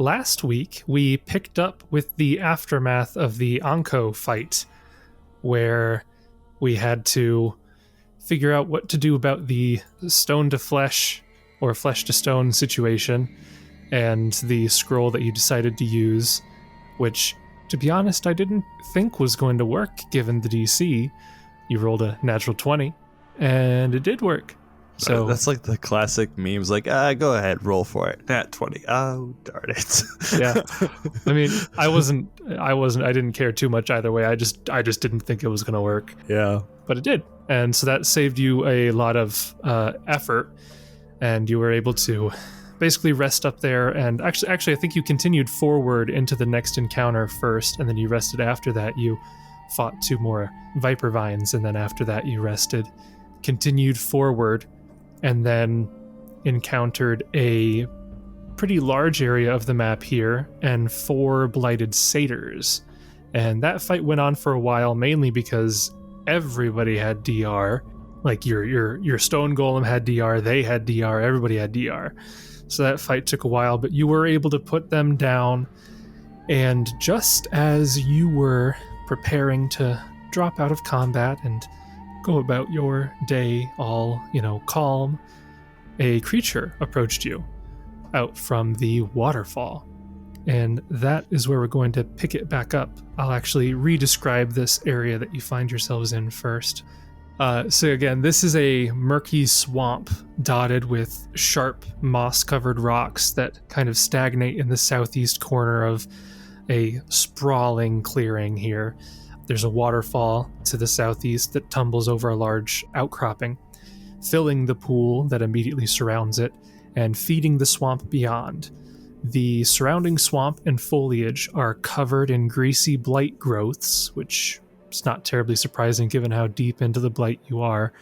last week we picked up with the aftermath of the Anko fight, where we had to figure out what to do about the stone to flesh or flesh to stone situation and the scroll that you decided to use, which, to be honest, I didn't think was going to work given the DC. You rolled a natural 20, and it did work. So that's like the classic memes, like, go ahead, roll for it. Nat 20. Oh, darn it. Yeah. I mean, I didn't care too much either way. I just didn't think it was going to work. Yeah. But it did. And so that saved you a lot of effort, and you were able to basically rest up there. And actually, I think you continued forward into the next encounter first, and then you rested after that. You fought 2 more Viper Vines, and then after that you rested, continued forward, and then encountered a pretty large area of the map here and 4 blighted satyrs. And that fight went on for a while, mainly because everybody had DR. Like your stone golem had DR, they had DR, everybody had DR. So that fight took a while, but you were able to put them down. And just as you were preparing to drop out of combat and go about your day all, calm, a creature approached you out from the waterfall. And that is where we're going to pick it back up. I'll actually re-describe this area that you find yourselves in first. So again, this is a murky swamp dotted with sharp moss-covered rocks that kind of stagnate in the southeast corner of a sprawling clearing here. There's a waterfall to the southeast that tumbles over a large outcropping, filling the pool that immediately surrounds it and feeding the swamp beyond. The surrounding swamp and foliage are covered in greasy blight growths, which is not terribly surprising given how deep into the blight you are.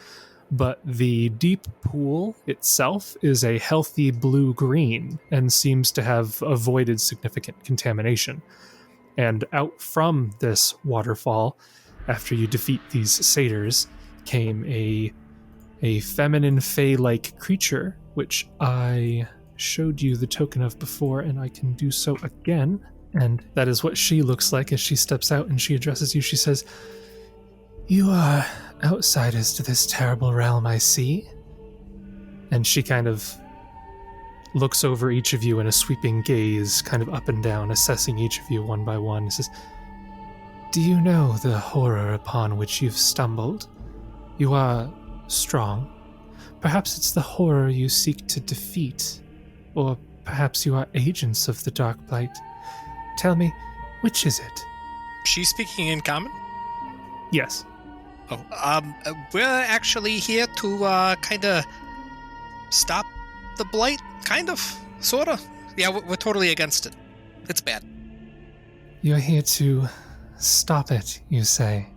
But the deep pool itself is a healthy blue-green and seems to have avoided significant contamination. And out from this waterfall, after you defeat these satyrs, came a feminine fey-like creature, which I showed you the token of before, and I can do so again. And that is what she looks like as she steps out and she addresses you. She says, "You are outsiders to this terrible realm, I see." And she kind of looks over each of you in a sweeping gaze, kind of up and down, assessing each of you one by one. She says, "Do you know the horror upon which you've stumbled? You are strong. Perhaps it's the horror you seek to defeat. Or perhaps you are agents of the Dark Blight. Tell me, which is it?" She's speaking in common? Yes. Oh, we're actually here to kind of stop the blight, kind of, sort of. Yeah, we're totally against it. It's bad. You're here to stop it, you say?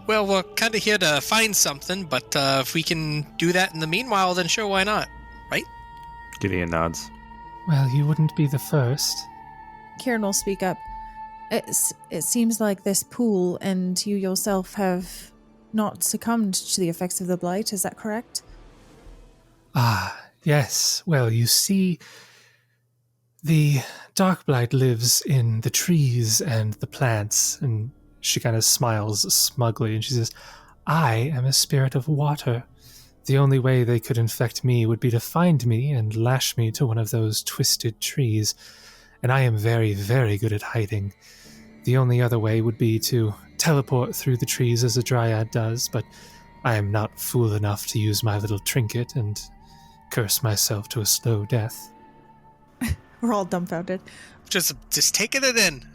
Well, we're kind of here to find something, but if we can do that in the meanwhile, then sure, why not, right? Gideon nods. Well, you wouldn't be the first. Kieran will speak up. It seems like this pool and you yourself have not succumbed to the effects of the blight, is that correct? Ah, yes. Well, you see, the Dark Blight lives in the trees and the plants, and she kind of smiles smugly, and she says, "I am a spirit of water. The only way they could infect me would be to find me and lash me to one of those twisted trees, and I am very, very good at hiding. The only other way would be to teleport through the trees as a dryad does, but I am not fool enough to use my little trinket and curse myself to a slow death." We're all dumbfounded. Just taking it in.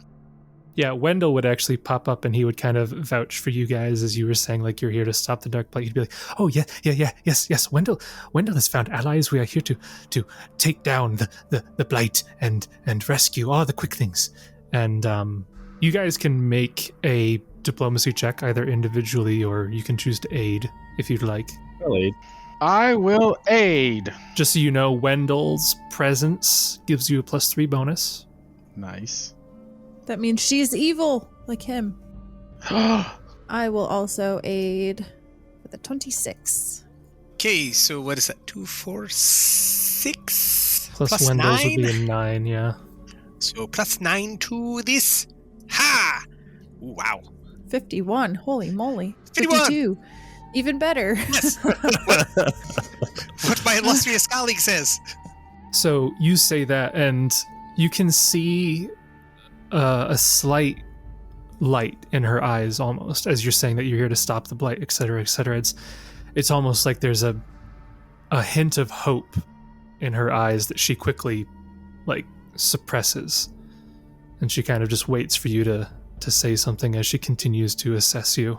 Yeah, Wendell would actually pop up and he would kind of vouch for you guys as you were saying, like, you're here to stop the Dark Blight. He'd be like, "Oh, yes. Wendell has found allies. We are here to take down the Blight and rescue all the quicklings." And you guys can make a diplomacy check either individually or you can choose to aid if you'd like. I'll aid. I will aid. Just so you know, Wendell's presence gives you a +3 bonus. Nice. That means she's evil, like him. I will also aid with a 26. Okay, so what is that? 2, 4, 6? Plus Wendell's would be a 9, yeah. So +9 to this. Ha! Ooh, wow. 51. Holy moly. 51. 52. Even better. Yes. What my illustrious colleague says. So you say that, and you can see a slight light in her eyes, almost as you're saying that you're here to stop the blight, etc., etc. It's almost like there's a hint of hope in her eyes that she quickly suppresses, and she kind of just waits for you to say something as she continues to assess you.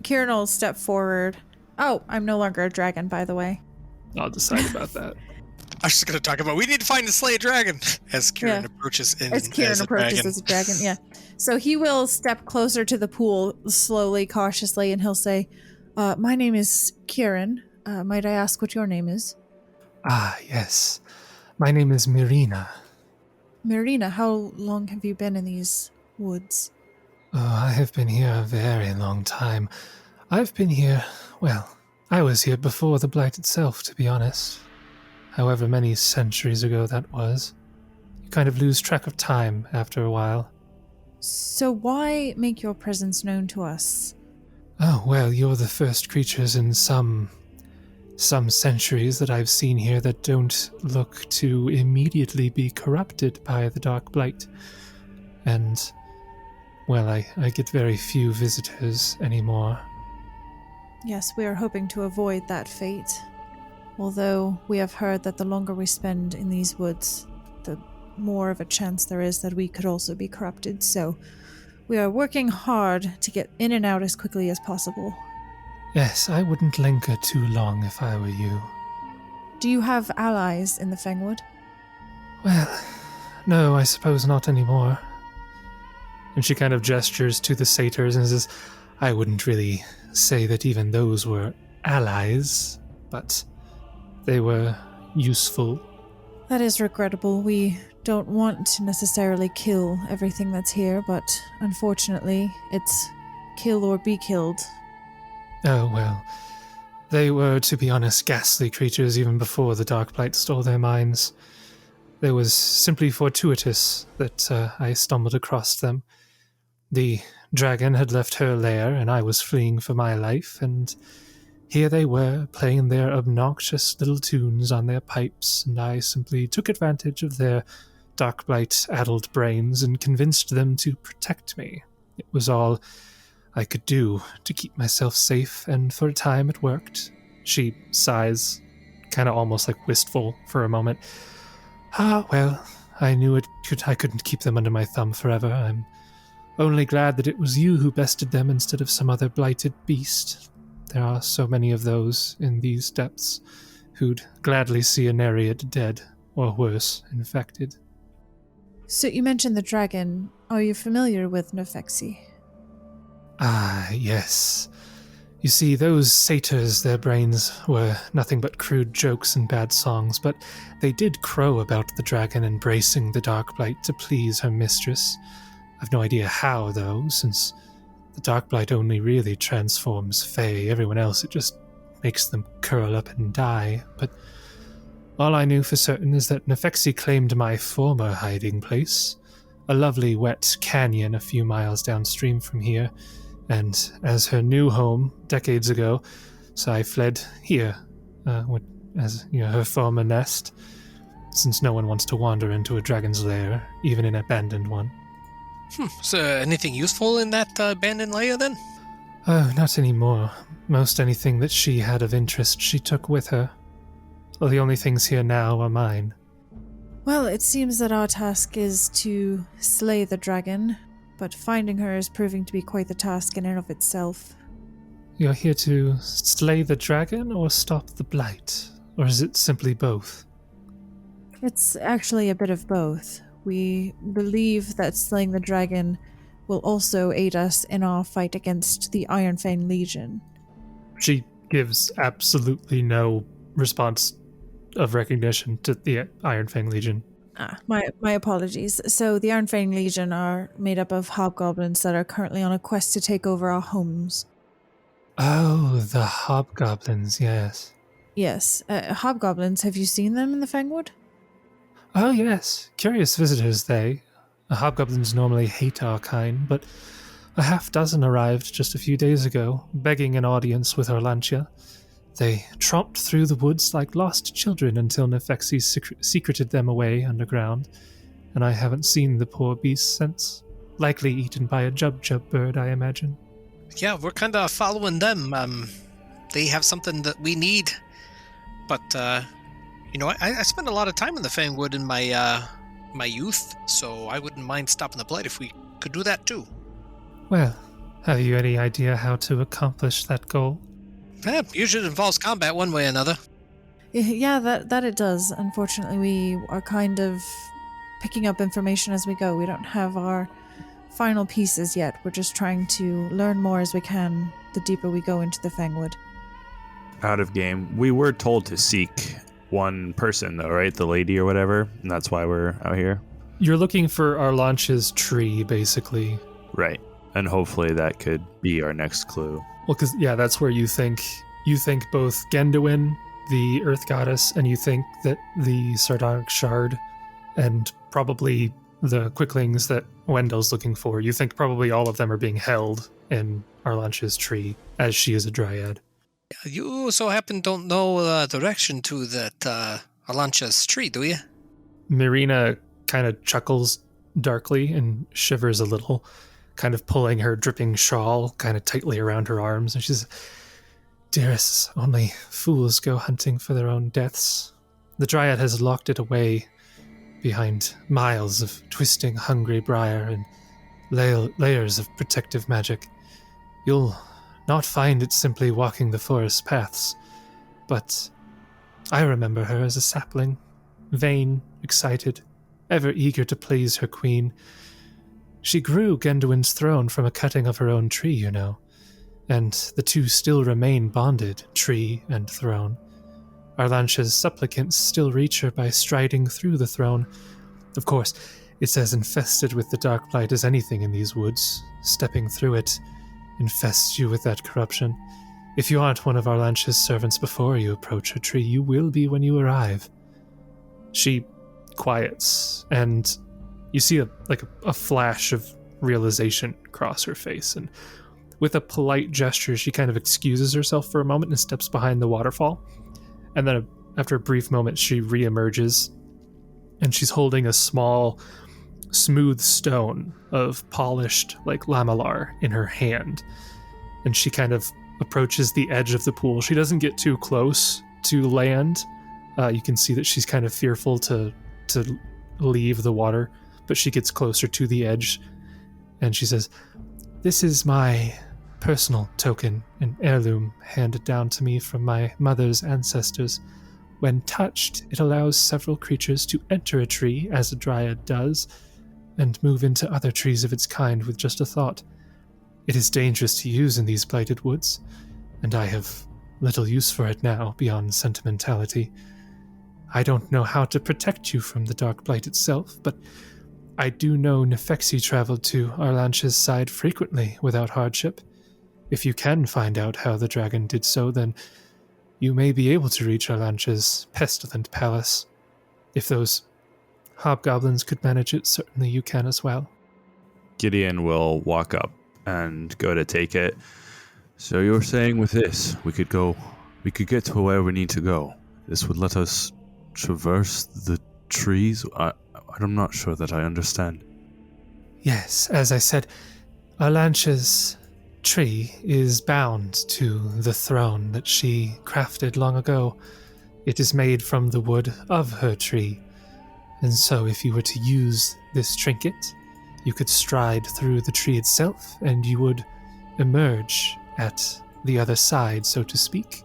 Kieran will step forward. Oh, I'm no longer a dragon, by the way. I'll decide about that. I was just going to talk about we need to find and slay a dragon as Kieran approaches as a dragon, yeah. So he will step closer to the pool slowly, cautiously, and he'll say, my name is Kieran. Might I ask what your name is? Ah, yes. My name is Mirina. Mirina, how long have you been in these woods? Oh, I have been here a very long time. I've been here, well, I was here before the blight itself, to be honest. However many centuries ago that was. You kind of lose track of time after a while. So why make your presence known to us? Oh, well, you're the first creatures in some centuries that I've seen here that don't look to immediately be corrupted by the Dark Blight. And, well, I get very few visitors anymore. Yes, we are hoping to avoid that fate. Although we have heard that the longer we spend in these woods, the more of a chance there is that we could also be corrupted. So we are working hard to get in and out as quickly as possible. Yes, I wouldn't linger too long if I were you. Do you have allies in the Fengwood? Well, no, I suppose not anymore. And she kind of gestures to the satyrs and says, I wouldn't really say that even those were allies, but they were useful. That is regrettable. We don't want to necessarily kill everything that's here, but unfortunately, it's kill or be killed. Oh, well. They were, to be honest, ghastly creatures even before the Dark Blight stole their minds. It was simply fortuitous that I stumbled across them. The dragon had left her lair, and I was fleeing for my life, and here they were, playing their obnoxious little tunes on their pipes, and I simply took advantage of their Dark Blight-addled brains and convinced them to protect me. It was all I could do to keep myself safe, and for a time it worked. She sighs, kind of almost wistful for a moment. Ah, well, I knew I couldn't keep them under my thumb forever. I'm only glad that it was you who bested them instead of some other blighted beast. There are so many of those in these depths who'd gladly see a Nereid dead, or worse, infected. So you mentioned the dragon. Are you familiar with Naphexi? Ah, yes. You see, those satyrs, their brains were nothing but crude jokes and bad songs, but they did crow about the dragon embracing the Dark Blight to please her mistress. I've no idea how, though, since the Dark Blight only really transforms Fae. Everyone else, it just makes them curl up and die. But all I knew for certain is that Naphexi claimed my former hiding place, a lovely wet canyon a few miles downstream from here, and as her new home decades ago, so I fled here, as her former nest, since no one wants to wander into a dragon's lair, even an abandoned one. So anything useful in that abandoned lair then? Oh, not anymore. Most anything that she had of interest she took with her. Well, the only things here now are mine. Well, it seems that our task is to slay the dragon, but finding her is proving to be quite the task in and of itself. You're here to slay the dragon or stop the blight? Or is it simply both? It's actually a bit of both. We believe that slaying the dragon will also aid us in our fight against the Iron Fang Legion. She gives absolutely no response of recognition to the Iron Fang Legion. My apologies. So the Iron Fang Legion are made up of hobgoblins that are currently on a quest to take over our homes. Oh, the hobgoblins, yes. Yes. Hobgoblins, have you seen them in the Fangwood? Oh, yes. Curious visitors, they. The hobgoblins normally hate our kind, but a half-dozen arrived just a few days ago, begging an audience with Orlantia. They tromped through the woods like lost children until Naphexi secreted them away underground, and I haven't seen the poor beasts since. Likely eaten by a jub-jub bird, I imagine. Yeah, we're kind of following them. They have something that we need. But, I spent a lot of time in the Fangwood in my youth, so I wouldn't mind stopping the Blight if we could do that too. Well, have you any idea how to accomplish that goal? Usually it involves combat one way or another. Yeah, that it does. Unfortunately, we are kind of picking up information as we go. We don't have our final pieces yet. We're just trying to learn more as we can the deeper we go into the Fangwood. Out of game. We were told to seek one person, though, right? The lady or whatever. And that's why we're out here. You're looking for Arlanche's tree, basically. Right. And hopefully that could be our next clue. Well, because, that's where you think both Genduin, the Earth Goddess, and you think that the Sardonic Shard, and probably the Quicklings that Wendell's looking for, you think probably all of them are being held in Arlanche's tree, as she is a dryad. You so happen don't know direction to that Arlancha's tree, do you? Marina kind of chuckles darkly and shivers a little, kind of pulling her dripping shawl kind of tightly around her arms, and she says, "Dearest, only fools go hunting for their own deaths. The Dryad has locked it away behind miles of twisting hungry briar and layers of protective magic. You'll not find it simply walking the forest paths, but I remember her as a sapling, vain, excited, ever eager to please her queen. She grew Genduin's throne from a cutting of her own tree, you know, and the two still remain bonded, tree and throne. Arlanche's supplicants still reach her by striding through the throne. Of course, it's as infested with the dark blight as anything in these woods. Stepping through it infests you with that corruption. If you aren't one of Arlanche's servants before you approach her tree, you will be when you arrive." She quiets, and you see a flash of realization cross her face, and with a polite gesture, she kind of excuses herself for a moment and steps behind the waterfall. And then after a brief moment, she reemerges, and she's holding a small, smooth stone of polished, lamellar in her hand. And she kind of approaches the edge of the pool. She doesn't get too close to land. You can see that she's kind of fearful to leave the water, but she gets closer to the edge, and she says, "This is my personal token, an heirloom handed down to me from my mother's ancestors. When touched, it allows several creatures to enter a tree, as a dryad does, and move into other trees of its kind with just a thought. It is dangerous to use in these blighted woods, and I have little use for it now beyond sentimentality. I don't know how to protect you from the dark blight itself, but I do know Naphexi traveled to Arlanche's side frequently without hardship. If you can find out how the dragon did so, then you may be able to reach Arlanche's pestilent palace. If those hobgoblins could manage it, certainly you can as well." Gideon will walk up and go to take it. "So you're saying with this, we could get to where we need to go. This would let us traverse the trees? I'm not sure that I understand." "Yes, as I said, Arlanche's tree is bound to the throne that she crafted long ago. It is made from the wood of her tree, and so if you were to use this trinket, you could stride through the tree itself, and you would emerge at the other side, so to speak,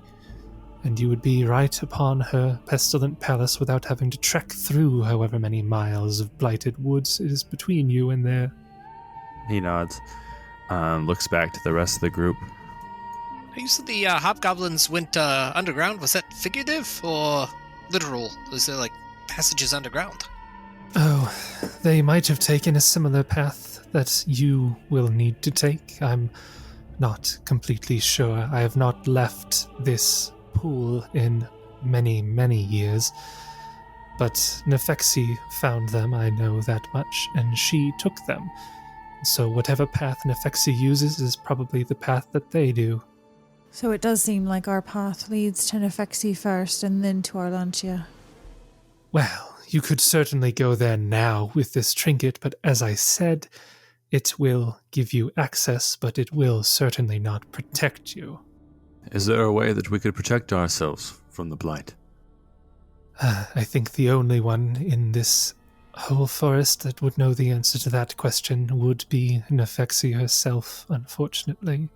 and you would be right upon her pestilent palace without having to trek through however many miles of blighted woods it is between you and there." He nods, looks back to the rest of the group. You said the hobgoblins went underground. Was that figurative or literal? Was there passages underground? "Oh, they might have taken a similar path that you will need to take. I'm not completely sure. I have not left this pool in many, many years. But Naphexi found them, I know that much, and she took them. So whatever path Naphexi uses is probably the path that they do. So it does seem like our path leads to Naphexi first and then to Arlantia. Well, you could certainly go there now with this trinket, but as I said, it will give you access, but it will certainly not protect you. Is there a way that we could protect ourselves from the blight? I think the only one in this whole forest that would know the answer to that question would be Naphexi herself, unfortunately.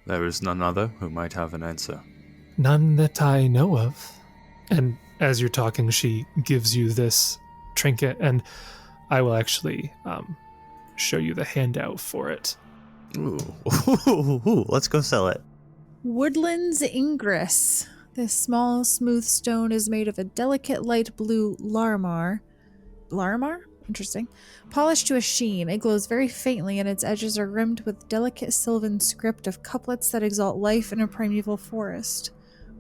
There is none other who might have an answer. None that I know of. And as you're talking, she gives you this trinket, and I will actually show you the handout for it. Ooh, let's go sell it. Woodland's Ingress. This small, smooth stone is made of a delicate light blue larmar. Larmar? Interesting. Polished to a sheen, it glows very faintly and its edges are rimmed with delicate sylvan script of couplets that exalt life in a primeval forest.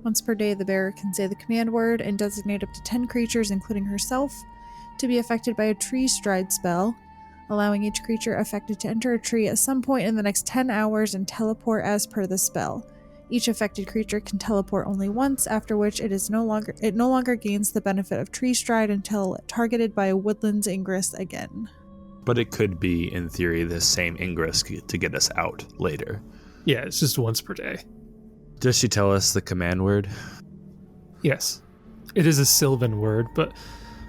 Once per day, the bearer can say the command word and designate up to 10 creatures, including herself, to be affected by a tree stride spell, allowing each creature affected to enter a tree at some point in the next 10 hours and teleport as per the spell. Each affected creature can teleport only once, after which it no longer gains the benefit of tree stride until targeted by a Woodland's Ingress again. But it could be, in theory, the same ingress to get us out later. Yeah, it's just once per day. Does she tell us the command word? Yes. It is a Sylvan word, but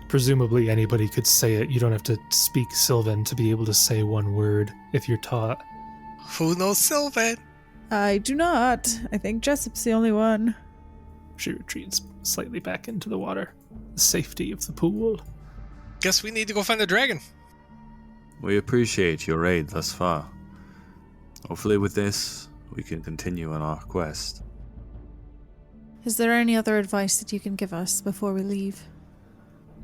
presumably anybody could say it. You don't have to speak Sylvan to be able to say one word if you're taught. Who knows Sylvan? I do not. I think Jessup's the only one. She retreats slightly back into the water. The safety of the pool. Guess we need to go find the dragon. We appreciate your aid thus far. Hopefully with this, we can continue on our quest. Is there any other advice that you can give us before we leave?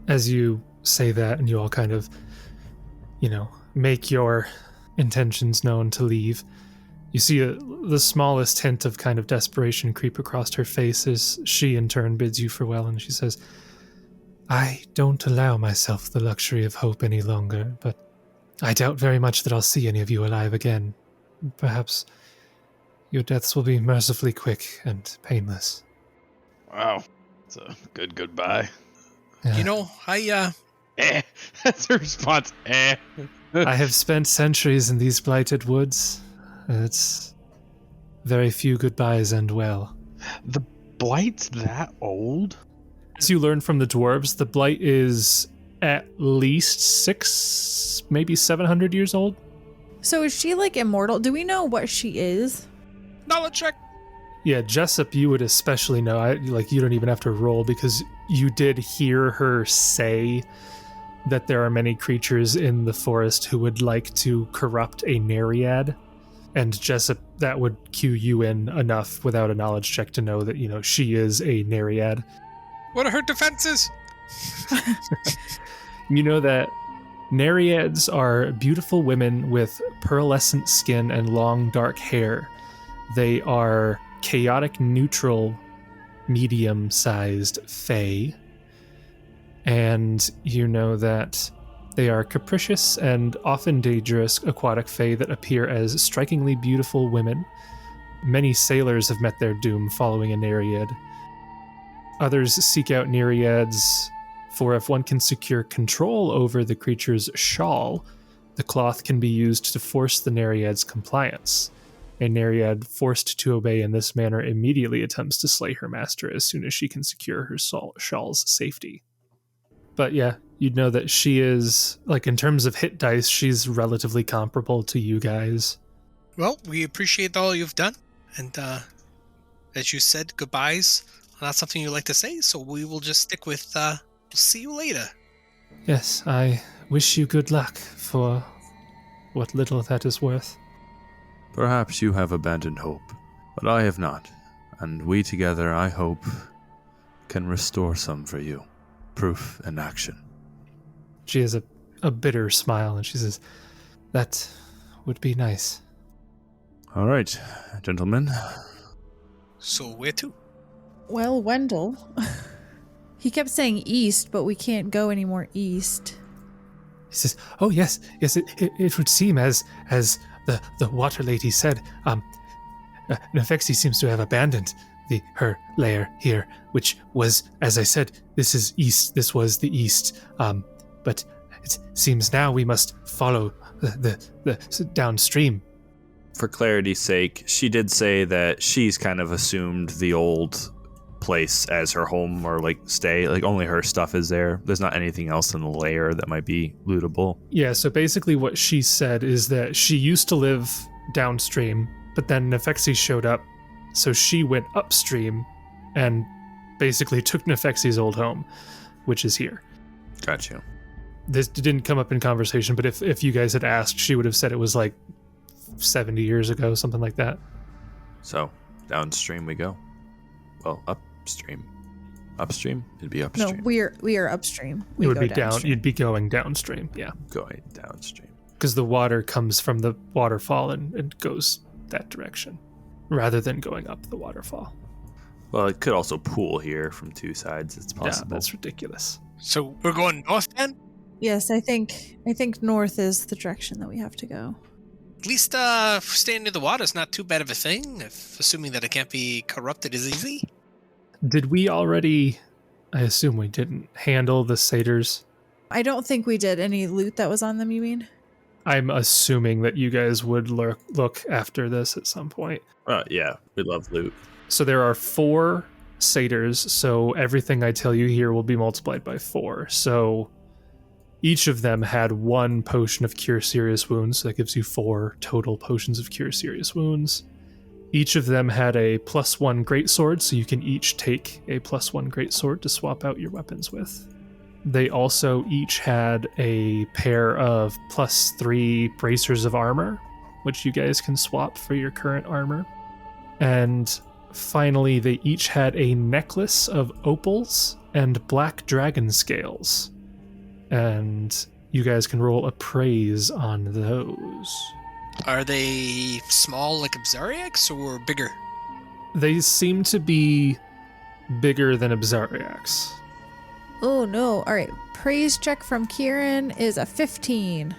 As you say that and you all kind of, make your intentions known to leave, you see the smallest hint of kind of desperation creep across her face as she in turn bids you farewell, and she says, I don't allow myself the luxury of hope any longer, but I doubt very much that I'll see any of you alive again. Perhaps your deaths will be mercifully quick and painless. Wow. It's a good goodbye. Yeah. That's her response. I have spent centuries in these blighted woods. It's very few goodbyes end well. The blight's that old? As you learn from the dwarves, the blight is at least 600, maybe 700 years old. So is she like immortal? Do we know what she is? Knowledge check. Yeah, Jessup, you would especially know. You don't even have to roll because you did hear her say that there are many creatures in the forest who would like to corrupt a Nereid. And Jessup, that would cue you in enough without a knowledge check to know that, she is a Nereid. What are her defenses? You know that Nereids are beautiful women with pearlescent skin and long dark hair. They are chaotic neutral, medium-sized fae. And you know that they are capricious and often dangerous aquatic fae that appear as strikingly beautiful women. Many sailors have met their doom following a Nereid. Others seek out Nereids, for if one can secure control over the creature's shawl, the cloth can be used to force the Nereid's compliance. A Nereid forced to obey in this manner immediately attempts to slay her master as soon as she can secure her shawl's safety. But yeah, you'd know that she is, in terms of hit dice, she's relatively comparable to you guys. Well, we appreciate all you've done. And as you said, goodbyes are not something you like to say, so we will just stick with, we'll see you later. Yes, I wish you good luck for what little that is worth. Perhaps you have abandoned hope, but I have not, and we together, I hope, can restore some for you. Proof in action. She has a bitter smile, and she says, that would be nice. All right, gentlemen. So where to? Well, Wendell, He kept saying east, but we can't go any more east. He says, "Oh yes, it would seem as the water lady said. Naphexi seems to have abandoned her lair here, which was, as I said, this is east. This was the east. But it seems now we must follow the downstream." For clarity's sake, she did say that she's kind of assumed the old place as her home or like stay. Like only her stuff is there. There's not anything else in the lair that might be lootable. Yeah, so basically what she said is that she used to live downstream, but then Naphexi showed up, so she went upstream and basically took Nafexi's old home, which is here. Got you. This didn't come up in conversation, but if you guys had asked, she would have said it was like 70 years ago, something like that. So, downstream we go. Well, upstream. Upstream? It'd be upstream. No, we are upstream. It would go be down. downstream. You'd be going downstream, yeah. Going downstream. Because the water comes from the waterfall and goes that direction, rather than going up the waterfall. Well, it could also pool here from two sides. It's Yeah, possible. that's ridiculous. So we're going north then? Yes, I think north is the direction that we have to go. At least staying near the water is not too bad of a thing, if assuming that it can't be corrupted is easy. Did we already, I assume we didn't, handle the satyrs? I don't think we did any loot that was on them, you mean? I'm assuming that you guys would look after this at some point. Yeah, we love loot. So there are 4 satyrs, so everything I tell you here will be multiplied by 4. So each of them had 1 potion of Cure Serious Wounds, so that gives you 4 total potions of Cure Serious Wounds. Each of them had a +1 greatsword, so you can each take a +1 greatsword to swap out your weapons with. They also each had a pair of +3 bracers of armor, which you guys can swap for your current armor. And finally, they each had a necklace of opals and black dragon scales. And you guys can roll appraise on those. Are they small like Abzariacs or bigger? They seem to be bigger than Abzariacs. Oh no. All right. Praise check from Kieran is a 15.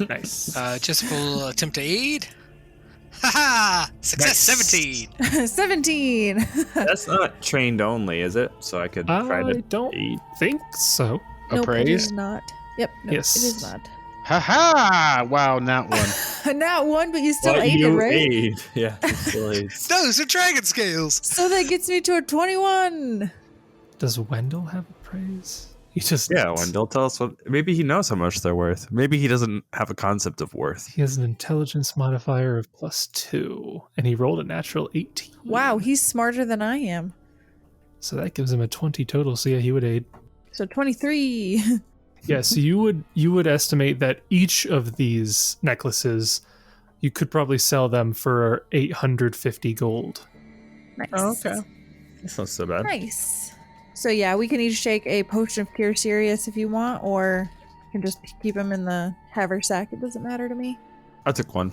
Nice. Jessup will attempt to aid. Haha! Success, Nice. 17! 17. That's not trained only, is it? So I could try I to don't aid. think so. Nope, it Appraise? is not. Yep. Nope, Yes. it is not. Ha! Wow, not one. Not one, but you still Well, aided, you right? aid. Yeah, you still aid. Those are dragon scales! So that gets me to a 21. Does Wendell have appraise? He just Yeah, Wendell, tell us what. Maybe he knows how much they're worth. Maybe he doesn't have a concept of worth. He has an intelligence modifier of +2, and he rolled a natural 18. Wow, he's smarter than I am. So that gives him a 20 total. So yeah, he would aid. So 23. Yeah, so you would estimate that each of these necklaces, you could probably sell them for 850 gold. Nice. Oh, okay. That's not so bad. Nice. So yeah, we can each take a potion of Cure Serious if you want, or you can just keep them in the haversack. It doesn't matter to me. I took one.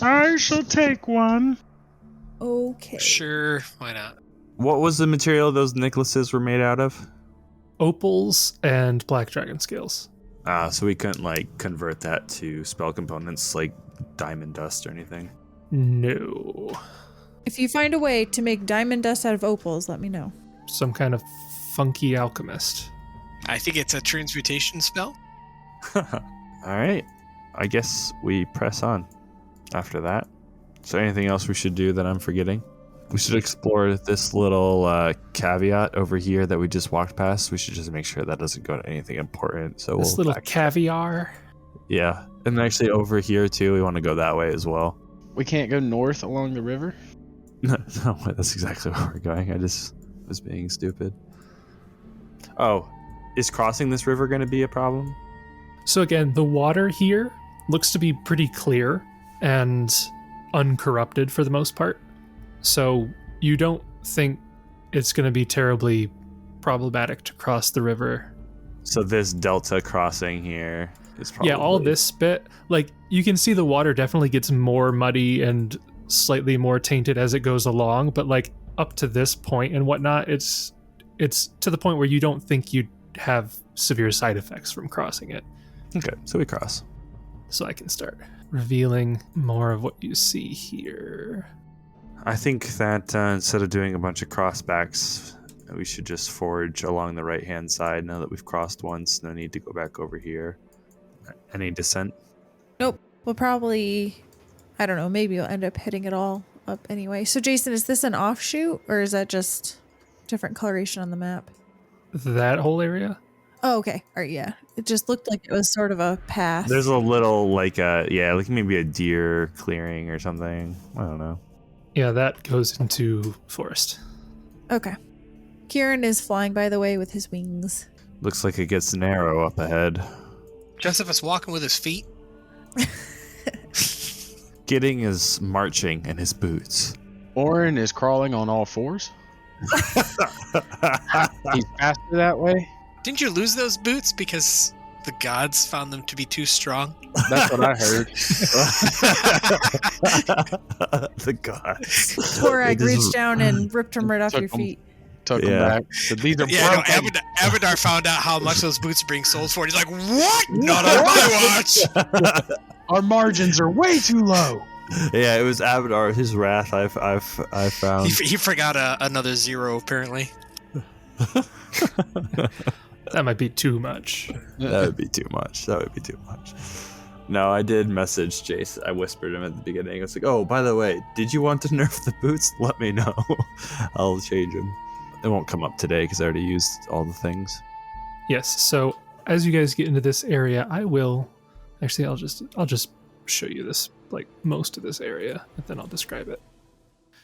I shall take one. Okay. Sure, why not? What was the material those necklaces were made out of? Opals and black dragon scales. So we couldn't like convert that to spell components like diamond dust or anything. No. If you find a way to make diamond dust out of opals, let me know. Some kind of funky alchemist. I think it's a transmutation spell. All right. I guess we press on after that. Is there anything else we should do that I'm forgetting? We should explore this little caveat over here that we just walked past. We should just make sure that doesn't go to anything important. So This we'll little caviar. yeah. And actually over here too, we want to go that way as well. We can't go north along the river? No, that's exactly where we're going. I just was being stupid. Oh, is crossing this river going to be a problem? So again, the water here looks to be pretty clear and uncorrupted for the most part. So you don't think it's going to be terribly problematic to cross the river. So this delta crossing here is probably... Yeah, all this bit, like you can see the water definitely gets more muddy and slightly more tainted as it goes along, but like up to this point and whatnot, it's it's to the point where you don't think you'd have severe side effects from crossing it. Okay, so we cross. So I can start revealing more of what you see here. I think that instead of doing a bunch of crossbacks, we should just forge along the right-hand side now that we've crossed once. No need to go back over here. Any descent? Nope. We'll probably, I don't know, maybe we'll end up hitting it all up anyway. So Jason, is this an offshoot or is that just different coloration on the map? That whole area? Oh, okay. All right, yeah. It just looked like it was sort of a path. There's a little, like maybe a deer clearing or something. I don't know. Yeah, that goes into forest. Okay. Kieran is flying, by the way, with his wings. Looks like it gets narrow up ahead. Jessup is walking with his feet. Gideon is marching in his boots. Oran is crawling on all fours. He's faster that way. Didn't you lose those boots because the gods found them to be too strong? That's what I heard. The gods. Torag reached down and ripped them right off your feet. Took them back. So these are broken. Abadar found out how much those boots are being sold for. He's like, "What? Not on my watch." Our margins are way too low. Yeah, it was Abadar. His wrath. I've found. He forgot another 0 apparently. That might be too much. That would be too much. No, I did message Jace. I whispered him at the beginning. I was like, "Oh, by the way, did you want to nerf the boots? Let me know. I'll change them." It won't come up today because I already used all the things. Yes. So as you guys get into this area, I will actually I'll just show you this, like most of this area, and then I'll describe it.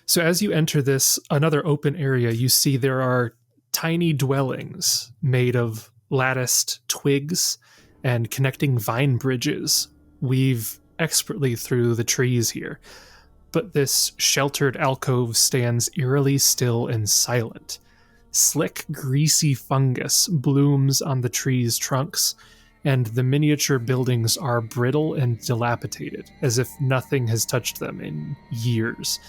So as you enter this another open area, you see there are tiny dwellings made of latticed twigs and connecting vine bridges weave expertly through the trees here. But this sheltered alcove stands eerily still and silent. Slick, greasy fungus blooms on the trees' trunks, and the miniature buildings are brittle and dilapidated, as if nothing has touched them in years.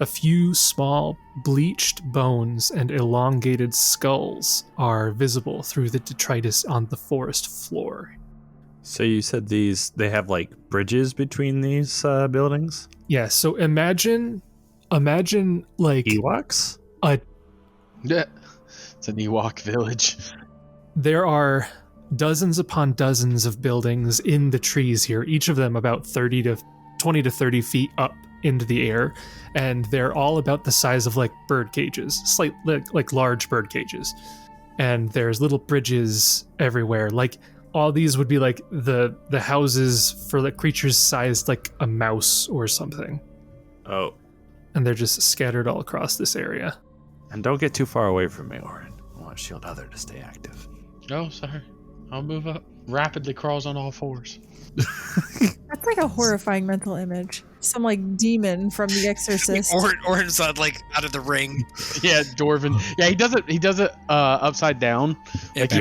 A few small, bleached bones and elongated skulls are visible through the detritus on the forest floor. So you said they have like bridges between these buildings? Yeah, so imagine like Ewoks? Yeah. It's an Ewok village. There are dozens upon dozens of buildings in the trees here, each of them about 20 to 30 feet up into the air, and they're all about the size of like bird cages, like large bird cages. And there's little bridges everywhere. Like all these would be like the houses for the creatures sized like a mouse or something. Oh. And they're just scattered all across this area. And don't get too far away from me, Oran. I want Shield Other to stay active. Oh, sorry. I'll move up. Rapidly crawls on all fours. That's like a horrifying mental image. Some like demon from The Exorcist. Oran's like out of the ring. Yeah, Dwarven. Yeah, he does it upside down. Yeah, Like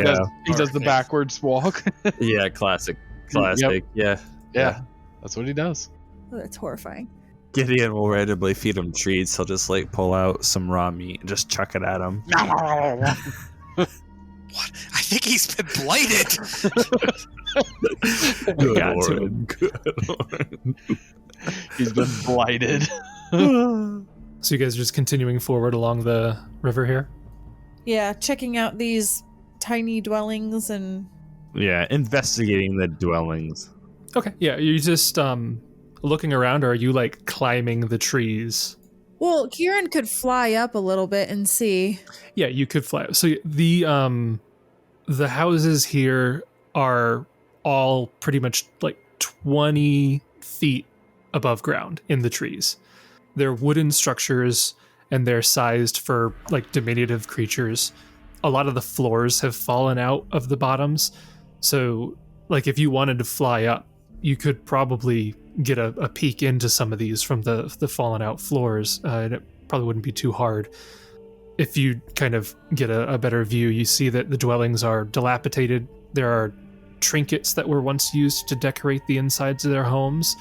he does the backwards walk. Yeah, classic. Yep. Yeah. That's what he does. Oh, that's horrifying. Gideon will randomly feed him treats. He'll just like pull out some raw meat and just chuck it at him. What? I think he's been blighted. Good Got to Oran. Good Oran. He's been blighted. So you guys are just continuing forward along the river here? Yeah, checking out these tiny dwellings and... Yeah, investigating the dwellings. Okay, yeah, you're just looking around, or are you like climbing the trees? Well, Kieran could fly up a little bit and see. Yeah, you could fly. So the houses here are all pretty much like 20 feet above ground in the trees. They're wooden structures and they're sized for like diminutive creatures. A lot of the floors have fallen out of the bottoms. So like if you wanted to fly up, you could probably get a peek into some of these from the fallen out floors, and it probably wouldn't be too hard. If you kind of get a better view, you see that the dwellings are dilapidated. There are trinkets that were once used to decorate the insides of their homes,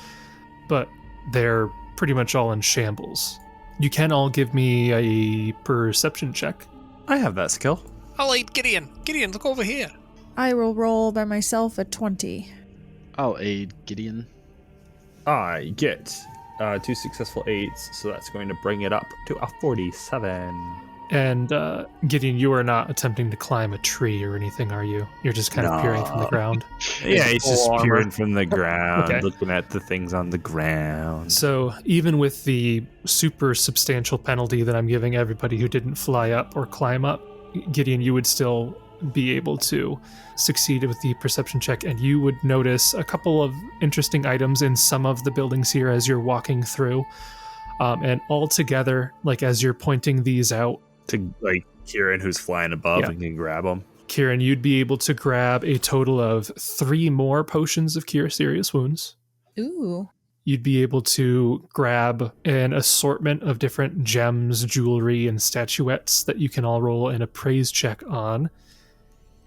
but they're pretty much all in shambles. You can all give me a perception check. I have that skill. I'll aid Gideon. Gideon, look over here. I will roll by myself a 20. I'll aid Gideon. I get 2 successful aids, so that's going to bring it up to a 47. And Gideon, you are not attempting to climb a tree or anything, are you? You're just kind of peering from the ground. Yeah, he's just Full armor. peering from the ground, Okay. looking at the things on the ground. So even with the super substantial penalty that I'm giving everybody who didn't fly up or climb up, Gideon, you would still be able to succeed with the perception check, and you would notice a couple of interesting items in some of the buildings here as you're walking through. And all together, like as you're pointing these out, To like Kieran, who's flying above, Yeah. and can grab them. Kieran, you'd be able to grab a total of 3 more potions of Cure Serious Wounds. Ooh. You'd be able to grab an assortment of different gems, jewelry, and statuettes that you can all roll an appraise check on.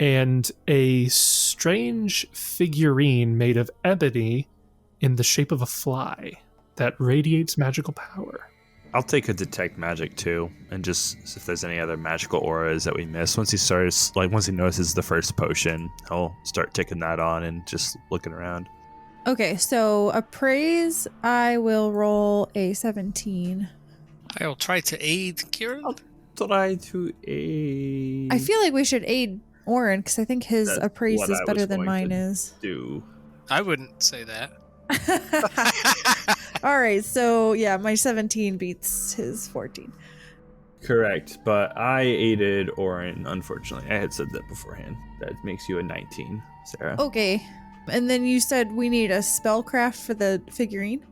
And a strange figurine made of ebony in the shape of a fly that radiates magical power. I'll take a detect magic too, and just if there's any other magical auras that we miss. Once he notices the first potion, he'll start ticking that on and just looking around. Okay, so appraise, I will roll a 17. I'll try to aid Kieran. Try to aid. I feel like we should aid Oran because I think his That's appraise what is I better was than going mine to is. do. I wouldn't say that. All right, so yeah, my 17 beats his 14. Correct, but I aided Oran, unfortunately. I had said that beforehand. That makes you a 19, Sarah. Okay, and then you said we need a spellcraft for the figurine?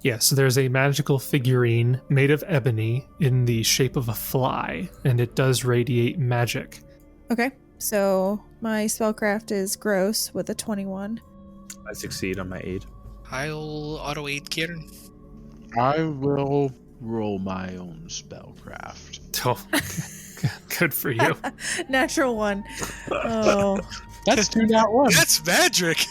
Yeah, so there's a magical figurine made of ebony in the shape of a fly, and it does radiate magic. Okay, so my spellcraft is gross with a 21. I succeed on my aid. I'll auto aid Kieran. I will roll my own spellcraft. Oh, good for you. Natural 1. Oh, That's 2 not 1. That's magic.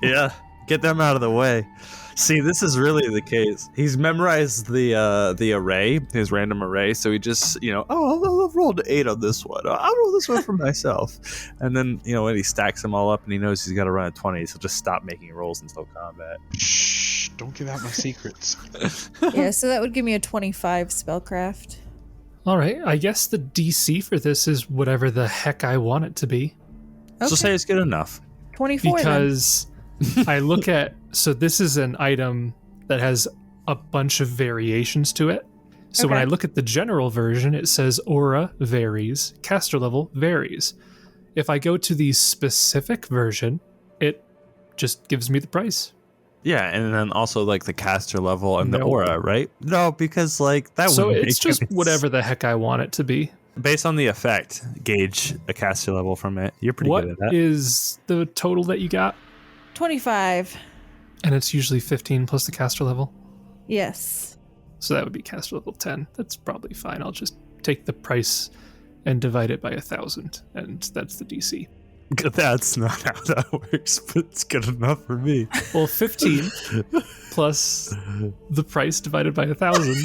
Yeah, get them out of the way. See, this is really the case. He's memorized the array, his random array, so he just, I'll roll an 8 on this one. I'll roll this one for myself. And then, when he stacks them all up and he knows he's got to run a 20, he'll just stop making rolls until combat. Shh, don't give out my secrets. yeah, so that would give me a 25 spellcraft. All right, I guess the DC for this is whatever the heck I want it to be. Okay. So say it's good enough. 24 Because I look at, so this is an item that has a bunch of variations to it. So when Okay. I look at the general version, it says aura varies, caster level varies. If I go to the specific version, it just gives me the price. Yeah, and then also like the caster level and the No. aura, right? No, because like that So would it's just any whatever the heck I want it to be. based on the effect, gauge a caster level from it. You're pretty What good at that. is the total that you got? 25. And it's usually 15 plus the caster level. Yes. So that would be caster level 10. That's probably fine. I'll just take the price and divide it by 1,000, and that's the DC. That's not how that works, but it's good enough for me. Well, 15 plus the price divided by 1,000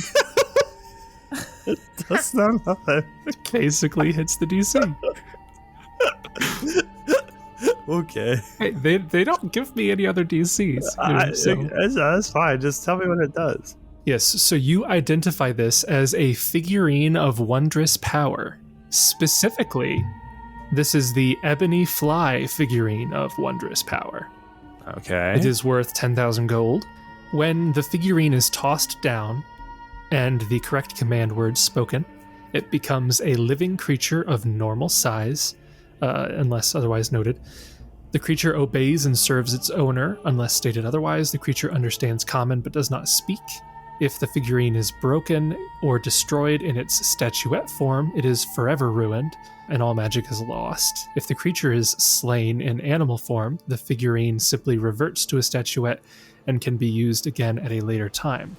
That's not how that. basically hits the DC. Okay, Hey, they don't give me any other DCs. that's fine. Just tell me what it does. Yes, so you identify this as a figurine of wondrous power. Specifically, this is the ebony fly figurine of wondrous power. Okay. It is worth 10,000 gold. When the figurine is tossed down and the correct command words spoken, it becomes a living creature of normal size, unless otherwise noted. The creature obeys and serves its owner, unless stated otherwise. The creature understands common but does not speak. If the figurine is broken or destroyed in its statuette form, it is forever ruined, and all magic is lost. If the creature is slain in animal form, the figurine simply reverts to a statuette and can be used again at a later time.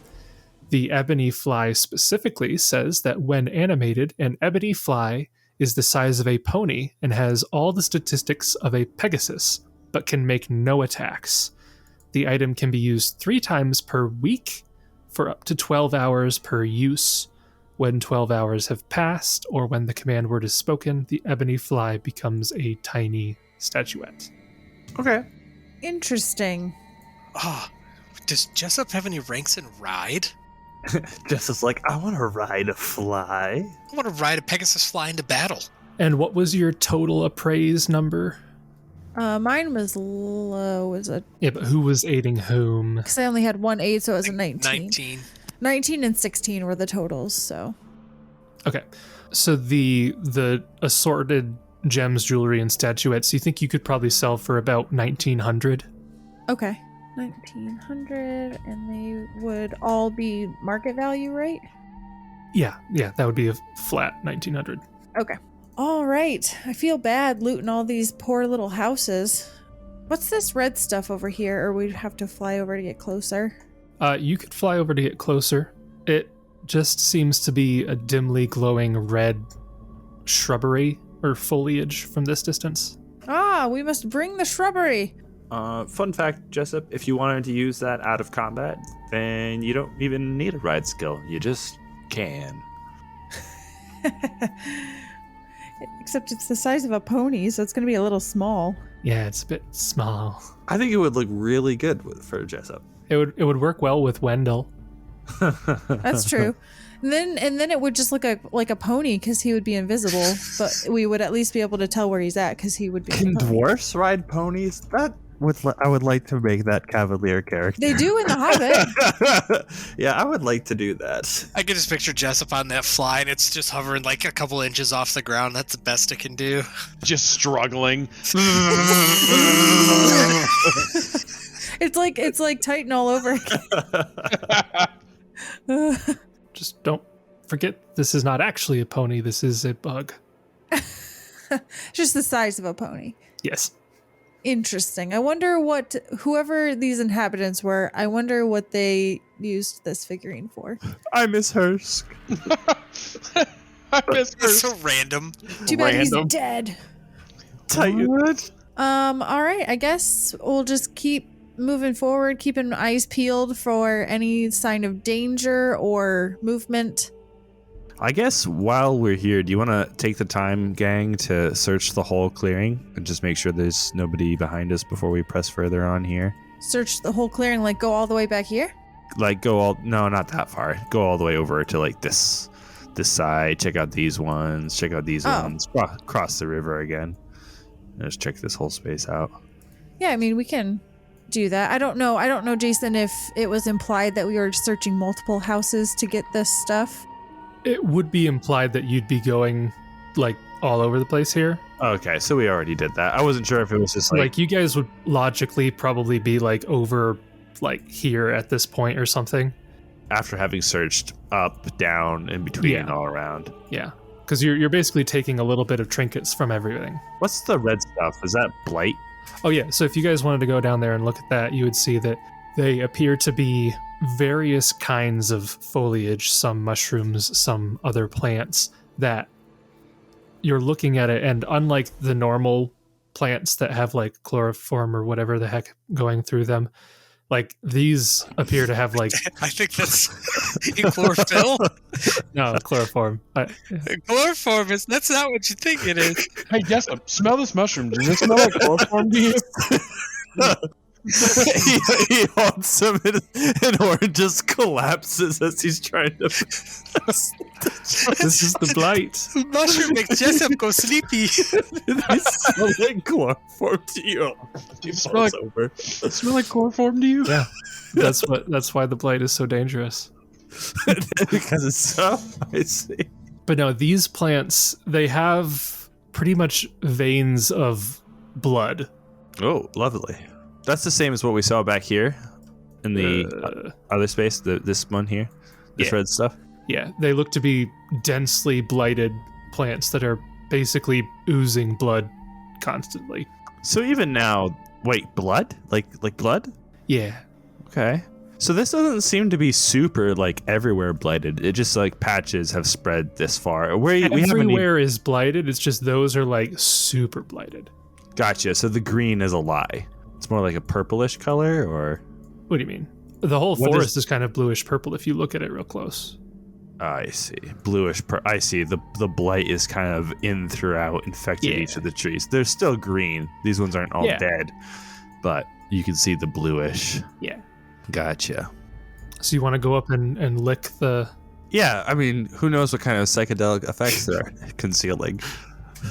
The ebony fly specifically says that when animated, an ebony fly is the size of a pony and has all the statistics of a Pegasus, but can make no attacks. The item can be used 3 times per week for up to 12 hours per use. When 12 hours have passed, or when the command word is spoken, the ebony fly becomes a tiny statuette. Okay. Interesting. Oh, does Jessup have any ranks in ride? Jessup's like, I want to ride a fly. I want to ride a Pegasus fly into battle. And what was your total appraise number? Mine was low. Yeah, but who was aiding whom? Because I only had one aid, so it was a 19. 19. 19 and 16 were the totals, so. Okay. So the assorted gems, jewelry, and statuettes, you think you could probably sell for about 1,900? Okay. 1,900, and they would all be market value, right? Yeah, that would be a flat 1,900. Okay. All right. I feel bad looting all these poor little houses. What's this red stuff over here, or we'd have to fly over to get closer? You could fly over to get closer. It just seems to be a dimly glowing red shrubbery or foliage from this distance. Ah, we must bring the shrubbery. Fun fact, Jessup, if you wanted to use that out of combat, then you don't even need a ride skill. You just can. Except it's the size of a pony, so it's going to be a little small. Yeah, it's a bit small. I think it would look really good for Jessup. It would work well with Wendell. That's true. And then it would just look like a pony because he would be invisible, but we would at least be able to tell where he's at because he would be. Can dwarfs ride ponies? I would like to make that cavalier character. They do in The Hobbit. Yeah, I would like to do that. I can just picture Jessup on that fly, and it's just hovering like a couple inches off the ground. That's the best it can do. Just struggling. It's like Titan all over again. Just don't forget, this is not actually a pony. This is a bug. Just the size of a pony. Yes. Interesting. I wonder what whoever these inhabitants were, I wonder what they used this figurine for. I miss Hursk. I miss her. It's so random. Too bad he's Random. dead. Titan. All right. I guess we'll just keep moving forward, keeping eyes peeled for any sign of danger or movement. I guess while we're here, do you want to take the time, gang, to search the whole clearing and just make sure there's nobody behind us before we press further on here? Search the whole clearing, like go all the way back here? Like no, not that far. Go all the way over to like this side. Check out these ones. Check out these ones. Cross the river again. And just check this whole space out. Yeah, I mean, we can do that. I don't know, Jason, if it was implied that we were searching multiple houses to get this stuff. It would be implied that you'd be going, like, all over the place here. Okay, so we already did that. I wasn't sure if it was just Like, you guys would logically probably be, like, over, like, here at this point or something. after having searched up, down, in between, Yeah. and all around. Yeah. Because you're basically taking a little bit of trinkets from everything. What's the red stuff? Is that blight? Oh, yeah. So if you guys wanted to go down there and look at that, you would see that they appear to be various kinds of foliage, some mushrooms, some other plants that you're looking at it. And unlike the normal plants that have like chloroform or whatever the heck going through them, like these appear to have like I think that's chlorophyll. no chloroform. Chloroform is that's not what you think it is. Hey, Jessup, smell this mushroom. Does it smell like chloroform to you? he holds some and Oran just collapses as he's trying to. This is the blight. Mushroom makes Jessup go sleepy. He's selling chloroform to you. Do you smell like chloroform to you? Yeah, that's why the blight is so dangerous. Because it's so spicy. But no, these plants, they have pretty much veins of blood. Oh, lovely. That's the same as what we saw back here in the other space, this one here, this red stuff. Yeah, they look to be densely blighted plants that are basically oozing blood constantly. So even now, wait, blood? Like blood? Yeah. Okay. So this doesn't seem to be super like everywhere blighted. It just like patches have spread this far. Everywhere is blighted. It's just those are like super blighted. Gotcha. So the green is a lie. It's more like a purplish color, or What do you mean? The whole forest is kind of bluish purple if you look at it real close. I see. Bluish. I see. The blight is kind of in throughout, infected each of the trees. They're still green. These ones aren't all dead, but you can see the bluish. Yeah. Gotcha. So you want to go up and lick the... Yeah, I mean, who knows what kind of psychedelic effects they're concealing.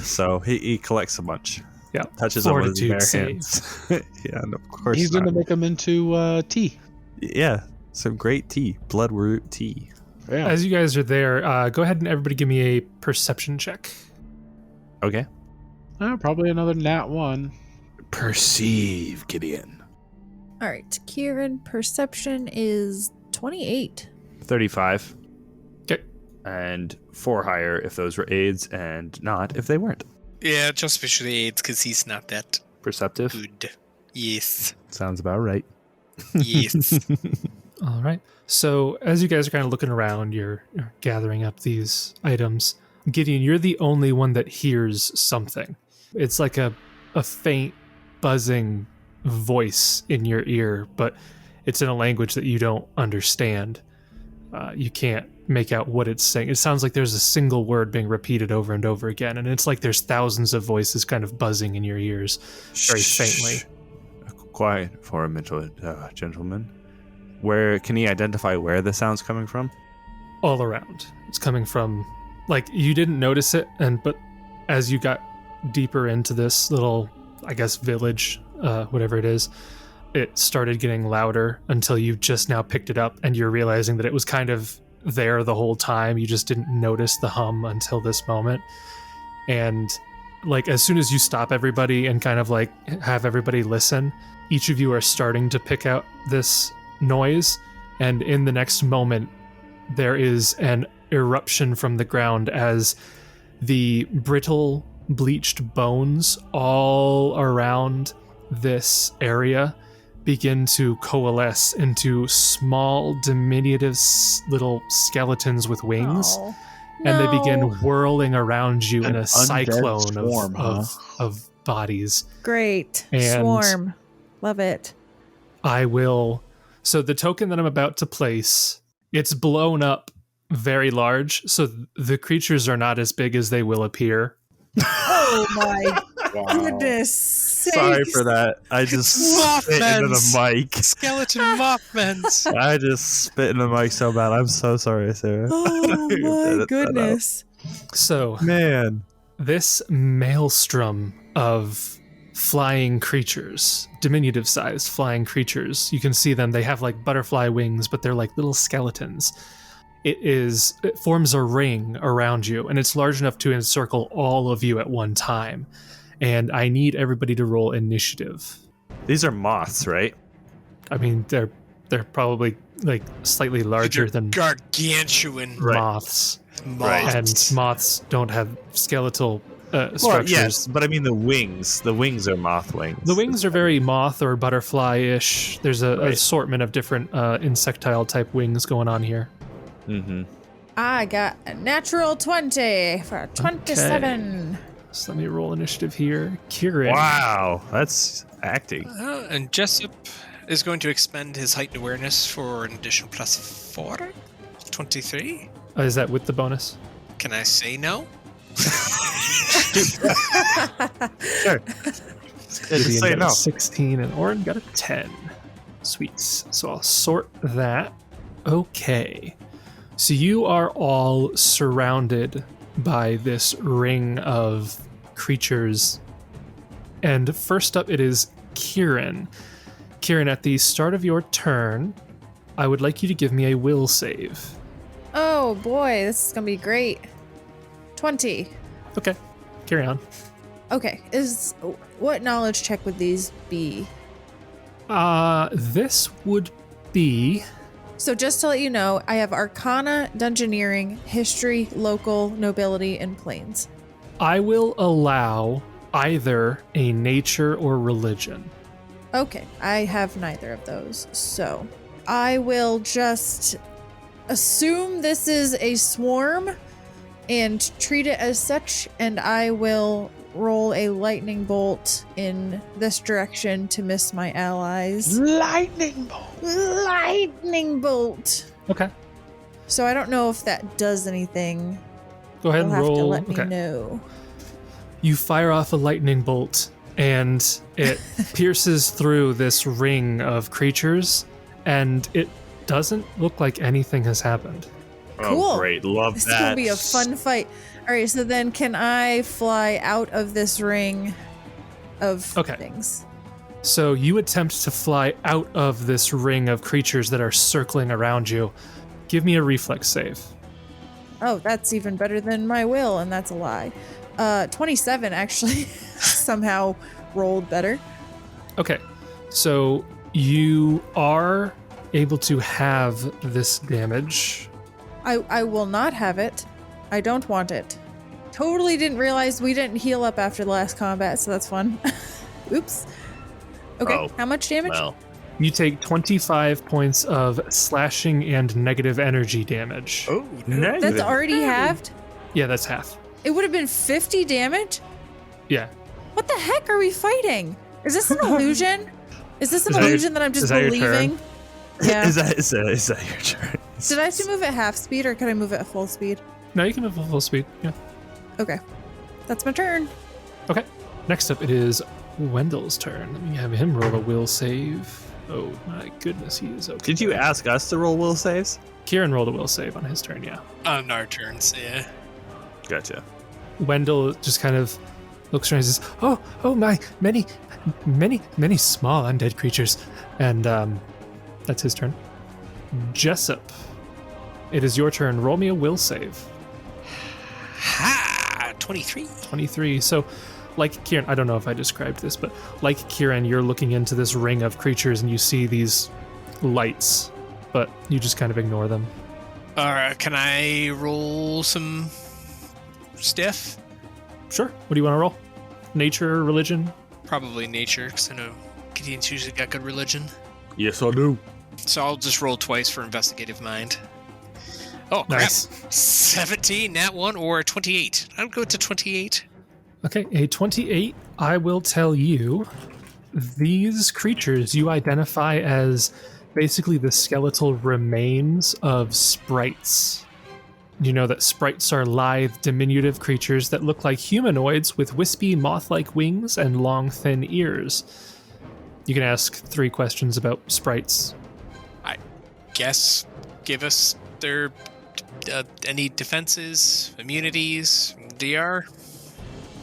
So he collects a bunch. Yeah. Touches them with his bare Fortitude hands. Yeah, and of course He's going to make them into tea. Yeah, some great tea. Bloodroot tea. Yeah. As you guys are there, go ahead and everybody give me a perception check. Okay. Probably another nat 1. Perceive, Gideon. All right, Kieran, perception is 28. 35. Okay. And 4 higher if those were aids, and not if they weren't. Yeah, just visually aids because he's not that Perceptive. good. Yes. Sounds about right. Yes. All right. So as you guys are kind of looking around, you're gathering up these items. Gideon, you're the only one that hears something. It's like a faint buzzing voice in your ear, but it's in a language that you don't understand. You can't make out what it's saying. It sounds like there's a single word being repeated over and over again, and it's like there's thousands of voices kind of buzzing in your ears very faintly. Quiet for a minute, gentlemen. Where can he identify where the sound's coming from? All around. It's coming from, like, you didn't notice it, but as you got deeper into this little, I guess, village, whatever it is, it started getting louder until you just now picked it up and you're realizing that it was kind of there the whole time. You just didn't notice the hum until this moment. And like, as soon as you stop everybody and kind of like have everybody listen, each of you are starting to pick out this noise, and in the next moment there is an eruption from the ground as the brittle bleached bones all around this area begin to coalesce into small diminutive little skeletons with wings. Oh, and no. they begin whirling around you in a cyclone swarm, of bodies. Great. And Swarm. Love it. So the token that I'm about to place, it's blown up very large, so the creatures are not as big as they will appear. Oh my goodness. Sorry for that. I just spit into the mic. Skeleton Mothmans. I just spit in the mic so bad. I'm so sorry, Sarah. Oh my goodness. So, Man. this maelstrom of flying creatures, diminutive sized flying creatures, you can see them. They have like butterfly wings, but they're like little skeletons. It forms a ring around you, and it's large enough to encircle all of you at one time. And I need everybody to roll initiative. These are moths, right? I mean, they're probably like slightly larger than gargantuan moths. moths. And moths don't have skeletal structures. Well, yes, but I mean the wings. The wings are moth wings. The wings are very moth or butterfly-ish. There's an assortment of different insectile type wings going on here. Mm-hmm. I got a natural 20 for 27. Okay. So let me roll initiative here. Kieran. Wow, that's acting. And Jessup is going to expend his heightened awareness for an additional +4. 23. Is that with the bonus? Can I say no? Sure. Gideon say got no. a 16 and Oran got a 10. Sweet. So I'll sort that. Okay. So you are all surrounded by this ring of creatures. And first up, it is Kieran. Kieran, at the start of your turn, I would like you to give me a will save. Oh boy, this is gonna be great. 20. Okay. Carry on. Okay, what knowledge check would these be? This would be... So just to let you know, I have Arcana, Dungeoneering, History, Local, Nobility, and Planes. I will allow either a nature or religion. Okay, I have neither of those. So I will just assume this is a swarm and treat it as such, and I will roll a lightning bolt in this direction to miss my allies. Lightning bolt. Lightning bolt. Okay. So I don't know if that does anything. Go ahead You'll and have roll. to let me know. You fire off a lightning bolt, and it pierces through this ring of creatures, and it doesn't look like anything has happened. Cool. Oh, great. Love This that. is going to be a fun fight. All right, so then can I fly out of this ring of things? So you attempt to fly out of this ring of creatures that are circling around you. Give me a reflex save. Oh, that's even better than my will, and that's a lie. 27 actually somehow rolled better. Okay, so you are able to have this damage. I will not have it. I don't want it. Totally didn't realize we didn't heal up after the last combat, so that's fun. Oops. Okay, Oh, how much damage? Well, You take 25 points of slashing and negative energy damage. Oh, That's already halved? Yeah, that's half. It would have been 50 damage? Yeah. What the heck are we fighting? Is this an illusion? Is this an Is that your- illusion that I'm just is that your believing? turn? Yeah. is that your turn? Did I have to move at half speed or can I move at full speed? No, you can move at full speed. Yeah. Okay. That's my turn. Okay. Next up, it is Wendell's turn. Let me have him roll a will save. Oh my goodness, he is okay. Did you ask us to roll will saves? Kieran rolled a will save on his turn, yeah. on our turns, yeah. Gotcha. Wendell just kind of looks around and says, oh my, many small undead creatures. And that's his turn. Jessup, it is your turn. Roll me a will save. Ha! 23. 23. So, like Kieran, I don't know if I described this, but like Kieran, you're looking into this ring of creatures and you see these lights, but you just kind of ignore them. Alright, can I roll some stuff? Sure. What do you want to roll? Nature, religion? Probably nature, because I know Gideon's usually got good religion. Yes, I do. So I'll just roll twice for investigative mind. Oh, crap. Nice. 17, that one, or 28. I'll go to 28. Okay, a 28. I will tell you, these creatures you identify as basically the skeletal remains of sprites. You know that sprites are lithe, diminutive creatures that look like humanoids with wispy, moth-like wings and long, thin ears. You can ask 3 questions about sprites. I guess give us their any defenses, immunities, DR.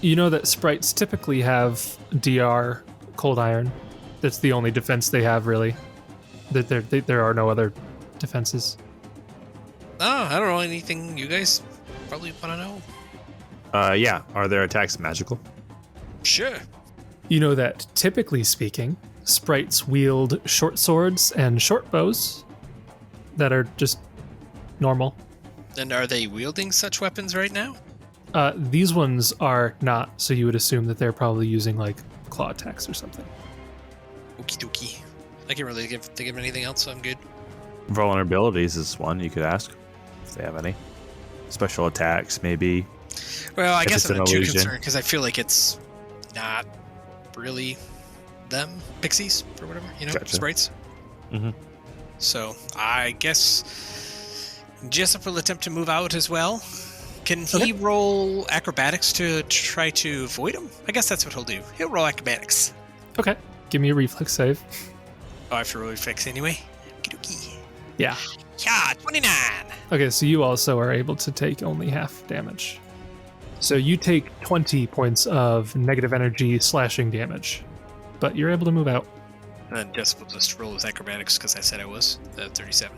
You know that sprites typically have DR, cold iron. That's the only defense they have, really. There are no other defenses. Oh, I don't know anything you guys probably want to know. Yeah. Are their attacks magical? Sure. You know that, typically speaking, sprites wield short swords and short bows that are just normal. And are they wielding such weapons right now? These ones are not, so you would assume that they're probably using, like, claw attacks or something. Okie dokie. I can't really think of anything else, so I'm good. Vulnerabilities is one you could ask if they have any. Special attacks, maybe. Well, I If guess it's I'm an not too illusion. concerned because I feel like it's not really them, pixies or whatever, Gotcha. sprites. Mhm. So I guess Jessup will attempt to move out as well. Can he roll acrobatics to try to avoid him? I guess that's what he'll do. He'll roll acrobatics. Okay, give me a reflex save. Oh, I have to roll reflex anyway. Okie Yeah. Yeah, 29. Okay, so you also are able to take only half damage. So you take 20 points of negative energy slashing damage, but you're able to move out. And then Jessup will just roll with acrobatics because I said I was. 37.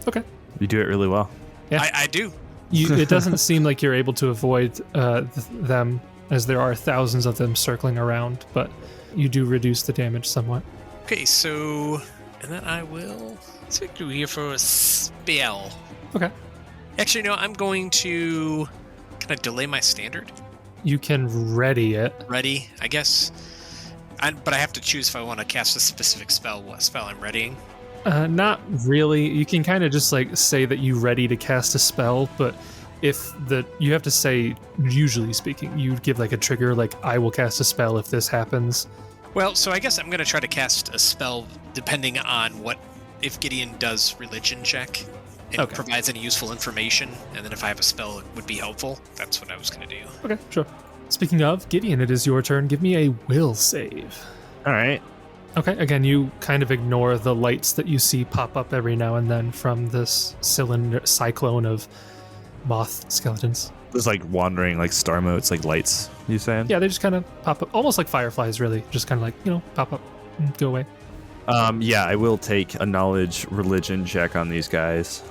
Okay. You do it really well. Yeah. I do. It doesn't seem like you're able to avoid them, as there are thousands of them circling around, but you do reduce the damage somewhat. Okay, so... And then I will... Let's do here for a spell. Okay. Actually, no, I'm going to... Can I delay my standard? You can ready it. Ready, I guess. But I have to choose if I want to cast a specific spell, what spell I'm readying. Not really. You can kind of just like say that you ready to cast a spell, but if you have to say, usually speaking, you give like a trigger, like I will cast a spell if this happens. Well, so I guess I'm going to try to cast a spell depending on if Gideon does religion check. and Okay. provides any useful information. And then if I have a spell, it would be helpful. That's what I was going to do. Okay, sure. Speaking of, Gideon, it is your turn. Give me a will save. All right. Okay, again, you kind of ignore the lights that you see pop up every now and then from this cyclone of moth skeletons. There's like wandering like star motes, like lights. You saying? Yeah, they just kind of pop up, almost like fireflies, really. Just kind of like, pop up and go away. Yeah, I will take a knowledge religion check on these guys.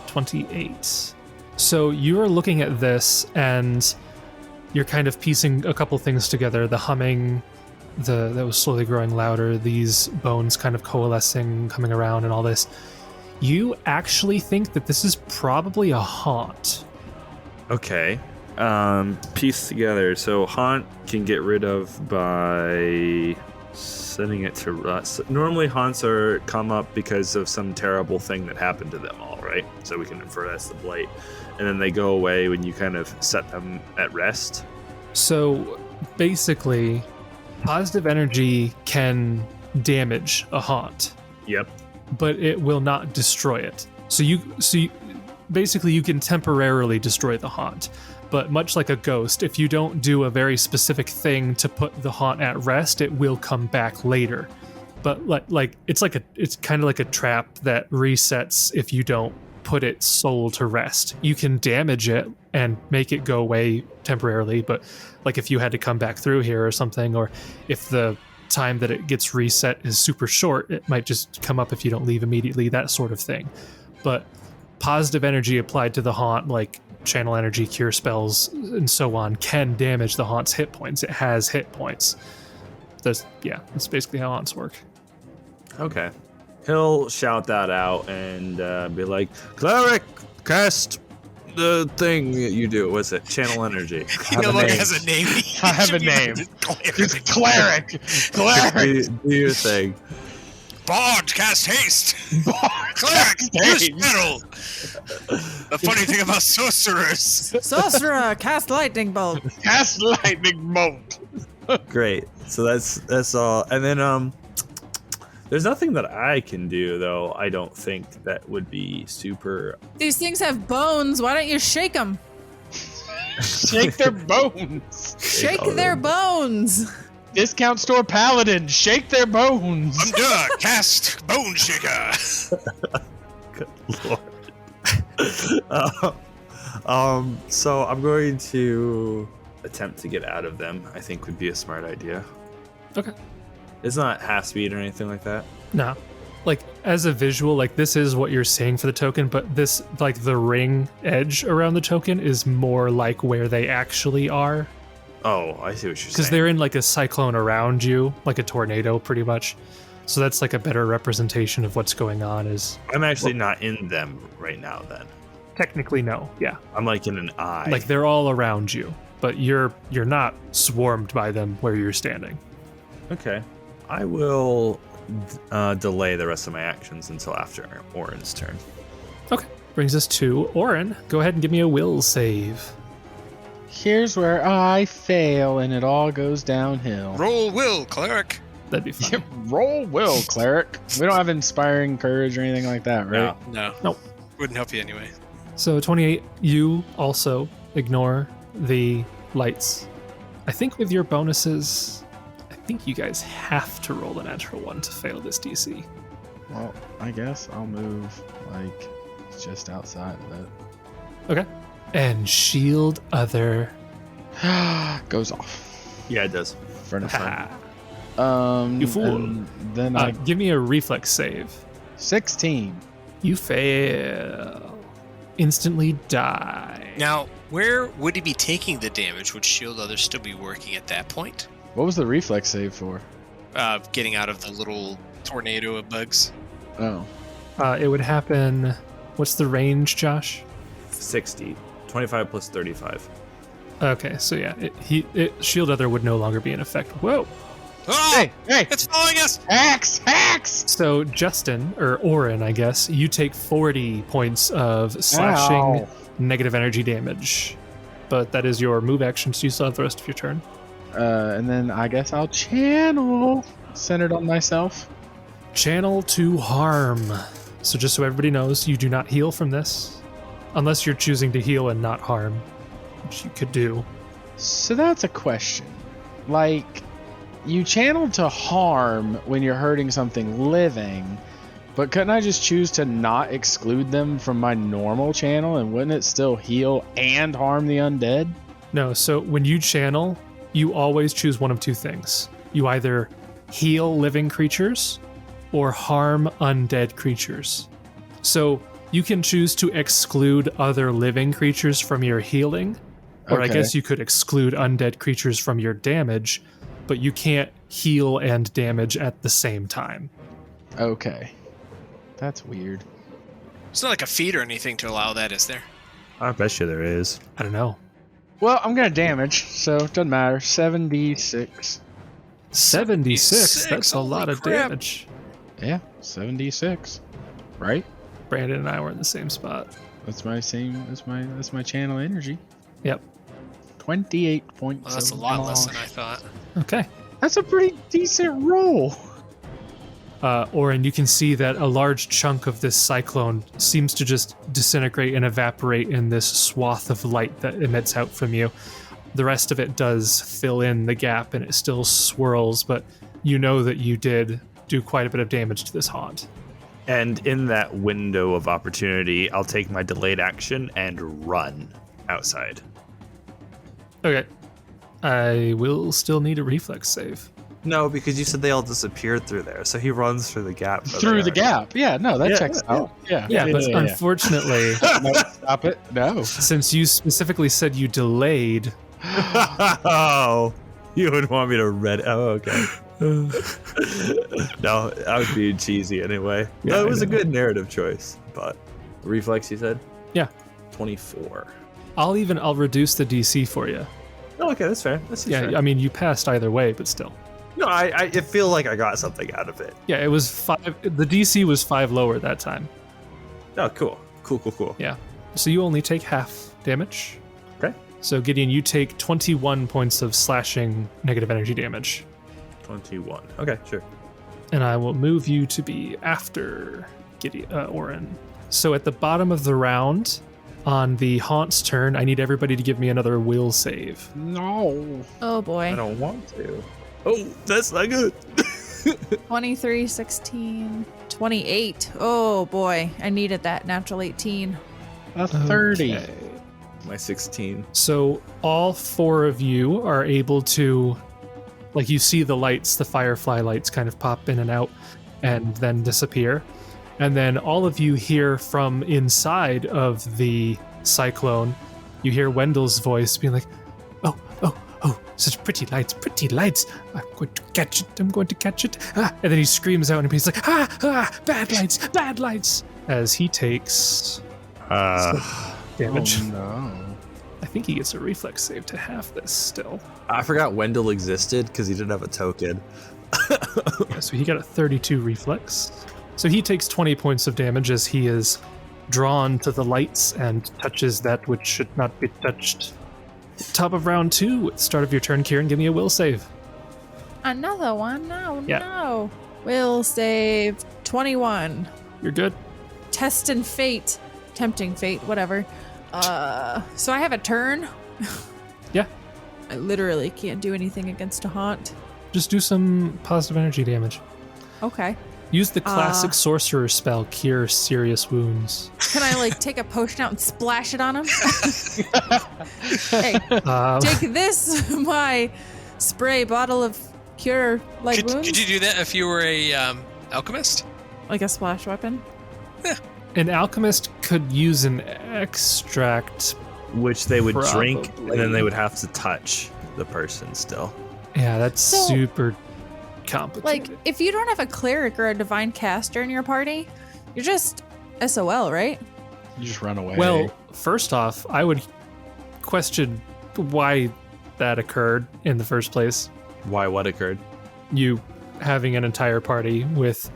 28. So you're looking at this and you're kind of piecing a couple things together. The humming, that was slowly growing louder, these bones kind of coalescing, coming around and all this. You actually think that this is probably a haunt. Okay. Piece together. So haunt can get rid of by setting it to rust. Normally haunts come up because of some terrible thing that happened to them all, right? So we can infer that's the blight. And then they go away when you kind of set them at rest. So basically, positive energy can damage a haunt. Yep. But it will not destroy it. So you basically you can temporarily destroy the haunt. But much like a ghost, if you don't do a very specific thing to put the haunt at rest, it will come back later. But it's kind of like a trap that resets if you don't put its soul to rest. You can damage it and make it go away temporarily, but like if you had to come back through here or something, or if the time that it gets reset is super short, it might just come up if you don't leave immediately, that sort of thing. But positive energy applied to the haunt, like channel energy, cure spells, and so on, can damage the haunt's hit points. It has hit points. That's basically how haunts work. Okay. He'll shout that out and be like, "Cleric, cast the thing that you do." What's it? Channel energy. He no longer has a name. I have a name. It's cleric. Cleric. Do your thing. Bard, cast haste. Bard, Cleric, cast use haste. spell. The funny thing about sorcerers. Sorcerer, cast lightning bolt. Cast lightning bolt. Great. So that's all. And then there's nothing that I can do though. I don't think that would be super. These things have bones. Why don't you shake them? Shake their bones. Shake their bones. Discount store paladin. Shake their bones. Omdura, cast bone shaker. Good lord. So I'm going to attempt to get out of them. I think would be a smart idea. Okay. It's not half speed or anything like that. No. Like, as a visual, like, this is what you're seeing for the token, but this, like, the ring edge around the token is more like where they actually are. Oh, I see what you're saying. Because they're in, like, a cyclone around you, like a tornado, pretty much. So that's, like, a better representation of what's going on. I'm actually not in them right now, then. Technically, no. Yeah. I'm, like, in an eye. Like, they're all around you, but you're not swarmed by them where you're standing. Okay. I will delay the rest of my actions until after Oran's turn. Okay. Brings us to Oran. Go ahead and give me a will save. Here's where I fail and it all goes downhill. Roll will, cleric. That'd be fine. Roll will, cleric. We don't have inspiring courage or anything like that, right? No. Nope. Wouldn't help you anyway. So 28, you also ignore the lights. I think with your bonuses, I think you guys have to roll a natural one to fail this DC. Well, I guess I'll move like just outside of it. Okay. And shield other. Goes off Yeah, it does. for an Ha. effect. You fool. And then I Give me a reflex save. 16. You fail. Instantly die. Now, where would he be taking the damage? Would shield others still be working at that point? What was the reflex save for? Getting out of the little tornado of bugs. Oh, It would happen. What's the range, Josh? 60. 25 plus 35. Okay, so yeah, shield other would no longer be in effect. Whoa. Oh! hey, It's following us! hacks! So Justin, or Oran, I guess, you take 40 points of slashing Ow. negative energy damage. But that is your move action, so you still have the rest of your turn. And then I guess I'll channel centered on myself. Channel to harm. So just so everybody knows, you do not heal from this. Unless you're choosing to heal and not harm, which you could do. So that's a question. Like, you channel to harm when you're hurting something living, but couldn't I just choose to not exclude them from my normal channel, and wouldn't it still heal and harm the undead? No, so when you channel, you always choose one of two things. You either heal living creatures or harm undead creatures. So you can choose to exclude other living creatures from your healing, or I Okay. guess you could exclude undead creatures from your damage, but you can't heal and damage at the same time. Okay. That's weird. It's not like a feat or anything to allow that, is there? I bet you there is. I don't know. Well, I'm gonna damage, so it doesn't matter. 7d6. 76, that's a Holy lot of crap. damage. Yeah, 7d6. Right? Brandon and I were in the same spot. That's my same. That's my channel energy. Yep. 28 points. Well, that's a of lot less damage. than I thought. Okay. That's a pretty decent roll. Oran, you can see that a large chunk of this cyclone seems to just disintegrate and evaporate in this swath of light that emits out from you. The rest of it does fill in the gap and it still swirls, but you know that you did do quite a bit of damage to this haunt. And in that window of opportunity, I'll take my delayed action and run outside. Okay. I will still need a reflex save. No, because you said they all disappeared through there, so he runs through the gap. Through the gap. Yeah, no, that checks out. Yeah. Yeah, but unfortunately, No, stop it. No. since you specifically said you delayed, Oh, you would want me to read? Oh, okay. No, I was being cheesy anyway. Yeah, No, I it was a know. good narrative choice, but reflex, you said? Yeah. 24. I'll reduce the DC for you. Oh, okay, that's fair. That's Yeah, fair. I mean, you passed either way, but still. No, I feel like I got something out of it. Yeah, it was 5. The DC was 5 lower that time. Oh, cool. Cool. Yeah. So you only take half damage. Okay. So Gideon, you take 21 points of slashing negative energy damage. 21. Okay, sure. And I will move you to be after Gideon, Oran. So at the bottom of the round, on the haunt's turn, I need everybody to give me another will save. No. Oh I boy. don't want to. Oh, that's not good. 23, 16, 28. Oh boy. I needed that natural 18. A 30. Okay. My 16. So all 4 of you are able to, like, you see the lights, the firefly lights kind of pop in and out and then disappear. And then all of you hear from inside of the cyclone, you hear Wendell's voice being like, oh, such pretty lights. I'm going to catch it. Ah. And then he screams out and he's like, bad lights. As he takes damage. Oh, no. I think he gets a reflex save to half this still. I forgot Wendell existed because he didn't have a token. Yeah, so he got a 32 reflex. So he takes 20 points of damage as he is drawn to the lights and touches that which should not be touched. Top of round 2, at the start of your turn, Kieran, give me a will save. Another one? No, Yeah. no. Will save 21. You're good. Test and fate. Tempting fate, whatever. So I have a turn. Yeah. I literally can't do anything against a haunt. Just do some positive energy damage. Okay. Use the classic sorcerer spell, Cure Serious Wounds. Can I like take a potion out and splash it on him? Hey, Um, take this, my spray bottle of cure like wounds. Could you do that if you were a alchemist? Like a splash weapon? an alchemist could use an extract. Which they would drink, and Probably. then they would have to touch the person still. Yeah, that's So- super complicated. Like, if you don't have a cleric or a divine caster in your party, you're just SOL, right? You just run away. Well, first off, I would question why that occurred in the first place. Why? What occurred? You having an entire party with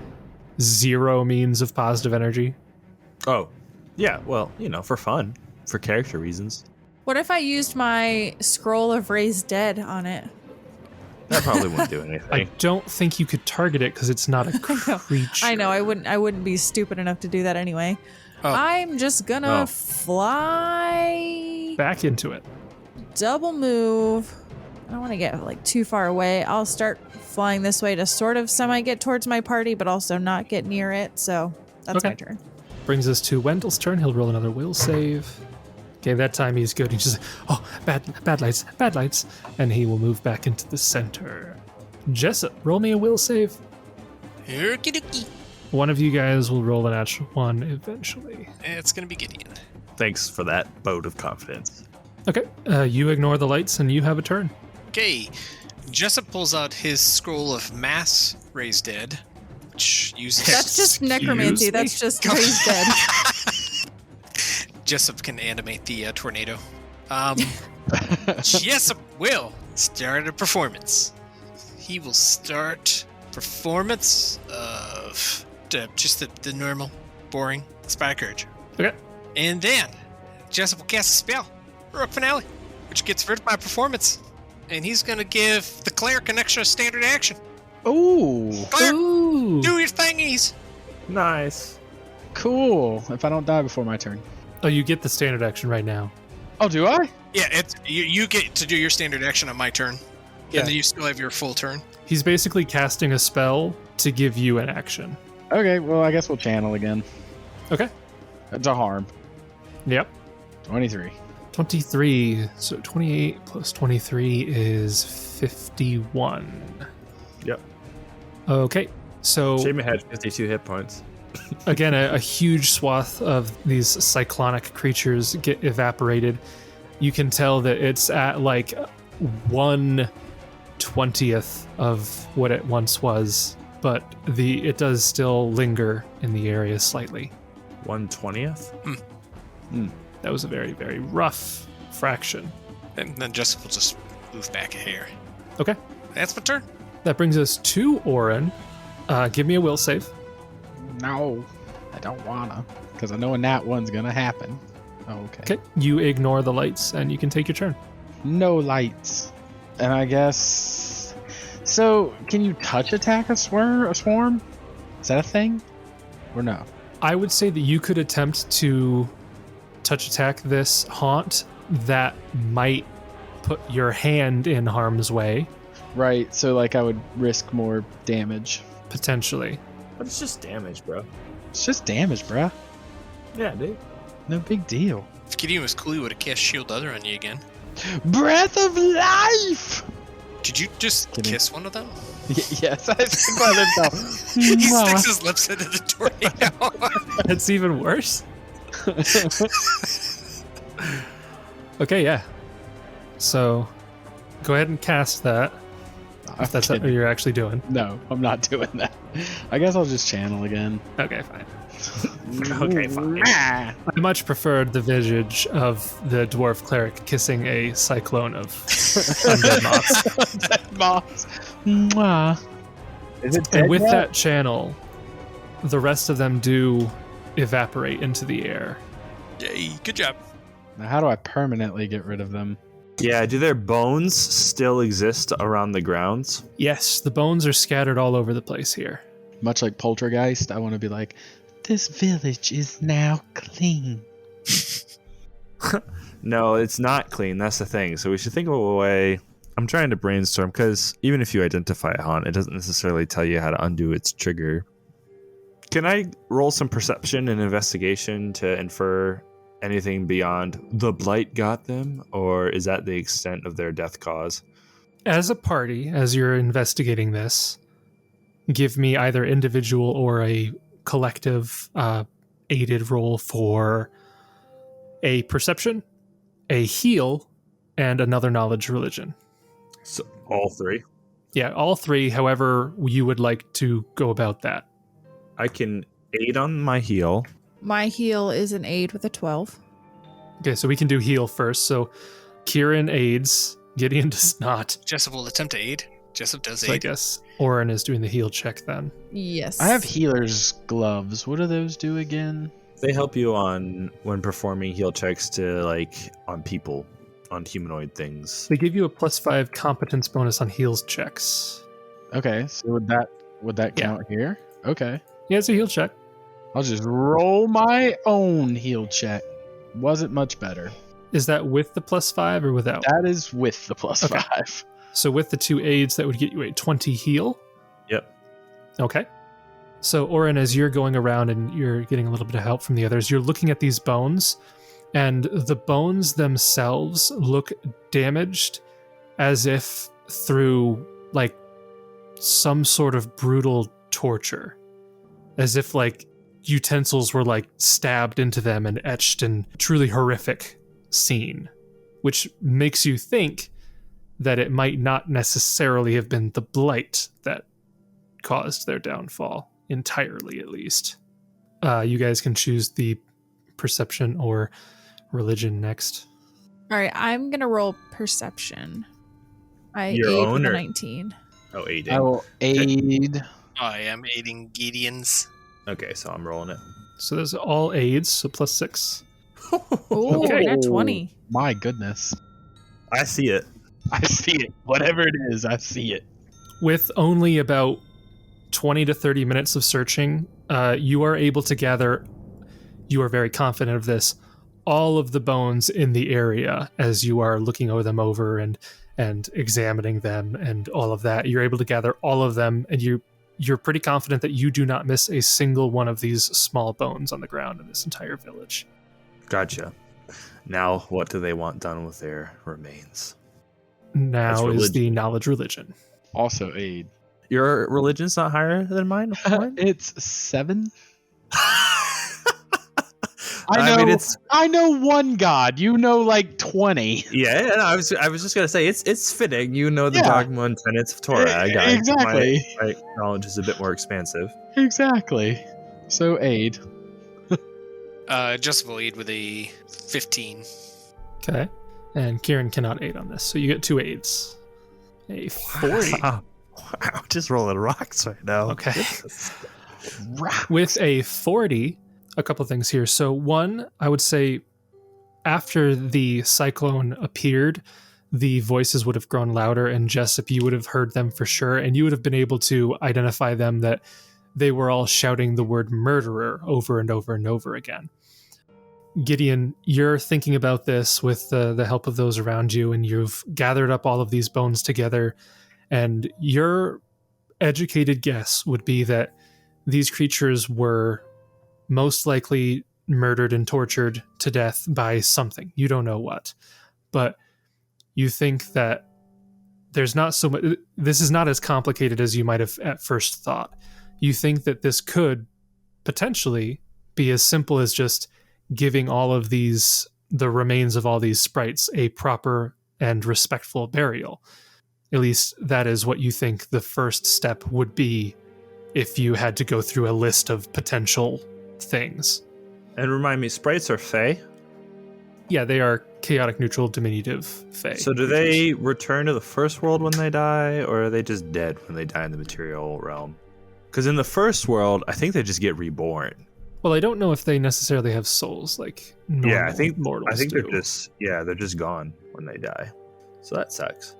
0 means of positive energy. Oh, yeah. Well, for fun, for character reasons. What if I used my scroll of raised dead on it? That probably won't do anything. I don't think you could target it because it's not a creature. I know. I wouldn't be stupid enough to do that anyway. Oh. I'm just gonna fly. Back into it. Double move. I don't want to get like too far away. I'll start flying this way to sort of semi get towards my party, but also not get near it. So that's my turn. Brings us to Wendell's turn. He'll roll another will save. Okay, that time he's good. He's just like, bad lights. And he will move back into the center. Jessup, roll me a will save. Okie dokie. One of you guys will roll a natural one eventually. It's gonna be Gideon. Thanks for that vote of confidence. Okay, you ignore the lights and you have a turn. Okay, Jessup pulls out his scroll of mass raise dead, which uses. That's just necromancy. me? That's just raised dead. Jessup can animate the tornado. Jessup will start a performance. He will start performance of just the normal, boring Spy Courage. Okay. And then Jessup will cast a spell, Heroic Finale, which gets rid of my performance. And he's going to give the cleric an extra standard action. Ooh, Cleric, Ooh. do your thingies. Nice. cool. If I don't die before my turn. Oh, you get the standard action right now. Oh, do I? Yeah, it's you get to do your standard action on my turn. Yeah. And then you still have your full turn. He's basically casting a spell to give you an action. Okay, well, I guess we'll channel again. Okay. It's a harm. Yep. 23. 23. So 28 plus 23 is 51. Yep. Okay. So Shaman had 52 hit points. again, a huge swath of these cyclonic creatures get evaporated. You can tell that it's at like 1/20th of what it once was, but it does still linger in the area slightly. 1/20th? That was a very, very rough fraction. And then Jessup will just move back a hair. Okay. That's my turn. That brings us to Oran. Give me a will save. No, I don't wanna, because I know a nat one's gonna happen. Oh, okay. Okay. You ignore the lights and you can take your turn. No lights. And I guess... So, can you touch attack a swarm? Is that a thing? Or no? I would say that you could attempt to touch attack this haunt that might put your hand in harm's way, Right, so like I would risk more damage. potentially. But it's just damage, bro. It's just damage, bruh. Yeah, dude. No big deal. If Gideon was cool, he would have cast Shield Other on you again. Breath of life! Did you just Kidding. kiss one of them? Yes, I think my lips out. He Mwah. sticks his lips into the tornado. That's even worse. Okay, yeah. So go ahead and cast that. If that's what kidding. you're actually doing. No, I'm not doing that. I guess I'll just channel again. Okay, fine. Okay, fine. Ah. I much preferred the visage of the dwarf cleric kissing a cyclone of undead moths. Dead moths. Mwah. Is it dead And with yet? that channel, the rest of them do evaporate into the air. Yay, good job. Now, how do I permanently get rid of them? Yeah, do their bones still exist around the grounds? Yes, the bones are scattered all over the place here. Much like Poltergeist, I want to be like, this village is now clean. No, it's not clean. That's the thing. So we should think of a way. I'm trying to brainstorm because even if you identify a haunt, it doesn't necessarily tell you how to undo its trigger. Can I roll some perception and investigation to infer anything beyond the blight got them, or is that the extent of their death cause? As a party, as you're investigating this, give me either individual or a collective aided roll for a perception, a heal, and another knowledge religion. So all three. Yeah, all three, however you would like to go about that. I can aid on my heal. My heal is an 8 with a 12. Okay, so we can do heal first. So Kieran aids, Gideon does not. Jessup will attempt to aid. Jessup does So I aid. guess Oran is doing the heal check then. Yes. I have healer's gloves. What do those do again? They help you on when performing heal checks to on people. on humanoid things. They give you a +5 competence bonus on heals checks. Okay, so would that count here? Okay. Yeah, it's a heal check. I'll just roll my own heal check. Wasn't much better. Is that with the +5 or without? That is with the +5. So with the 2 aids, that would get you a 20 heal. Yep. Okay. So Oran, as you're going around and you're getting a little bit of help from the others, you're looking at these bones, and the bones themselves look damaged as if through like some sort of brutal torture. As if like utensils were like stabbed into them and etched in truly horrific scene, which makes you think that it might not necessarily have been the blight that caused their downfall, entirely at least. You guys can choose the perception or religion next. All right, I'm going to roll perception. I Your aid own with a or- 19. Oh, aiding. I will aid. I am aiding Gideon's. Okay, so I'm rolling it. So there's all aids, so +6. Oh, Okay. nat 20. My goodness. I see it. I see it. Whatever it is, I see it. With only about 20 to 30 minutes of searching, you are able to gather, you are very confident of this, all of the bones in the area as you are looking them over and examining them and all of that. You're able to gather all of them, and you're pretty confident that you do not miss a single one of these small bones on the ground in this entire village. Gotcha. Now, what do they want done with their remains? Now That's is religion. the knowledge religion. Also aid. Your religion's not higher than mine? It's 7. I mean, it's I know one god. You know like 20. yeah. I was just gonna say it's fitting. You know the Yeah. dogma and tenets of Torah. Exactly. My knowledge is a bit more expansive. Exactly. So aid. Jessup will aid with a 15. Okay. And Kieran cannot aid on this, so you get 2 aids. A 40. Wow, just rolling rocks right now. Okay. With a 40, a couple things here. So one, I would say after the cyclone appeared, the voices would have grown louder, and Jessup, you would have heard them for sure, and you would have been able to identify them that they were all shouting the word murderer over and over and over again. Gideon, you're thinking about this with the help of those around you, and you've gathered up all of these bones together, and your educated guess would be that these creatures were most likely murdered and tortured to death by something. You don't know what. But you think that there's not so much... This is not as complicated as you might have at first thought. You think that this could potentially be as simple as just giving all of these, the remains of all these sprites, a proper and respectful burial. At least that is what you think the first step would be if you had to go through a list of potential things. And remind me, sprites are fae? Yeah, they are chaotic neutral diminutive fae. So do they return to the first world when they die, or are they just dead when they die in the material realm? Because in the first world, I think they just get reborn. Well, I don't know if they necessarily have souls like normal Yeah, I think mortals they're do. they're just gone when they die. So that sucks.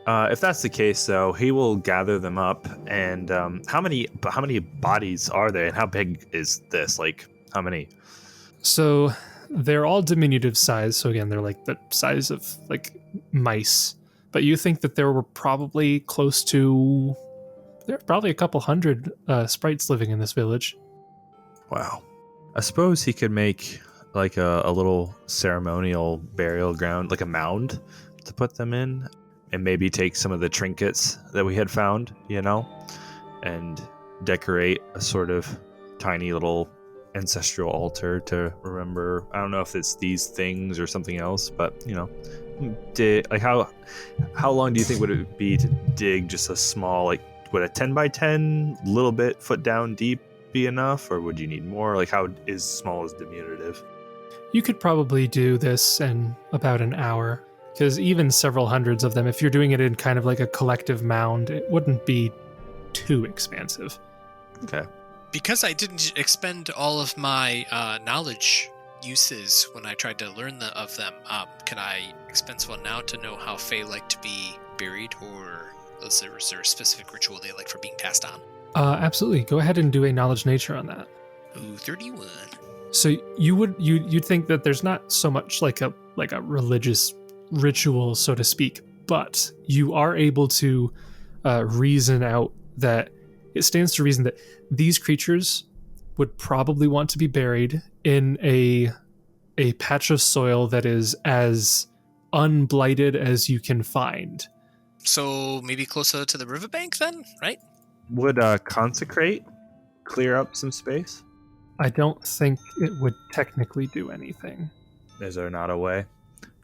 If that's the case, though, he will gather them up. And how many bodies are there, and how big is this? Like, how many? So they're all diminutive size. So again, they're like the size of like mice. But you think that there were probably there are probably a couple hundred sprites living in this village. Wow. I suppose he could make like a little ceremonial burial ground, like a mound to put them in, and maybe take some of the trinkets that we had found, and decorate a sort of tiny little ancestral altar to remember. I don't know if it's these things or something else, but how long do you think would it be to dig just a small, like, would a 10 by 10 little bit foot down deep be enough, or would you need more? Like, how is small as diminutive? You could probably do this in about an hour, because even several hundreds of them, if you're doing it in kind of like a collective mound, it wouldn't be too expansive. Okay. Because I didn't expend all of my knowledge uses when I tried to learn of them. Can I expense one now to know how Fae like to be buried, or is there a specific ritual they like for being passed on? Absolutely. Go ahead and do a knowledge nature on that. Ooh, 31. So you'd think that there's not so much like a religious ritual, so to speak, but you are able to reason out that it stands to reason that these creatures would probably want to be buried in a patch of soil that is as unblighted as you can find. So maybe closer to the riverbank then, right? Would consecrate clear up some space? I don't think it would technically do anything. Is there not a way?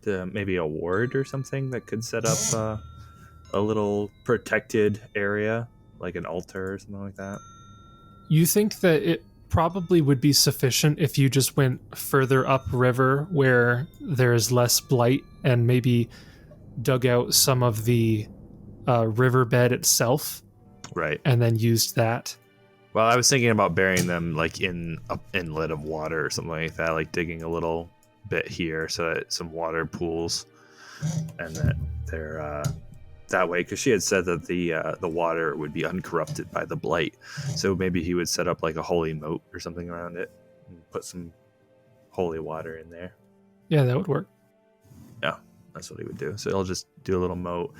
Maybe a ward or something that could set up a little protected area, like an altar or something like that? You think that it probably would be sufficient if you just went further upriver where there's less blight and maybe dug out some of the riverbed itself. Right. And then used that. Well, I was thinking about burying them like in an inlet of water or something like that, like digging a little bit here so that some water pools, and that they're that way, because she had said that the water would be uncorrupted by the blight. So maybe he would set up like a holy moat or something around it and put some holy water in there. Yeah, that would work. Yeah, that's what he would do. So he'll just do a little moat.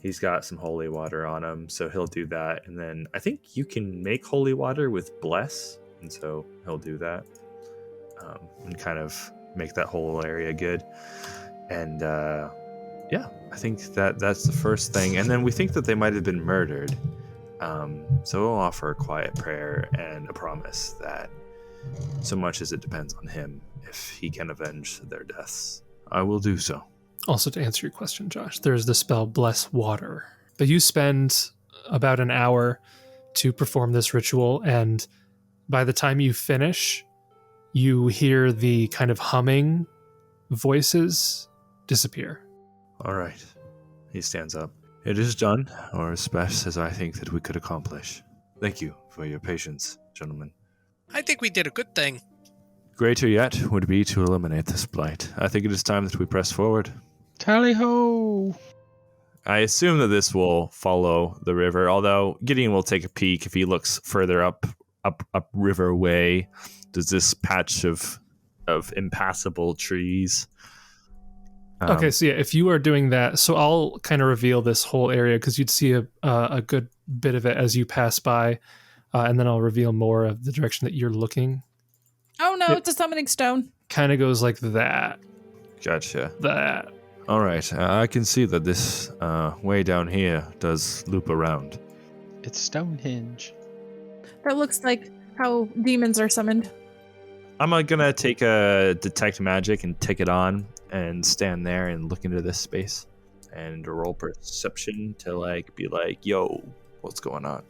He's got some holy water on him, so he'll do that. And then I think you can make holy water with bless, and so he'll do that and kind of make that whole area good. And yeah, I think that's the first thing. And then we think that they might have been murdered. So we'll offer a quiet prayer and a promise that so much as it depends on him, if he can avenge their deaths, I will do so. Also, to answer your question, Josh, there's the spell Bless Water. But you spend about an hour to perform this ritual, and by the time you finish, you hear the kind of humming voices disappear. All right. He stands up. It is done, or as best as I think that we could accomplish. Thank you for your patience, gentlemen. I think we did a good thing. Greater yet would be to eliminate this blight. I think it is time that we press forward. Tally-ho! I assume that this will follow the river, although Gideon will take a peek if he looks further up river way. Does this patch of impassable trees? Okay, so yeah, if you are doing that, so I'll kind of reveal this whole area because you'd see a good bit of it as you pass by, and then I'll reveal more of the direction that you're looking. Oh no, it's a summoning stone. Kind of goes like that. Gotcha. That. All right, I can see that this way down here does loop around. It's Stonehenge. That looks like how demons are summoned. I'm gonna take a detect magic and take it on and stand there and look into this space and roll perception to be like, yo, what's going on?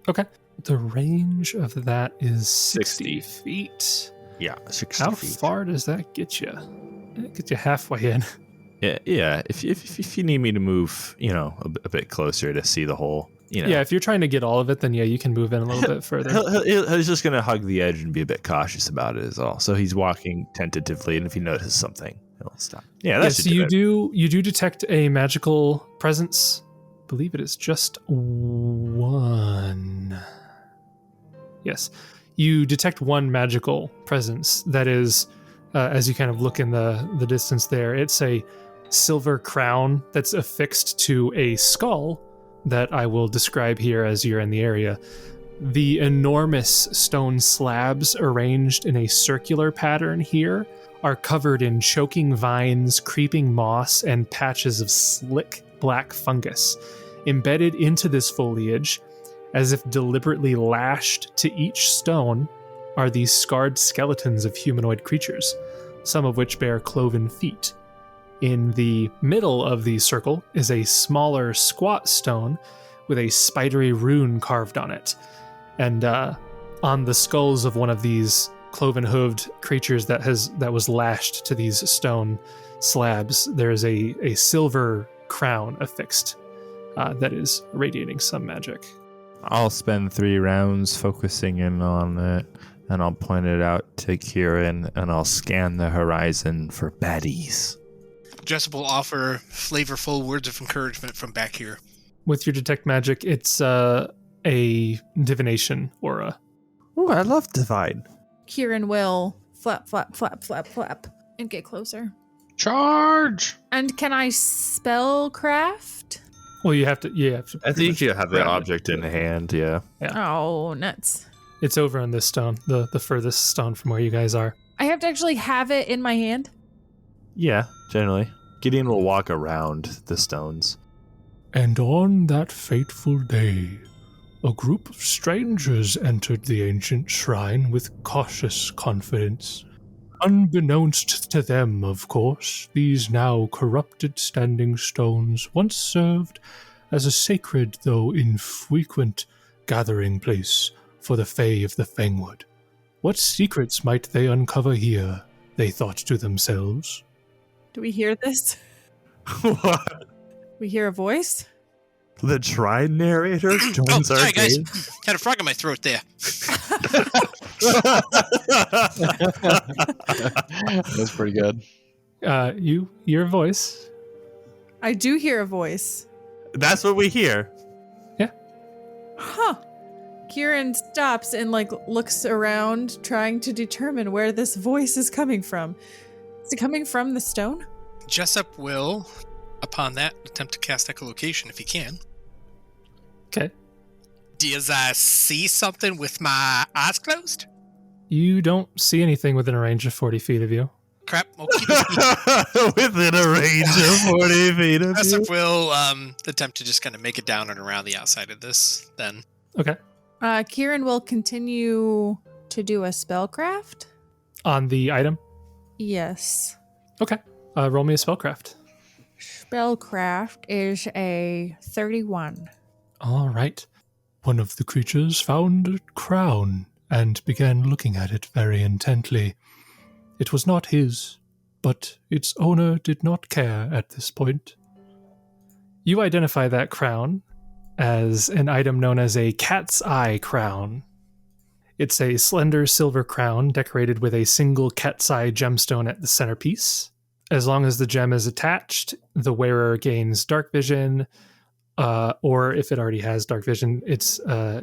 Okay. The range of that is 60 feet. Yeah, 60 How feet. far does that get you? It gets you halfway in. Yeah. If you need me to move, a bit closer to see the whole, Yeah, if you're trying to get all of it, then yeah, you can move in a little bit further. He's just gonna hug the edge and be a bit cautious about it, is all. So he's walking tentatively, and if he notices something, he'll stop. Yeah, that's so you do detect a magical presence. I believe it is just one. Yes, you detect one magical presence that is, as you kind of look in the distance there, it's a silver crown that's affixed to a skull that I will describe here as you're in the area. The enormous stone slabs arranged in a circular pattern here are covered in choking vines, creeping moss, and patches of slick black fungus. Embedded into this foliage, as if deliberately lashed to each stone, are these scarred skeletons of humanoid creatures, some of which bear cloven feet. In the middle of the circle is a smaller squat stone with a spidery rune carved on it. And on the skulls of one of these cloven-hooved creatures that was lashed to these stone slabs, there is a silver crown affixed that is radiating some magic. I'll spend 3 rounds focusing in on it and I'll point it out to Kieran, and I'll scan the horizon for baddies. Jessup will offer flavorful words of encouragement from back here. With your detect magic, it's a divination aura. Ooh, I love divine. Kieran will flap, flap, flap, flap, flap, and get closer. Charge! And can I spellcraft? Well, you have to. Yeah, I think you have the object in hand, yeah. Oh, nuts. It's over on this stone, the furthest stone from where you guys are. I have to actually have it in my hand? Yeah, generally. Gideon will walk around the stones. And on that fateful day, a group of strangers entered the ancient shrine with cautious confidence. Unbeknownst to them, of course, these now corrupted standing stones once served as a sacred, though infrequent, gathering place for the Fae of the Fangwood. What secrets might they uncover here, they thought to themselves. Do we hear this? What? We hear a voice? The shrine narrator joins our sorry, guys. game? Had a frog in my throat there. That's pretty good. You hear a voice. I do hear a voice. That's what we hear. Huh. Kieran stops and looks around, trying to determine where this voice is coming from. Is it coming from the stone? Jessup will, upon that, attempt to cast echolocation if he can. Okay. Does I see something with my eyes closed? You don't see anything within a range of 40 feet of you. Crap. Within a range of 40 feet of you. Jessup will attempt to just kind of make it down and around the outside of this then. Okay. Kieran will continue to do a spellcraft? On the item? Yes. Okay. Roll me a spellcraft. Spellcraft is a 31. All right. One of the creatures found a crown and began looking at it very intently. It was not his, but its owner did not care at this point. You identify that crown as an item known as a cat's eye crown. It's a slender silver crown decorated with a single cat's eye gemstone at the centerpiece. As long as the gem is attached, the wearer gains dark vision, or if it already has dark vision, it's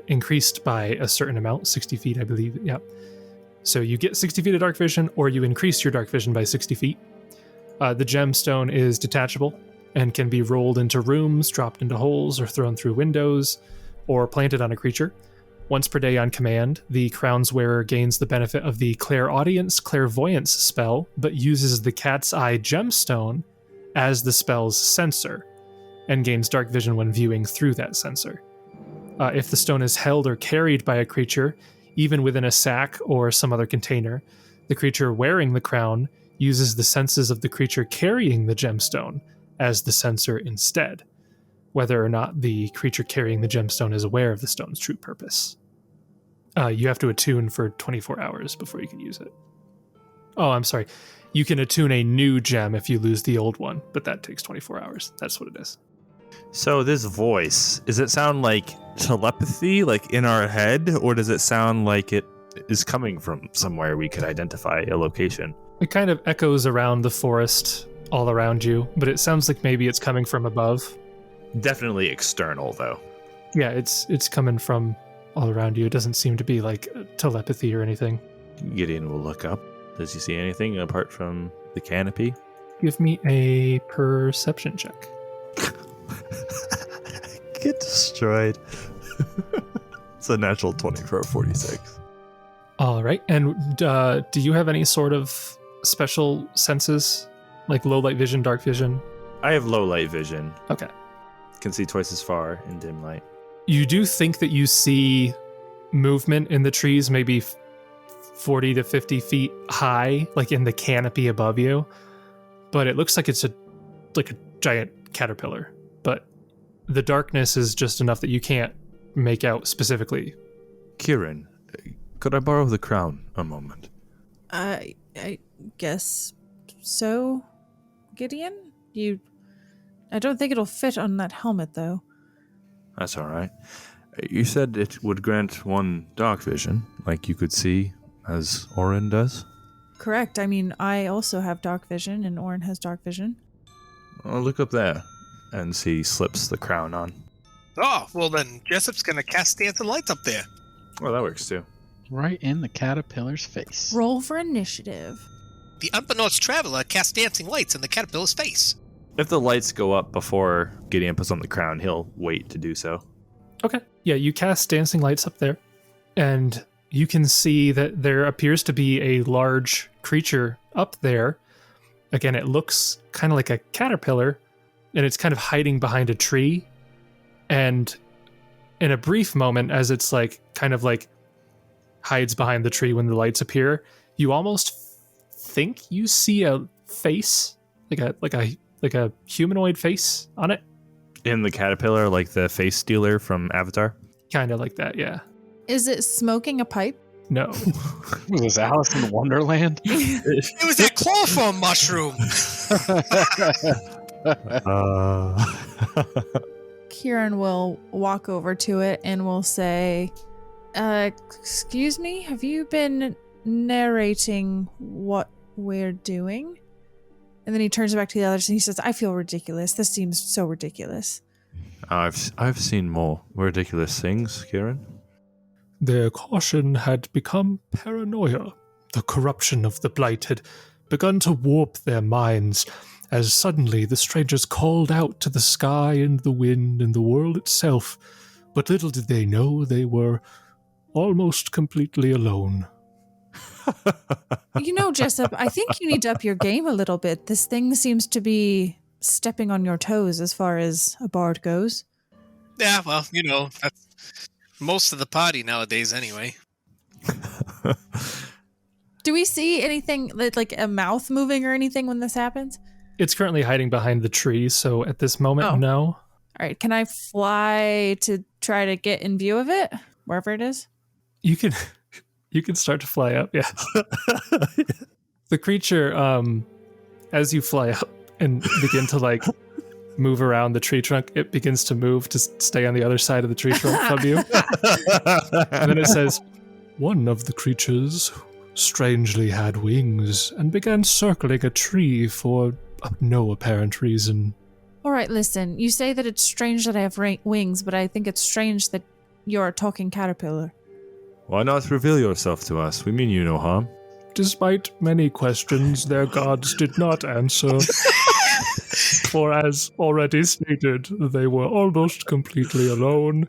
increased by a certain amount, 60 feet, I believe. Yep. So you get 60 feet of dark vision, or you increase your dark vision by 60 feet. The gemstone is detachable and can be rolled into rooms, dropped into holes, or thrown through windows, or planted on a creature. Once per day on command, the crown's wearer gains the benefit of the clairvoyance spell, but uses the cat's eye gemstone as the spell's sensor, and gains dark vision when viewing through that sensor. If the stone is held or carried by a creature, even within a sack or some other container, the creature wearing the crown uses the senses of the creature carrying the gemstone as the sensor instead, whether or not the creature carrying the gemstone is aware of the stone's true purpose. You have to attune for 24 hours before you can use it. Oh, I'm sorry. You can attune a new gem if you lose the old one, but that takes 24 hours. That's what it is. So this voice, does it sound like telepathy, like in our head, or does it sound like it is coming from somewhere we could identify a location? It kind of echoes around the forest all around you, but it sounds like maybe it's coming from above. Definitely external, though. Yeah, it's coming from all around you. It doesn't seem to be like telepathy or anything. Gideon will look up. Does he see anything apart from the canopy? Give me a perception check. Get destroyed. It's a natural 20 for a 46. All right. And do you have any sort of special senses, like low light vision, dark vision? I have low light vision. Okay. Can see twice as far in dim light. You do think that you see movement in the trees, maybe 40 to 50 feet high, like in the canopy above you, but it looks like it's a giant caterpillar. But the darkness is just enough that you can't make out specifically. Kieran, could I borrow the crown a moment? I guess so, Gideon? I don't think it'll fit on that helmet, though. That's all right. You said it would grant one dark vision, like you could see as Oran does? Correct. I mean, I also have dark vision, and Oran has dark vision. Oh, look up there. And he slips the crown on. Oh, well then, Jessup's gonna cast dancing lights up there. Well, that works too. Right in the caterpillar's face. Roll for initiative. The unbeknownst traveler casts dancing lights in the caterpillar's face. If the lights go up before Gideon puts on the crown, he'll wait to do so. Okay. Yeah, you cast dancing lights up there, and you can see that there appears to be a large creature up there. Again, it looks kind of like a caterpillar, and it's kind of hiding behind a tree. And in a brief moment, as it's like kind of like hides behind the tree when the lights appear, you almost think you see a face, like a humanoid face on it. In the caterpillar, like the face stealer from Avatar? Kind of like that, yeah. Is it smoking a pipe? No. Was this Alice in Wonderland? It was that chloroform mushroom. Kieran will walk over to it and will say, excuse me, have you been narrating what we're doing? And then he turns back to the others and he says, I feel ridiculous. This seems so ridiculous. I've seen more ridiculous things, Kieran. Their caution had become paranoia. The corruption of the Blight had begun to warp their minds, as suddenly the strangers called out to the sky and the wind and the world itself. But little did they know they were almost completely alone. You know, Jessup, I think you need to up your game a little bit. This thing seems to be stepping on your toes as far as a bard goes. Yeah, well, you know, that's most of the party nowadays anyway. Do we see anything like a mouth moving or anything when this happens? It's currently hiding behind the tree, so at this moment, no. All right, can I fly to try to get in view of it, wherever it is? You can start to fly up, yeah. The creature, as you fly up and begin to like move around the tree trunk, it begins to move to stay on the other side of the tree trunk from you. And then it says, one of the creatures strangely had wings and began circling a tree for no apparent reason. All right, listen, you say that it's strange that I have wings, but I think it's strange that you're a talking caterpillar. Why not reveal yourself to us? We mean you no harm. Despite many questions, their gods did not answer. For as already stated, they were almost completely alone.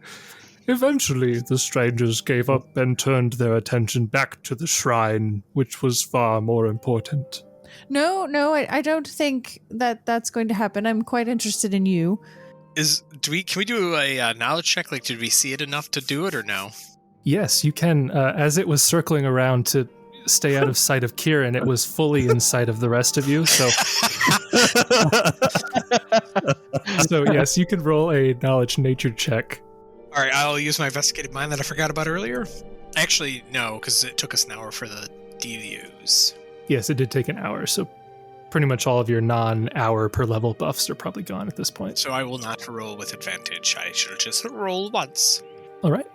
Eventually, the strangers gave up and turned their attention back to the shrine, which was far more important. No, I don't think that that's going to happen. I'm quite interested in you. Can we do a knowledge check? Like, did we see it enough to do it or no? Yes, you can. As it was circling around to stay out of sight of Kieran, it was fully in sight of the rest of you. So, yes, you could roll a knowledge nature check. All right, I'll use my investigative mind that I forgot about earlier. Actually, no, because it took us an hour for the D to use. Yes, it did take an hour, so pretty much all of your non-hour per level buffs are probably gone at this point. So I will not roll with advantage. I shall just roll once. All right.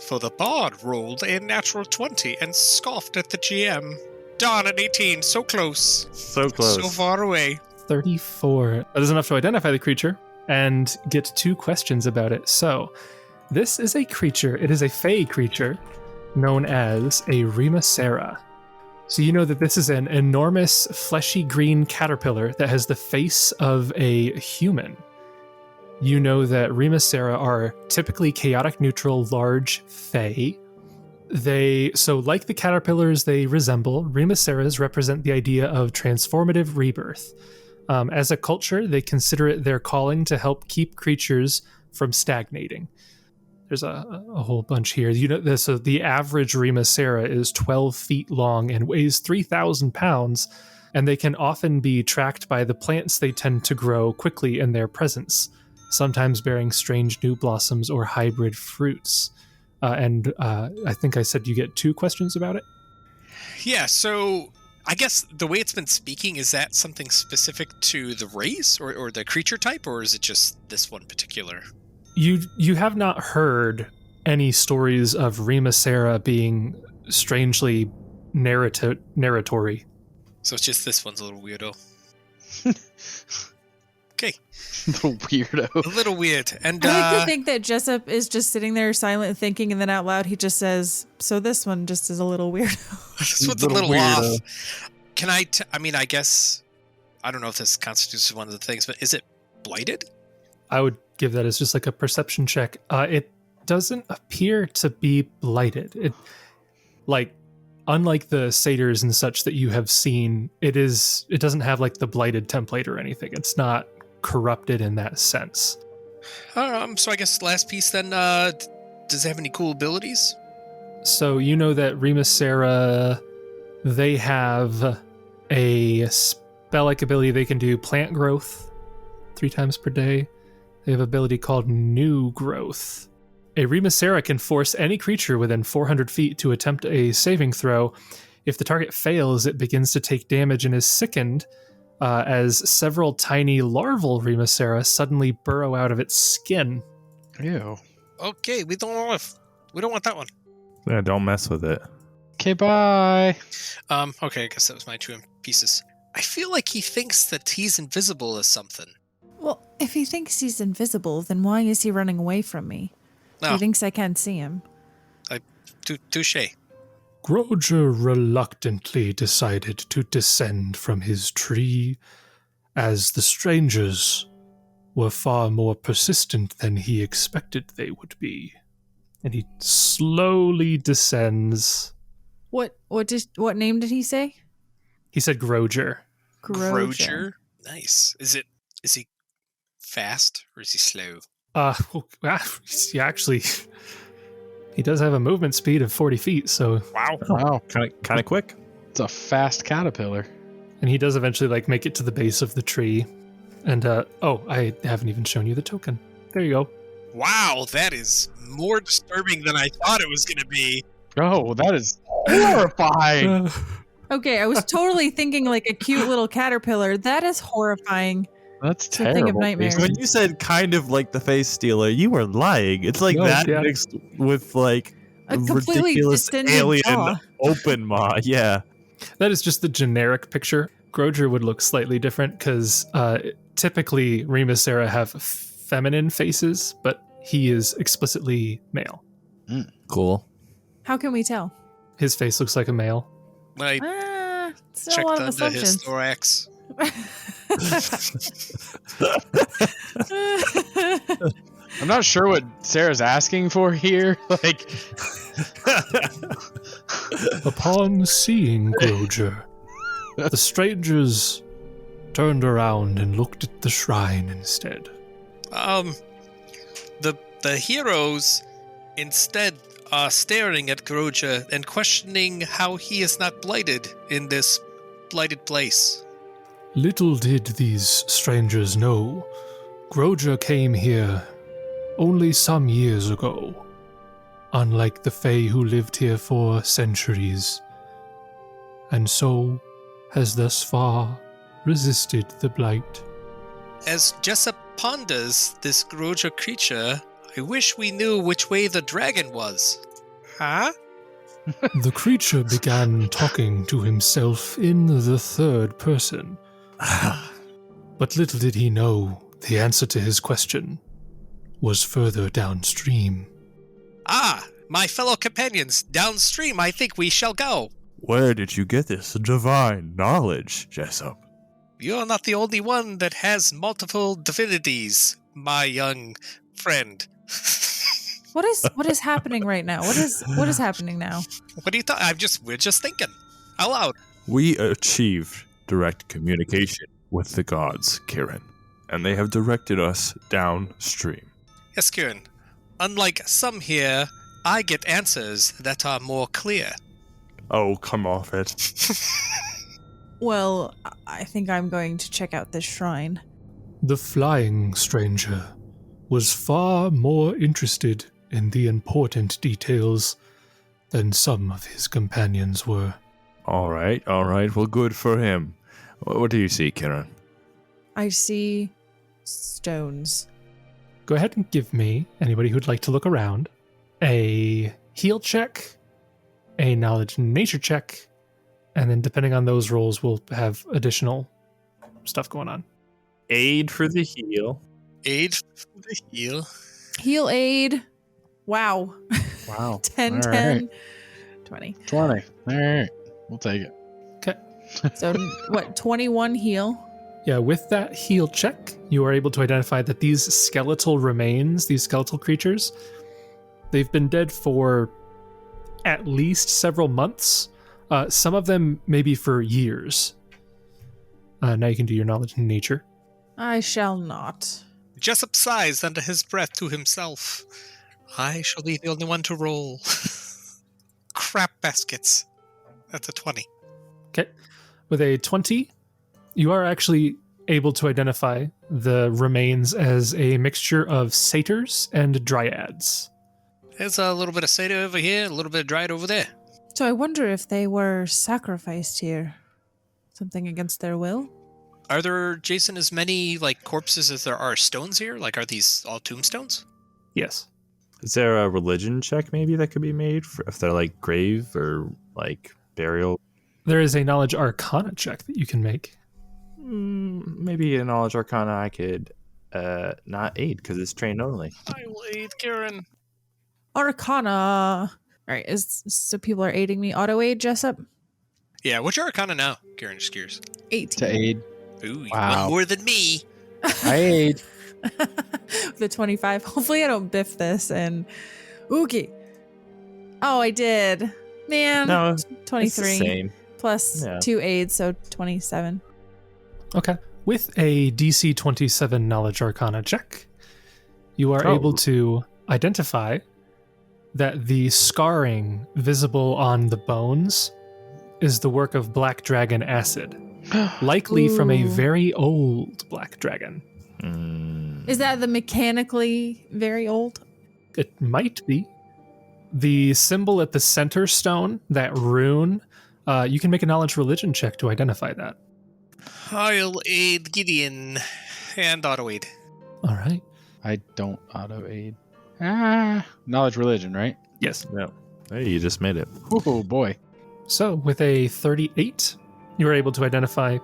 For the bard rolled a natural 20 and scoffed at the GM. Darn, an 18, so close. So close. So far away. 34. That is enough to identify the creature and get 2 questions about it. So, this is a creature, it is a fey creature known as a Remacera. So you know that this is an enormous fleshy green caterpillar that has the face of a human. You know that Remacera are typically chaotic neutral large fey. So like the caterpillars they resemble, Remaceras represent the idea of transformative rebirth. As a culture, they consider it their calling to help keep creatures from stagnating. There's a whole bunch here. You know, so the average Remacera is 12 feet long and weighs 3,000 pounds, and they can often be tracked by the plants they tend to grow quickly in their presence, sometimes bearing strange new blossoms or hybrid fruits. I think I said you get 2 questions about it? Yeah, so I guess the way it's been speaking, is that something specific to the race or the creature type, or is it just this one particular? You have not heard any stories of Remacera being strangely narratory. So it's just this one's a little weirdo. Okay. Little weirdo. A little weird. And I like to think that Jessup is just sitting there silent thinking, and then out loud he just says, so this one just is a little weirdo. this one's a little off. Can I I guess, I don't know if this constitutes one of the things, but is it blighted? I would give that as just like a perception check. It doesn't appear to be blighted. It, like, unlike the satyrs and such that you have seen, it doesn't have like the blighted template or anything. It's not corrupted in that sense. So I guess last piece then, does it have any cool abilities? So you know that Remacera, they have a spell-like ability. They can do plant growth 3 times per day. They have an ability called new growth. A Remacera can force any creature within 400 feet to attempt a saving throw. If the target fails, it begins to take damage and is sickened as several tiny larval Remacera suddenly burrow out of its skin. Ew. Okay, we don't want that one. Yeah, don't mess with it. Okay, bye. Okay, I guess that was my 2 pieces. I feel like he thinks that he's invisible as something. Well, if he thinks he's invisible, then why is he running away from me? No. He thinks I can't see him. Touche. Groger reluctantly decided to descend from his tree, as the strangers were far more persistent than he expected they would be. And he slowly descends. What name did he say? He said Groger. Groger. Nice. Is he fast or is he slow? Actually, he does have a movement speed of 40 feet, so... Wow. Kind of quick. It's a fast caterpillar. And he does eventually, like, make it to the base of the tree. And, I haven't even shown you the token. There you go. Wow, that is more disturbing than I thought it was going to be. Oh, that is horrifying. Okay, I was totally thinking like a cute little caterpillar. That is horrifying. That's It's a thing of terrible. nightmares. When you said kind of like the face stealer, you were lying. It's like No, that yeah. mixed with like A completely ridiculous distended alien jaw. open maw. Yeah. That is just the generic picture. Groger would look slightly different because typically Remacera have feminine faces, but he is explicitly male. Cool. How can we tell? His face looks like a male. I Still a checked lot of under his assumptions. thorax. I'm not sure what Sarah's asking for here. Like, Upon seeing Groger, the strangers turned around and looked at the shrine instead. The heroes instead are staring at Groger and questioning how he is not blighted in this blighted place. Little did these strangers know, Groger came here only some years ago, unlike the Fae who lived here for centuries, and so has thus far resisted the blight. As Jessup ponders this Groger creature, I wish we knew which way the dragon was. Huh? The creature began talking to himself in the third person. But little did he know the answer to his question was further downstream. Ah, my fellow companions, downstream I think we shall go. Where did you get this divine knowledge, Jessup? You're not the only one that has multiple divinities, my young friend. What is happening right now? What is happening now? What do you thought? We're just thinking out loud. We achieved direct communication with the gods, Kieran, and they have directed us downstream. Yes, Kieran. Unlike some here, I get answers that are more clear. Oh, come off it. Well, I think I'm going to check out this shrine. The flying stranger was far more interested in the important details than some of his companions were. All right. Well, good for him. What do you see, Kieran? I see stones. Go ahead and give me, anybody who'd like to look around, a heal check, a knowledge nature check, And then depending on those rolls, we'll have additional stuff going on. Aid for the heal. Aid for the heal. Heal aid. Wow. Wow. 10, All 10, right. 20. 20. All right. We'll take it. Okay. So, what, 21 heal? Yeah, with that heal check, you are able to identify that these skeletal remains, these skeletal creatures, they've been dead for at least several months. Some of them maybe for years. Now you can do your knowledge in nature. I shall not. Jessup sighs under his breath to himself. I shall be the only one to roll. Crap baskets. That's a 20. Okay. With a 20, you are actually able to identify the remains as a mixture of satyrs and dryads. There's a little bit of satyr over here, a little bit of dryad over there. So I wonder if they were sacrificed here. Something against their will? Are there, Jason, as many like corpses as there are stones here? Like, are these all tombstones? Yes. Is there a religion check maybe that could be made for if they're like grave or like burial? There is a knowledge arcana check that you can make. Maybe a knowledge arcana I could not aid because it's trained only. I will aid Kieran. Arcana. All right, so people are aiding me. Auto aid, Jessup? Yeah, what's your arcana now? Kieran, just curious. 18. To aid. Ooh, you Wow. won more than me. I aid. The 25. Hopefully I don't biff this and oogie. Oh, I did. Man. No, 23 it's the same. plus Yeah. 2 aids, so 27. Okay. With a DC 27 knowledge arcana check, you are able to identify that the scarring visible on the bones is the work of black dragon acid, likely from a Ooh. very old black dragon. Is that the mechanically very old? It might be. The symbol at the center stone, that rune, you can make a knowledge religion check to identify that. I'll aid Gideon and auto aid. All right. I don't auto aid. Knowledge religion, right? Yes. No. Hey, you just made it. Oh boy. So, with a 38, you are able to identify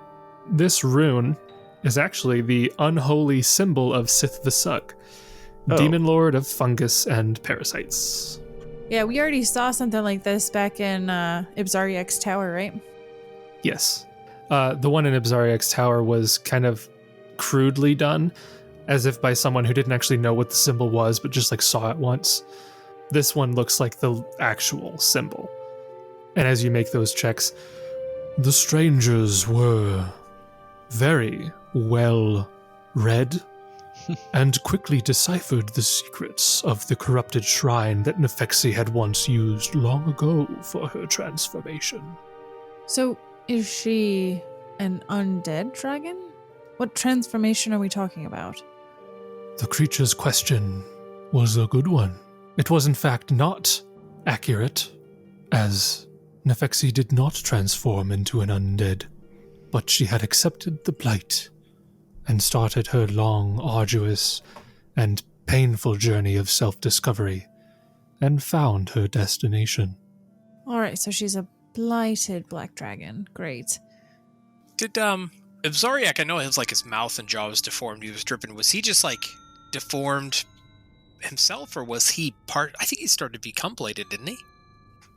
this rune is actually the unholy symbol of Sith the Sug, Oh. demon lord of fungus and parasites. Yeah, we already saw something like this back in Ibzariak's tower, right? Yes. The one in Ibzariak's tower was kind of crudely done, as if by someone who didn't actually know what the symbol was, but just like saw it once. This one looks like the actual symbol. And as you make those checks, the strangers were very well read and quickly deciphered the secrets of the corrupted shrine that Naphexi had once used long ago for her transformation. So, is she an undead dragon? What transformation are we talking about? The creature's question was a good one. It was in fact not accurate, as Naphexi did not transform into an undead, but she had accepted the blight and started her long, arduous, and painful journey of self-discovery, and found her destination. Alright, so she's a blighted black dragon. Great. Did Ibzariak, I know his like his mouth and jaw was deformed, he was dripping. Was he just like deformed himself, or was he part? I think he started to become blighted, didn't he?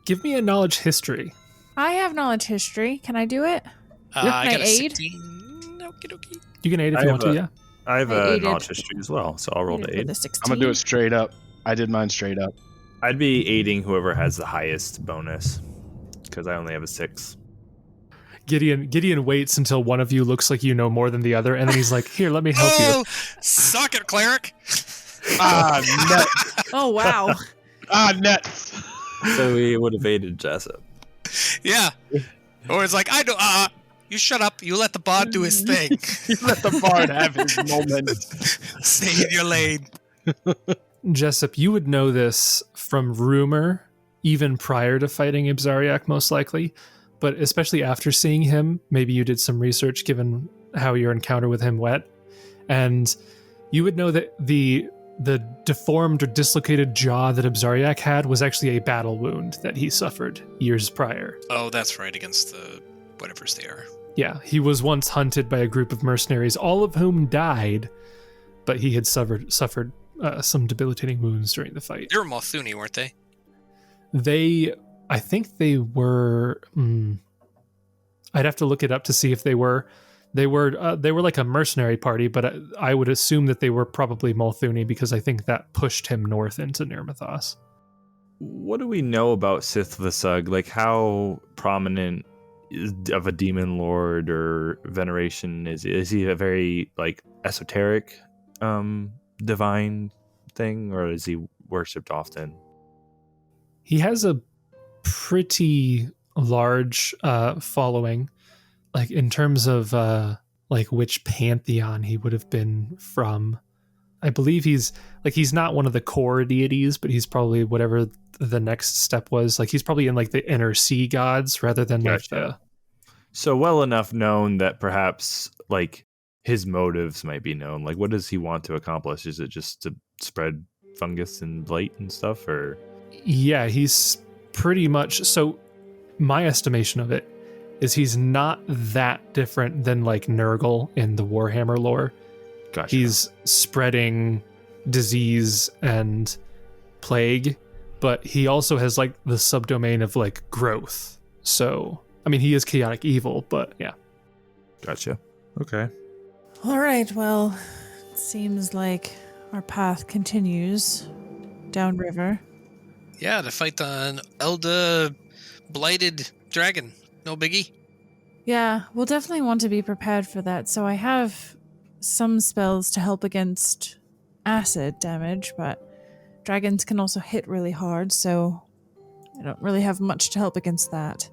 Give me a knowledge history. I have knowledge history. Can I do it? I Can got I a aid? 16. Okie dokie. You can aid if I you have want to, a- yeah. I have I a aided. knowledge history as well, so I'll roll to For aid. the 16. I'm gonna do it straight up. I did mine straight up. I'd be aiding whoever has the highest bonus because I only have a 6. Gideon waits until one of you looks like you know more than the other, and then he's like, "Here, let me help you." Oh, suck it, cleric. Nuts. Oh, wow. Nuts. So we would have aided Jessup. Yeah. Or it's like, I don't. You shut up. You let the bard do his thing. You let the bard have his moment. Stay in your lane. Jessup, you would know this from rumor, even prior to fighting Ibzariak, most likely, but especially after seeing him, maybe you did some research given how your encounter with him went, and you would know that the the deformed or dislocated jaw that Abzariak had was actually a battle wound that he suffered years prior. Oh, that's right, against the whatever's there. Yeah, he was once hunted by a group of mercenaries, all of whom died, but he had suffered some debilitating wounds during the fight. They were Malthuni, weren't they? I think they were. I'd have to look it up to see if they were. They were like a mercenary party, but I would assume that they were probably Malthuni because I think that pushed him north into Nirmathos. What do we know about Sith Vasug? Like, how prominent of a demon lord or veneration is he? A very like esoteric divine thing, or is he worshipped often? He has a pretty large following, like in terms of like which pantheon he would have been from. I believe he's not one of the core deities, but he's probably whatever the next step was. Like he's probably in like the inner sea gods rather than like the. So well enough known that perhaps like his motives might be known. Like, what does he want to accomplish? Is it just to spread fungus and blight and stuff, or? Yeah, he's pretty much. So my estimation of it is he's not that different than like Nurgle in the Warhammer lore. Gotcha. He's spreading disease and plague, but he also has like the subdomain of like growth. So, I mean, he is chaotic evil, but yeah. Gotcha. Okay. All right, well, it seems like our path continues downriver. Yeah, to fight an Elder blighted dragon. No biggie. Yeah, we'll definitely want to be prepared for that. So I have some spells to help against acid damage, but dragons can also hit really hard, so I don't really have much to help against that.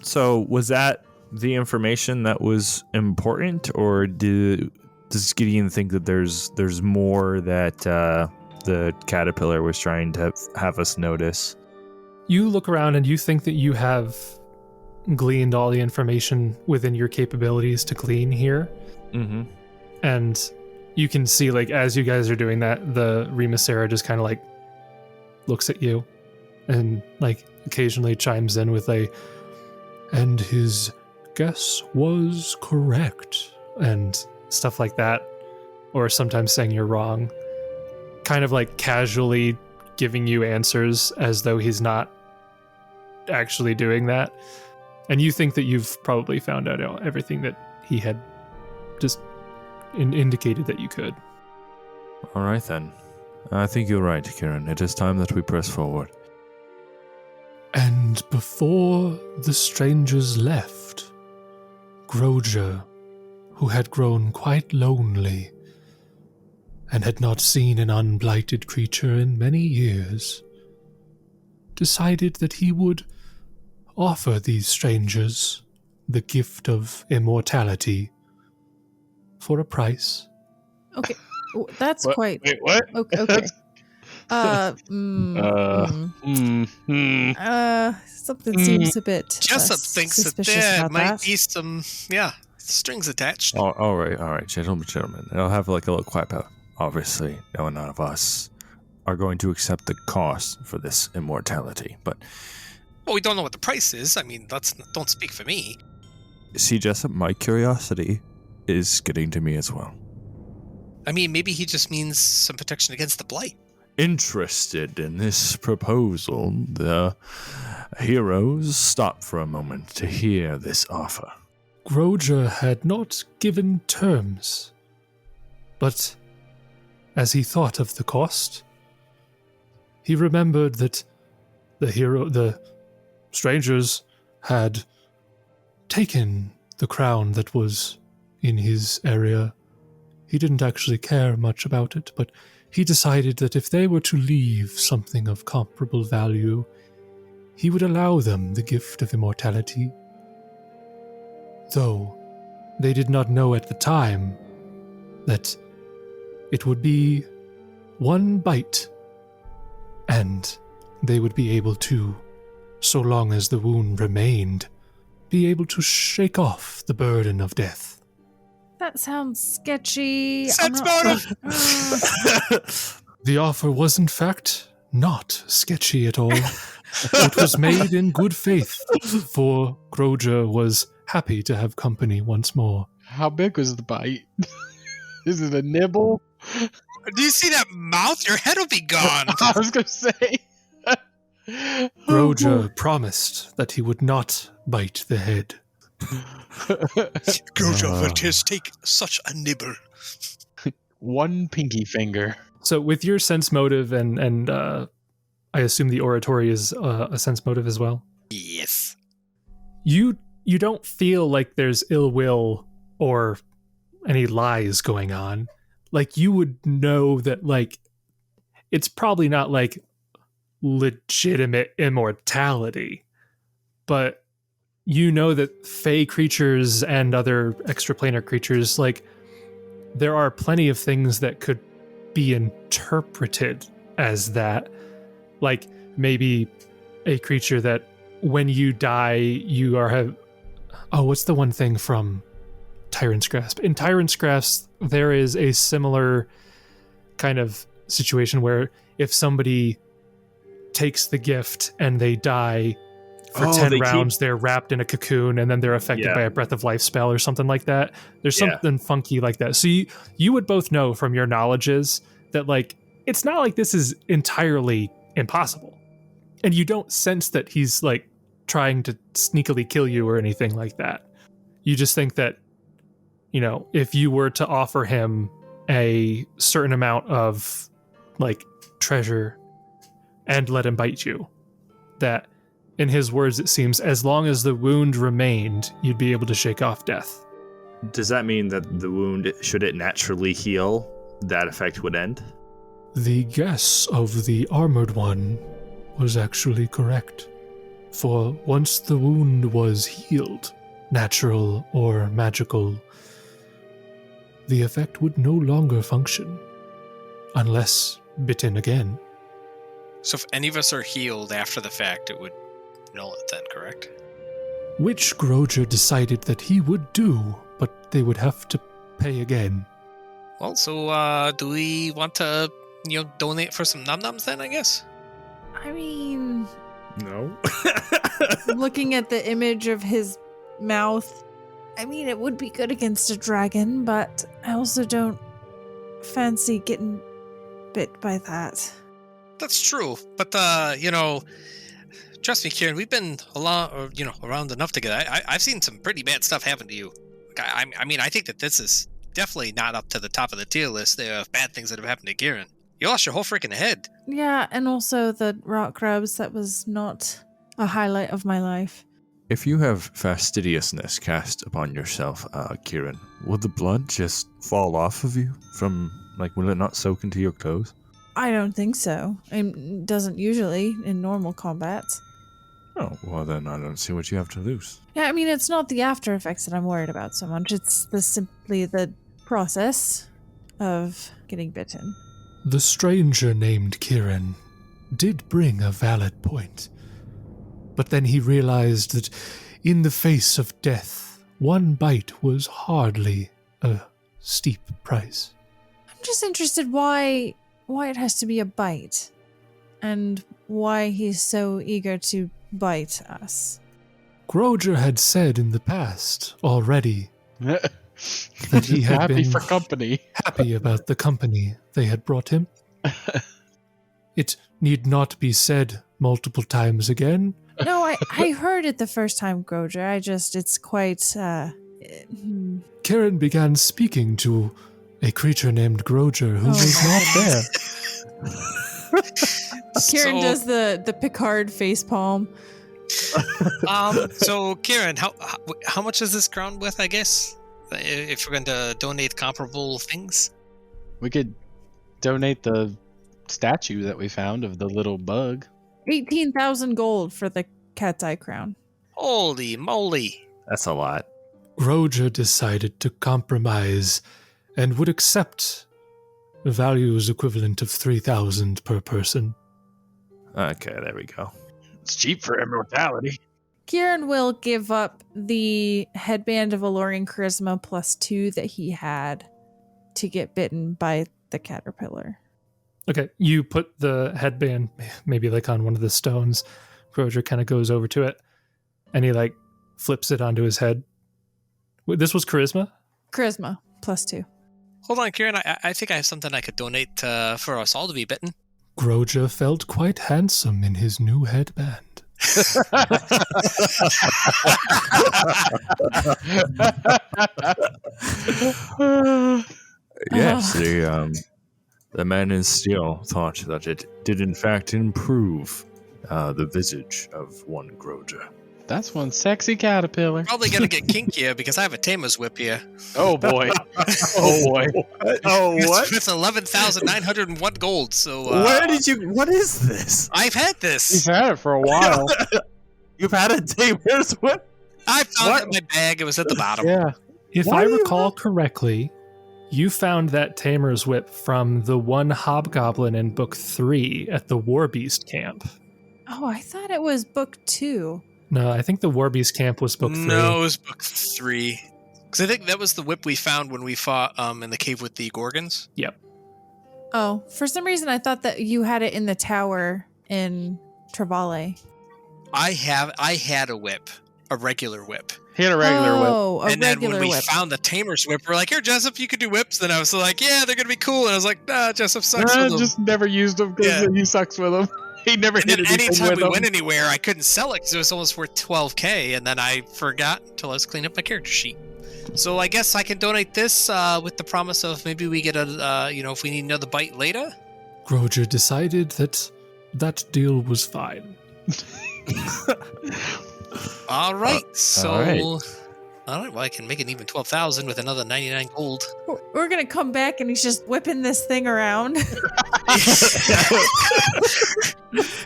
So was that the information that was important, or does Gideon think that there's more that the caterpillar was trying to have us notice? You look around and you think that you have gleaned all the information within your capabilities to glean here. Mm-hmm. And you can see, like, as you guys are doing that, the Remacera just kind of, like, looks at you and, like, occasionally chimes in with and his guess was correct, and stuff like that. Or sometimes saying you're wrong. Kind of, like, casually giving you answers as though he's not actually doing that. And you think that you've probably found out everything that he had just indicated that you could. All right, then. I think you're right, Kieran. It is time that we press forward. And before the strangers left, Groger, who had grown quite lonely and had not seen an unblighted creature in many years, decided that he would offer these strangers the gift of immortality for a price. Okay, that's What? quite... Wait, what? Okay. Something seems a bit Jessup thinks that suspicious there about might that. be some, strings attached. Oh, all right, gentlemen. I'll have like a little quiet about. Obviously, no one of us are going to accept the cost for this immortality, but Well, we don't know what the price is. I mean, don't speak for me. see, Jessup, my curiosity is getting to me as well. I mean, maybe he just means some protection against the blight. Interested in this proposal, the heroes stop for a moment to hear this offer. Groger had not given terms, but as he thought of the cost, he remembered that the strangers had taken the crown that was in his area. He didn't actually care much about it, but he decided that if they were to leave something of comparable value, he would allow them the gift of immortality. Though they did not know at the time that it would be one bite, and they would be able to, so long as the wound remained, be able to shake off the burden of death. That sounds sketchy. Sense motive! The offer was, in fact, not sketchy at all. It was made in good faith, for Groger was happy to have company once more. How big was the bite? Is it a nibble? Do you see that mouth? Your head will be gone. I was going to say. Groger promised that he would not bite the head. Groger will just take such a nibble. One pinky finger. So with your sense motive and I assume the oratory is a sense motive as well? Yes. You don't feel like there's ill will or any lies going on. Like, you would know that, like, it's probably not like legitimate immortality, but you know that fey creatures and other extraplanar creatures, like, there are plenty of things that could be interpreted as that. Like, maybe a creature that when you die, you are what's the one thing from Tyrant's Grasp? In Tyrant's Grasp, there is a similar kind of situation where if somebody takes the gift and they die for 10 rounds, they're wrapped in a cocoon and then they're affected by a breath of life spell or something like that. There's something funky like that. So you would both know from your knowledges that, like, it's not like this is entirely impossible. And you don't sense that he's, like, trying to sneakily kill you or anything like that. You just think that, you know, if you were to offer him a certain amount of, like, treasure and let him bite you, that, in his words, it seems, as long as the wound remained, you'd be able to shake off death. Does that mean that the wound, should it naturally heal, that effect would end? The guess of the armored one was actually correct. For once the wound was healed, natural or magical, the effect would no longer function, unless bitten again. So if any of us are healed after the fact, it would null it then, correct? Which Groger decided that he would do, but they would have to pay again. Well, so do we want to, donate for some num-nums then, I guess? I mean, No. looking at the image of his mouth, I mean, it would be good against a dragon, but I also don't fancy getting bit by that. That's true, but trust me, Kieran, we've been around enough together. I've seen some pretty bad stuff happen to you. I mean, I think that this is definitely not up to the top of the tier list there of bad things that have happened to Kieran. You lost your whole freaking head. Yeah, and also the rock crabs, that was not a highlight of my life. If you have fastidiousness cast upon yourself, Kieran, will the blood just fall off of you will it not soak into your clothes? I don't think so. It doesn't usually in normal combat. Oh, well then I don't see what you have to lose. Yeah, I mean, it's not the after effects that I'm worried about so much. It's simply the process of getting bitten. The stranger named Kieran did bring a valid point. But then he realized that in the face of death, one bite was hardly a steep price. I'm just interested why it has to be a bite, and why he's so eager to bite us. Groger had said in the past already that he had happy been for company. happy about the company they had brought him. It need not be said multiple times again. No, I heard it the first time, Groger. It's quite, Kieran began speaking to a creature named Groger who was not there. Kieran does the Picard facepalm. So Kieran, how much is this crown worth, I guess? If we're going to donate comparable things? We could donate the statue that we found of the little bug. 18,000 gold for the cat's eye crown. Holy moly. That's a lot. Groger decided to compromise and would accept values equivalent of 3,000 per person. Okay, there we go. It's cheap for immortality. Kieran will give up the headband of alluring charisma +2 that he had to get bitten by the caterpillar. Okay, you put the headband maybe like on one of the stones. Groger kind of goes over to it, and he like flips it onto his head. Wait, this was charisma? Charisma +2. Hold on, Kieran. I think I have something I could donate for us all to be bitten. Groger felt quite handsome in his new headband. Yes, the man in steel thought that it did in fact improve the visage of one Groger. That's one sexy caterpillar. Probably gonna get kinkier because I have a Tamer's whip here. Oh boy. Oh boy. Oh, what? It's 11,901 gold. So Where did you? What is this? I've had He's this. had it for a while. You've had a Tamer's whip? I found it in my bag. It was at the bottom. Yeah. If Why I do you recall correctly, you found that Tamer's whip from the one hobgoblin in book 3 at the Warbeast camp. Oh, I thought it was book 2. No, I think the Warbeast camp was book 3. No, it was book 3. Because I think that was the whip we found when we fought in the cave with the Gorgons. Yep. Oh, for some reason I thought that you had it in the tower in Travale. I had a whip, a regular whip. He had a regular whip. Oh, a And then regular when we whip. found the Tamer's whip, we're like, here, Jessup, you could do whips. Then I was like, yeah, they're going to be cool. And I was like, nah, Jessup sucks with them. Just never used him because Yeah. he sucks with him. He never And hit then anything anytime with we him. went anywhere, I couldn't sell it because it was almost worth 12k, and then I forgot until I was cleaning up my character sheet. So I guess I can donate this with the promise of maybe we get a, if we need another bite later. Groger decided that that deal was fine. All right, so all right. all right, well I can make it even 12,000 with another 99 gold. We're going to come back and he's just whipping this thing around.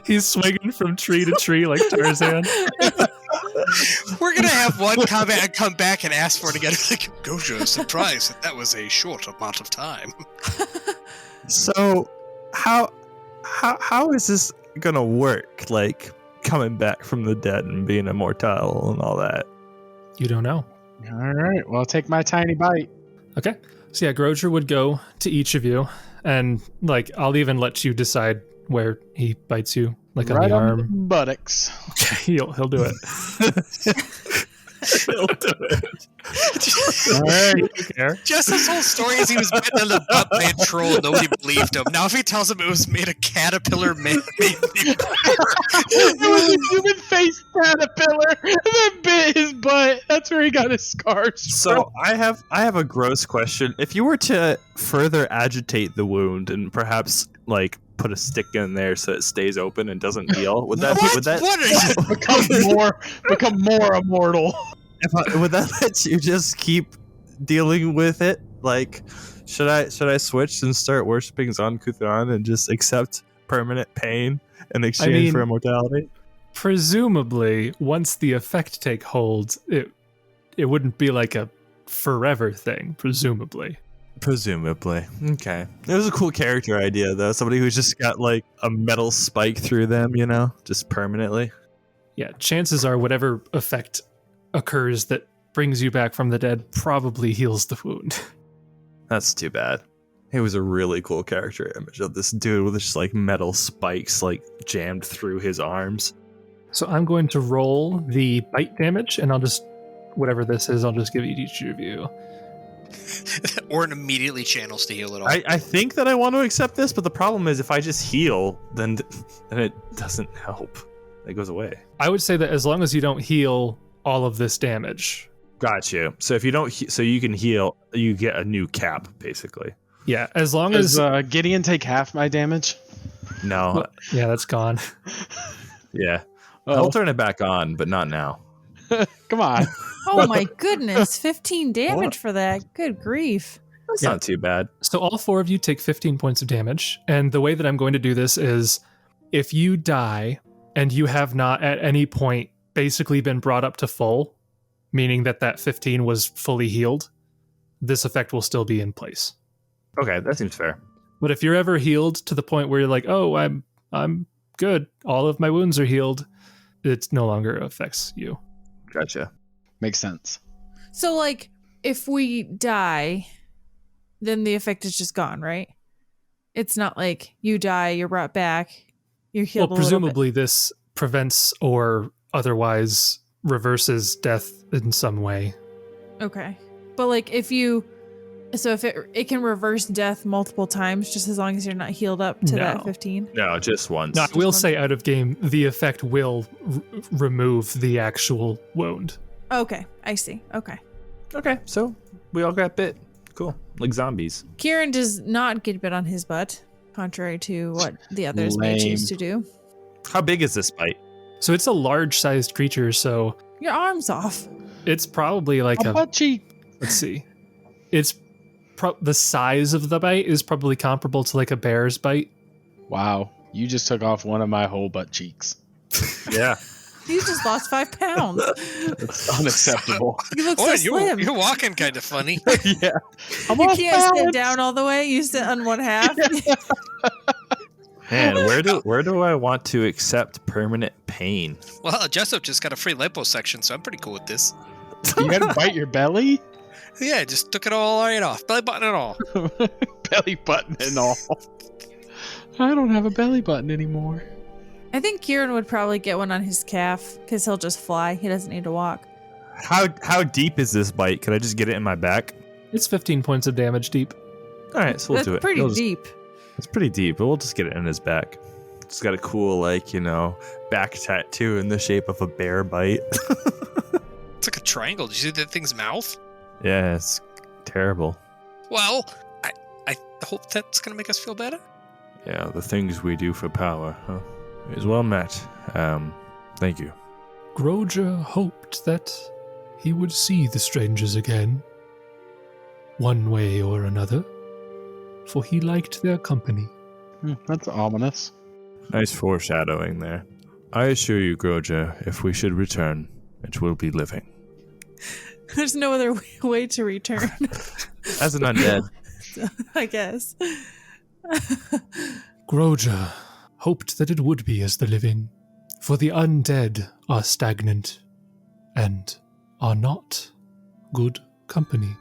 He's swinging from tree to tree like Tarzan. We're gonna have one comment and come back and ask for it again. Like, Gojo, surprised that was a short amount of time. So, how is this gonna work? Like coming back from the dead and being immortal and all that. You don't know. All right. Well, I'll take my tiny bite. Okay. So yeah, Groger would go to each of you, and like I'll even let you decide where he bites you, like Right on the on the arm. buttocks. Okay, he'll do it. He'll do it. All right. Care. Jessup's whole story is he was bitten in the butt by a troll. Nobody believed him. Now if he tells him it was made of caterpillar, made It was a human-faced caterpillar that bit his butt. That's where he got his scars. So I have a gross question. If you were to further agitate the wound and perhaps like put a stick in there so it stays open and doesn't heal, would that What? would that What are you? become more immortal. would that let you just keep dealing with it? Like, should I switch and start worshiping Zon-Kuthon and just accept permanent pain in exchange for immortality? Presumably, once the effect take hold, it wouldn't be like a forever thing. Presumably. Okay. It was a cool character idea, though. Somebody who's just got, like, a metal spike through them, just permanently. Yeah, chances are whatever effect occurs that brings you back from the dead probably heals the wound. That's too bad. It was a really cool character image of this dude with just, like, metal spikes, like, jammed through his arms. So I'm going to roll the bite damage, and I'll just, whatever this is, I'll just give it to each of you. Oran immediately channels to heal it all. I think that I want to accept this, but the problem is if I just heal, then it doesn't help. It goes away. I would say that as long as you don't heal all of this damage. Got you. So if you don't, so you can heal, you get a new cap, basically. Yeah, as long Does as... Gideon take half my damage? No. Yeah, that's gone. Yeah. Oh. I'll turn it back on, but not now. Come on. Oh my goodness, 15 damage for that. Good grief. That's Yeah. not too bad. So all four of you take 15 points of damage, and the way that I'm going to do this is if you die and you have not at any point basically been brought up to full, meaning that 15 was fully healed, this effect will still be in place. Okay, that seems fair. But if you're ever healed to the point where you're like, oh, I'm good, all of my wounds are healed, it no longer affects you. Gotcha. Makes sense. So, like, if we die, then the effect is just gone, right? It's not like you die, you're brought back, you're healed Well, a little bit. presumably this prevents or otherwise reverses death in some way. Okay. But, like, if it can reverse death multiple times just as long as you're not healed up to that No. 15. No, just once. No, I will say out of game, the effect will remove the actual wound. Okay, I see. Okay. Okay, so we all got bit. Cool. Like zombies. Kieran does not get bit on his butt, contrary to what the others may Lame. choose to do. How big is this bite? So it's a large-sized creature, so Your arm's off. it's probably like A butt cheek. let's see. It's the size of the bite is probably comparable to like a bear's bite. Wow, you just took off one of my whole butt cheeks. Yeah. You just lost 5 pounds. It's unacceptable. You look so Oh, slim. you're walking kind of funny. Yeah. I'm You off can't sit balance. down all the way. You sit on one half. Man, where do I want to accept permanent pain? Well, Jessup just got a free liposuction, so I'm pretty cool with this. You gotta bite your belly? Yeah, just took it all right off. Belly button and all. Belly button and all. I don't have a belly button anymore. I think Kieran would probably get one on his calf because he'll just fly. He doesn't need to walk. How deep is this bite? Could I just get it in my back? It's 15 points of damage deep. All right, so we'll That's do it. pretty We'll just- deep. It's pretty deep, but we'll just get it in his back. It's got a cool, back tattoo in the shape of a bear bite. It's like a triangle. Did you see that thing's mouth? Yeah, it's terrible. Well, I hope that's going to make us feel better. Yeah, the things we do for power, huh? Is well met. Thank you. Groja hoped that he would see the strangers again, one way or another, for he liked their company. That's ominous. Nice foreshadowing there. I assure you, Groja, if we should return, it will be living. There's no other way to return, As an undead. I guess. Groja hoped that it would be as the living, for the undead are stagnant and are not good company.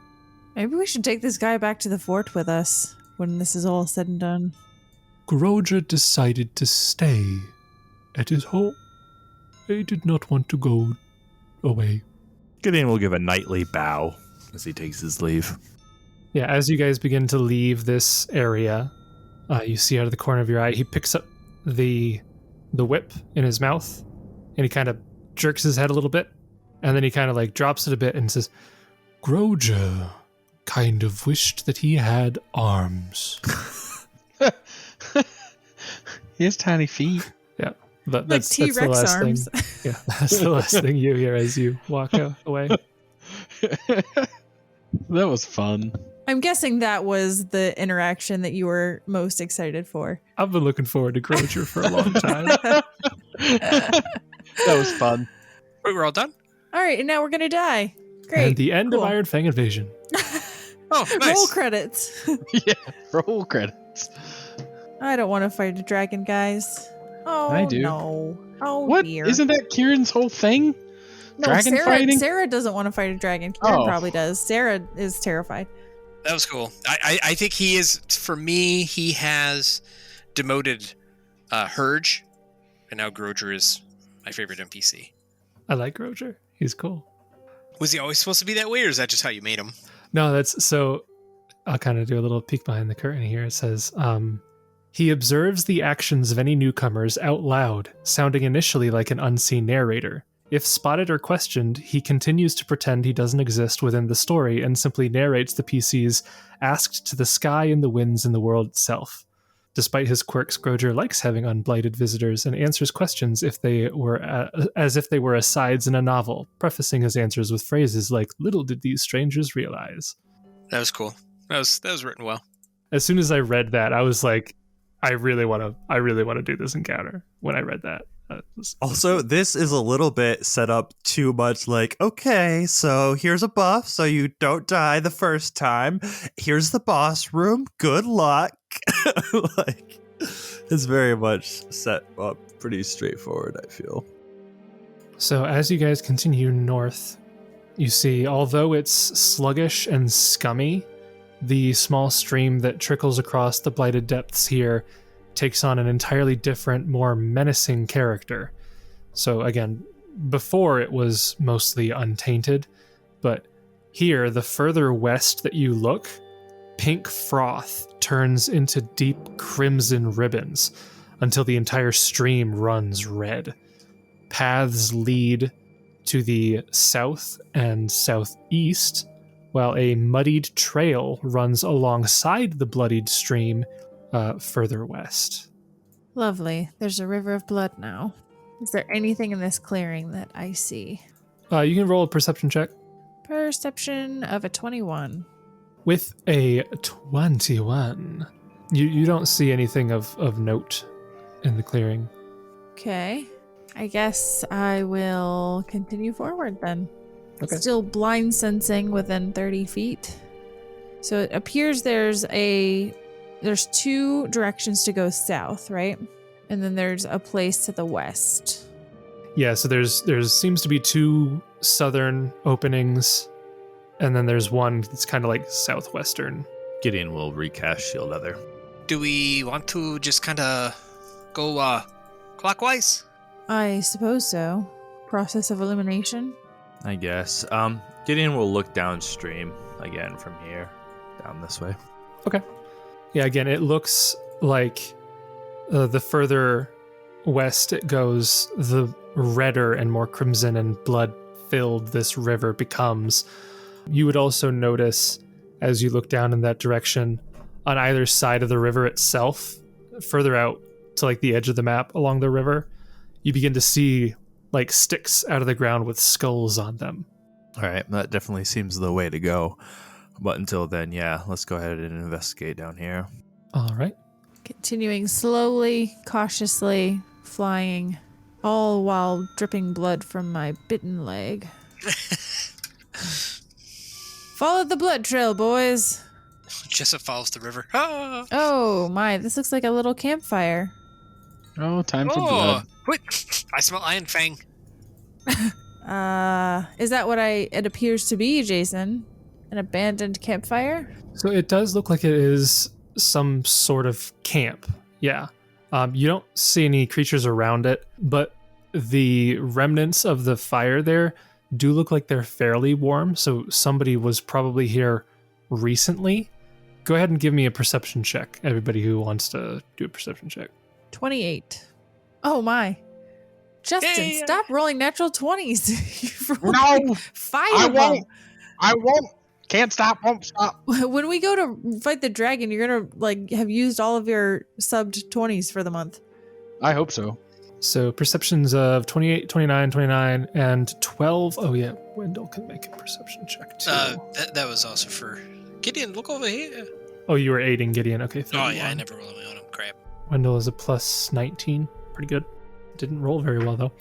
Maybe we should take this guy back to the fort with us when this is all said and done. Groja decided to stay at his home. He did not want to go away. Gideon will give a knightly bow as he takes his leave. Yeah, as you guys begin to leave this area, you see out of the corner of your eye, he picks up the whip in his mouth, and he kind of jerks his head a little bit, and then he kind of like drops it a bit and says, Groja kind of wished that he had arms. He has tiny feet. Yeah, but Like that's the T-Rex last arms. thing. Yeah, that's the last thing you hear as you walk away. That was fun. I'm guessing that was the interaction that you were most excited for. I've been looking forward to Groja for a long time. That was fun. Wait, we're all done? All right, and now we're going to die. Great. And the end Cool. of Iron Fang Invasion. Oh, nice. Roll credits. Yeah, roll credits. I don't want to fight a dragon, guys. Oh, I do. no. Oh, What? dear. Isn't that Kieran's whole thing? no, dragon Sarah, fighting? Sarah doesn't want to fight a dragon. Kieran Oh. probably does. Sarah is terrified. That was cool. I think he is, for me, he has demoted Herge, and now Groger is my favorite NPC. I like Groja. He's cool. Was he always supposed to be that way, or is that just how you made him? No, that's so. I'll kind of do a little peek behind the curtain here. It says, he observes the actions of any newcomers out loud, sounding initially like an unseen narrator. If spotted or questioned, he continues to pretend he doesn't exist within the story and simply narrates the PCs asked to the sky and the winds and the world itself. Despite his quirks, Groger likes having unblighted visitors and answers questions if they were as if they were asides in a novel, prefacing his answers with phrases like, "Little did these strangers realize." That was cool. That was written well. As soon as I read that, I was like, I really want to do this encounter. When I read that, Also, this is a little bit set up too much like, okay, so here's a buff so you don't die the first time. Here's the boss room. Good luck. Like, it's very much set up pretty straightforward, I feel. So as you guys continue north, you see, although it's sluggish and scummy, the small stream that trickles across the blighted depths here takes on an entirely different, more menacing character. So again, before it was mostly untainted, but here, the further west that you look, pink froth turns into deep crimson ribbons until the entire stream runs red. Paths lead to the south and southeast, while a muddied trail runs alongside the bloodied stream further west. Lovely. There's a river of blood now. Is there anything in this clearing that I see? You can roll a perception check. Perception of a 21. With a 21, you don't see anything of note in the clearing. Okay. I guess I will continue forward then. Okay. Still blind sensing within 30 feet. So it appears there's two directions to go south, right? And then there's a place to the west. Yeah, so there's seems to be two southern openings, and then there's one that's kind of like southwestern. Gideon will recast Shield Other. Do we want to just kind of go clockwise? I suppose so. Process of elimination. I guess. Gideon will look downstream again from here, down this way. Okay. Yeah, again, it looks like the further west it goes, the redder and more crimson and blood-filled this river becomes. You would also notice, as you look down in that direction, on either side of the river itself, further out to like the edge of the map along the river, you begin to see like sticks out of the ground with skulls on them. All right, that definitely seems the way to go. But until then, yeah, let's go ahead and investigate down here. All right. Continuing slowly, cautiously, flying, all while dripping blood from my bitten leg. Follow the blood trail, boys. Jessup follows the river. Ah! Oh my, this looks like a little campfire. Oh, time for blood. Wait! I smell Iron Fang. Is that what it appears to be, Jason? An abandoned campfire? So it does look like it is some sort of camp. Yeah. You don't see any creatures around it, but the remnants of the fire there do look like they're fairly warm, so somebody was probably here recently. Go ahead and give me a perception check, everybody who wants to do a perception check. 28. Oh my. Justin, Hey, stop rolling natural 20s. You've No! rolled 5 I of them. won't! I won't! Can't stop, won't stop. When we go to fight the dragon, you're gonna like have used all of your subbed 20s for the month. I hope so. So perceptions of 28, 29, 29, and 12. Oh yeah, Wendell can make a perception check too. That was also for Gideon. Look over here. Oh, you were aiding Gideon. Okay, 31. Oh yeah, I never rolled on him. Crap. Wendell is a plus 19. Pretty good. Didn't roll very well though.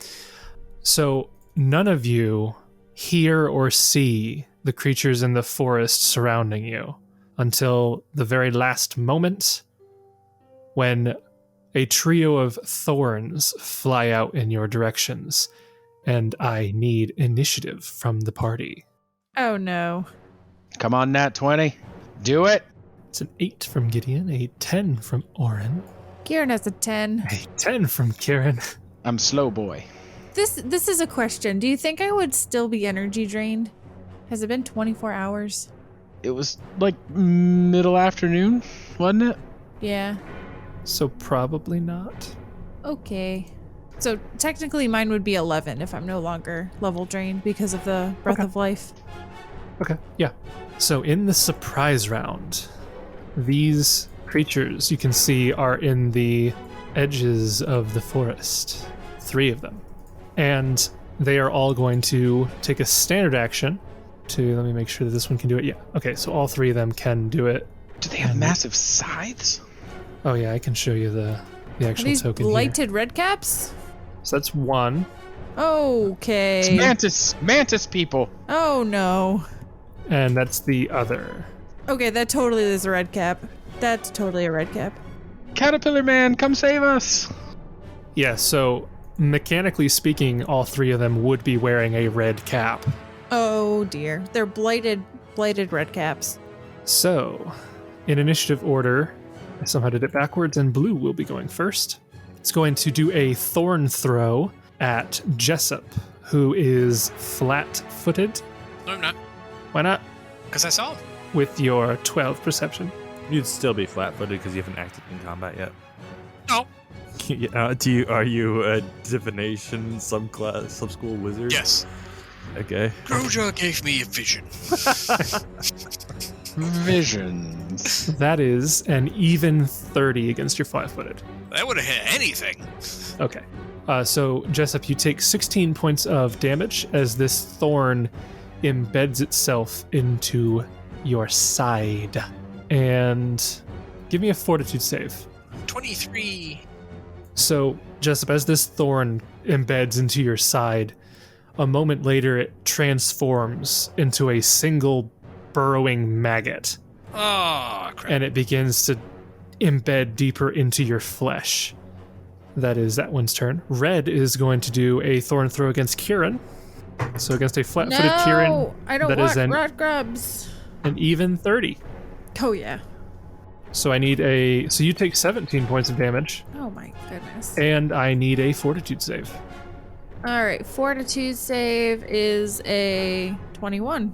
So none of you hear or see the creatures in the forest surrounding you until the very last moment when a trio of thorns fly out in your directions, and I need initiative from the party. Oh no. Come on, Nat 20. Do it. It's an 8 from Gideon, a 10 from Oran, Kieran has a 10. a 10 from Kieran. I'm slow boy. This is a question. Do you think I would still be energy drained? Has it been 24 hours? It was like middle afternoon, wasn't it? Yeah. So probably not. Okay. So technically mine would be 11 if I'm no longer level drained because of the breath Okay. of life. Okay, yeah. So in the surprise round, these creatures you can see are in the edges of the forest. 3 of them. And they are all going to take a standard action to, let me make sure that this one can do it. Yeah, okay, so all 3 of them can do it. Do they have massive scythes? Oh yeah, I can show you the Are actual these token here. blighted red caps? So that's 1. Okay. It's mantis people. Oh no. And that's the other. Okay, that totally is a red cap. That's totally a red cap. Caterpillar man, come save us. Yeah, so mechanically speaking, all three of them would be wearing a red cap. Oh dear. They're blighted red caps. So, in initiative order, I somehow did it backwards, and blue will be going first. It's going to do a thorn throw at Jessup, who is flat-footed. No, I'm not. Why not? Because I saw him. With your 12 perception. You'd still be flat-footed because you haven't acted in combat yet. No. Are you a divination sub-school wizard? Yes. Okay. Groja gave me a vision. Visions. That is an even 30 against your flat-footed. That would have hit anything. Okay. So, Jessup, you take 16 points of damage as this thorn embeds itself into your side. And give me a fortitude save. 23. So, Jessup, as this thorn embeds into your side, a moment later it transforms into a single burrowing maggot. Oh, crap. And it begins to embed deeper into your flesh. That is that one's turn. Red is going to do a thorn throw against Kieran. So against a flat-footed Kieran, I don't that want is rot grubs. an even 30. Oh yeah. So I need so you take 17 points of damage, Oh my goodness. and I need a fortitude save. All right, fortitude save is a 21.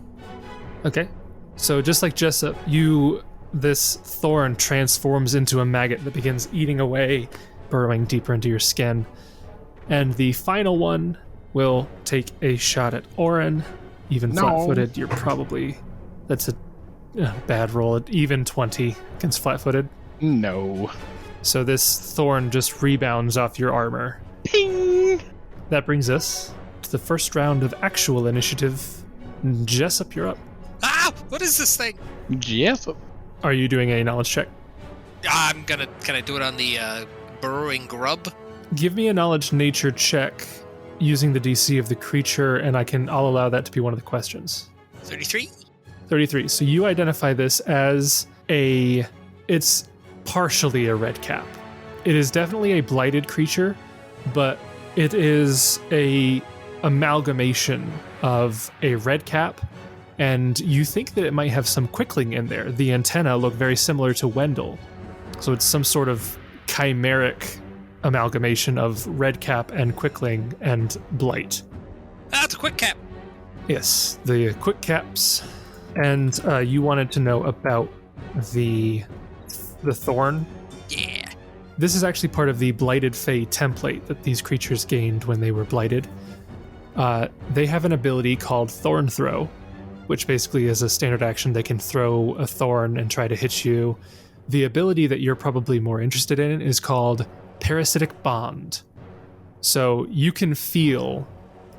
Okay. So just like Jessup, this thorn transforms into a maggot that begins eating away, burrowing deeper into your skin. And the final one will take a shot at Oran. Even No. flat-footed, that's a bad roll. At even 20 against flat-footed. No. So this thorn just rebounds off your armor. Ping! That brings us to the first round of actual initiative. Jessup, you're up. Ah! What is this thing? Yes. Are you doing a knowledge check? Can I do it on the burrowing grub? Give me a knowledge nature check using the DC of the creature, and I'll allow that to be one of the questions. 33? 33. So you identify this as it's partially a red cap. It is definitely a blighted creature, but it is a amalgamation of a red cap, and you think that it might have some quickling in there. The antenna look very similar to Wendell. So it's some sort of chimeric amalgamation of red cap and quickling and blight. Ah, it's a quick cap. Yes, the quick caps. And you wanted to know about the thorn. Yeah. This is actually part of the Blighted Fae template that these creatures gained when they were blighted. They have an ability called Thorn Throw, which basically is a standard action. They can throw a thorn and try to hit you. The ability that you're probably more interested in is called Parasitic Bond. So you can feel,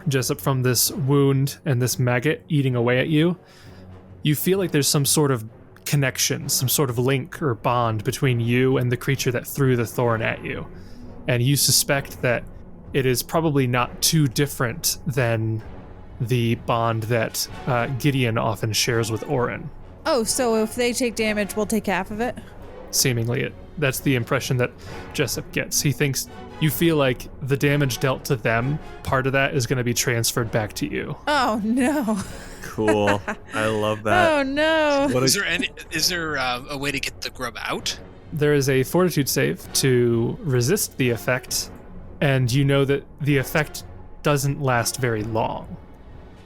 Jessup, from this wound and this maggot eating away at you, you feel like there's some sort of connection, some sort of link or bond between you and the creature that threw the thorn at you. And you suspect that it is probably not too different than the bond that Gideon often shares with Oran. Oh, so if they take damage, we'll take half of it? Seemingly, that's the impression that Jessup gets. He thinks you feel like the damage dealt to them, part of that is going to be transferred back to you. Oh, no. Cool. I love that. Oh, no. Is there a way to get the grub out? There is a fortitude save to resist the effect, and you know that the effect doesn't last very long.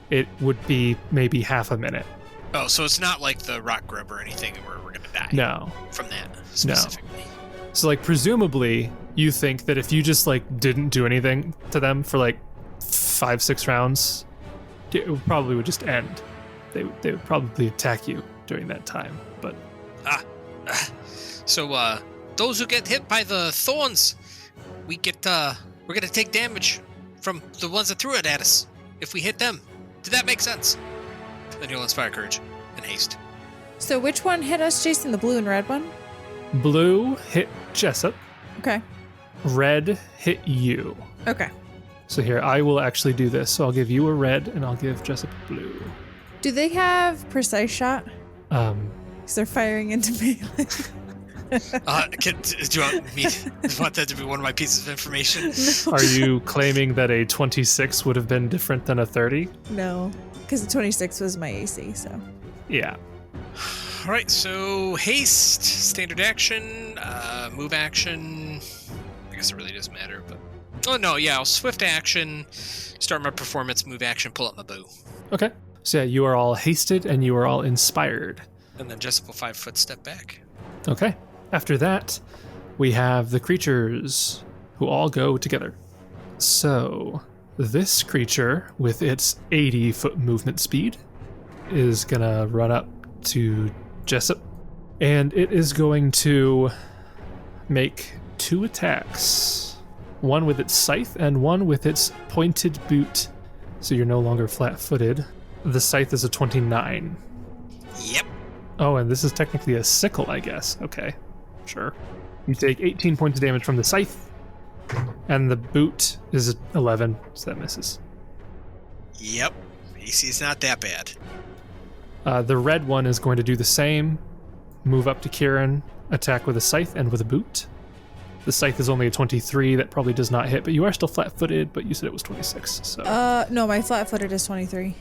It would be maybe half a minute. Oh, so it's not like the rock grub or anything where we're gonna die. No. From that specifically. So, like, presumably, you think that if you just, like, didn't do anything to them for, like, 5-6 rounds, it probably would just end. They would probably attack you during that time, but... So, those who get hit by the thorns, we're gonna take damage from the ones that threw it at us if we hit them. Did that make sense? Then you'll inspire courage and haste. So which one hit us, Jason? The blue and red one? Blue hit Jessup. Okay. Red hit you. Okay. So here, I will actually do this. So I'll give you a red, and I'll give Jessup a blue. Do they have precise shot? Um, Because they're firing into melee. Do you want that to be one of my pieces of information? Are you claiming that a 26 would have been different than a 30? No, because the 26 was my AC, so. Yeah. All right, so haste, standard action, move action. I guess it really doesn't matter, but oh no, yeah, I'll swift action, start my performance, move action, pull up my bow, Okay. So yeah, you are all hasted and you are all inspired. and then Jessup will 5-foot step back. Okay. After that, we have the creatures who all go together. So this creature with its 80-foot movement speed is gonna run up to Jessup, and it is going to make 2 attacks. One with its scythe and one with its pointed boot. So you're no longer flat-footed. The scythe is a 29. Yep. Oh, and this is technically a sickle, I guess. Okay, sure. You take 18 points of damage from the scythe, and the boot is 11, so that misses. Yep. AC's not that bad. The red one is going to do the same. Move up to Kieran, attack with a scythe and with a boot. The scythe is only a 23. That probably does not hit, but you are still flat-footed, but you said it was 26, so... No, my flat-footed is 23.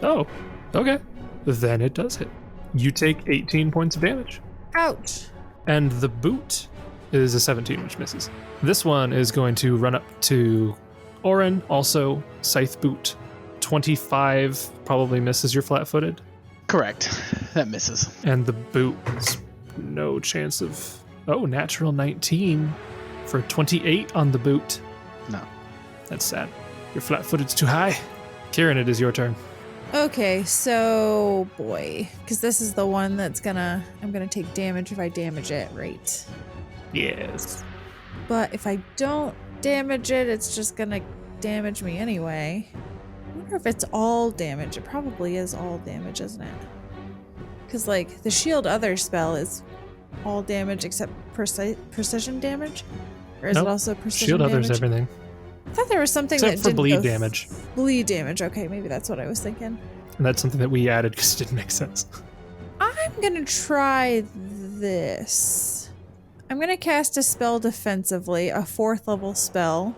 Oh, okay. Then it does hit. You take 18 points of damage. Ouch. And the boot is a 17, which misses. This one is going to run up to Oran, also scythe boot. 25 probably misses your flat-footed. Correct. That misses. And the boot is no chance of... Oh, natural 19 for 28 on the boot. No. That's sad. Your flat-footed's too high. Kieran, it is your turn. Okay, so boy, because this is the one that's I'm gonna take damage if I damage it, right? Yes. But if I don't damage it, it's just gonna damage me anyway. I wonder if it's all damage. It probably is all damage, isn't it? Because like the shield other spell is all damage except precision damage, or is Nope. it also precision Shield damage? others everything. I thought there was something Except that for didn't bleed go damage. Bleed damage. Okay, maybe that's what I was thinking. And that's something that we added because it didn't make sense. I'm gonna try this. I'm gonna cast a spell defensively, a 4th level spell.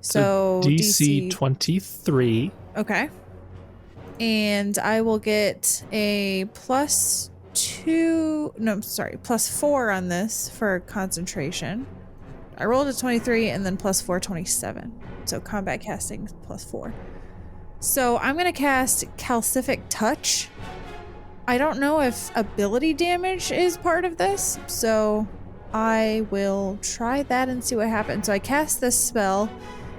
So DC 23. Okay. And I will get a +4 on this for concentration. I rolled a 23 and then +4, 27. So combat casting +4. So I'm going to cast Calcific Touch. I don't know if ability damage is part of this, so I will try that and see what happens. So I cast this spell,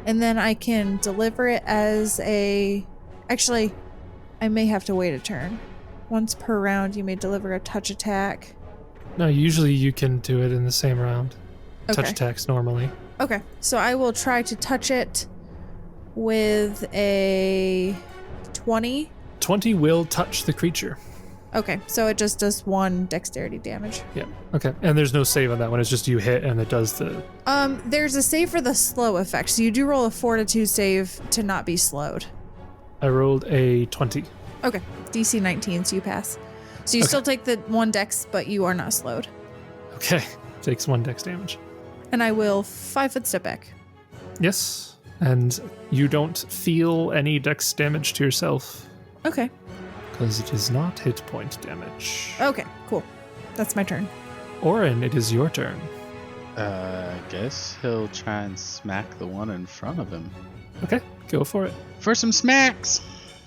and then I can deliver it as a... Actually, I may have to wait a turn. Once per round, you may deliver a touch attack. No, usually you can do it in the same round. Okay. Touch attacks normally. Okay, so I will try to touch it with a 20. 20 will touch the creature. Okay, so it just does 1 dexterity damage. Yeah. Okay. And there's no save on that one. It's just you hit and it does the... There's a save for the slow effect. So you do roll a fortitude save to not be slowed. I rolled a 20. Okay, DC 19, so you pass. So you Okay. still take the 1 dex, but you are not slowed. Okay. Takes 1 dex damage. And I will 5-foot step back. Yes. And you don't feel any dex damage to yourself Okay. because it is not hit point damage. Okay, cool. That's my turn. Oran, it is your turn. I guess he'll try and smack the one in front of him. Okay. Go for it. For some smacks.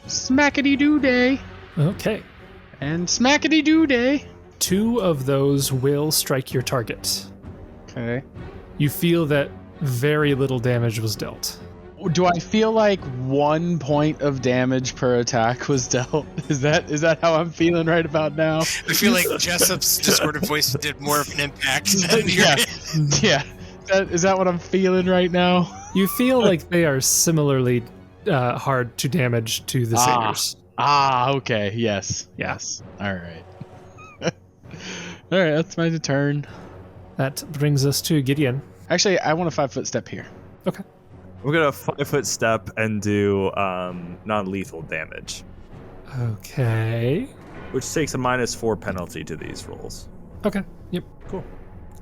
Smackety-doo-day. Okay. And smackety-doo-day. 2 of those will strike your target. Okay. You feel that very little damage was dealt. Do I feel like 1 point of damage per attack was dealt? Is that how I'm feeling right about now? I feel like Jessup's distorted voice did more of an impact than Yeah. Yeah. Is that what I'm feeling right now? You feel like they are similarly hard to damage to the satyrs. Okay. Yes. Yeah. Yes. All right. All right. That's my turn. That brings us to Gideon. Actually, I want a 5-foot step here. Okay. We're gonna 5-foot step and do non-lethal damage, Okay. which takes a -4 penalty to these rolls. Okay. Yep. Cool.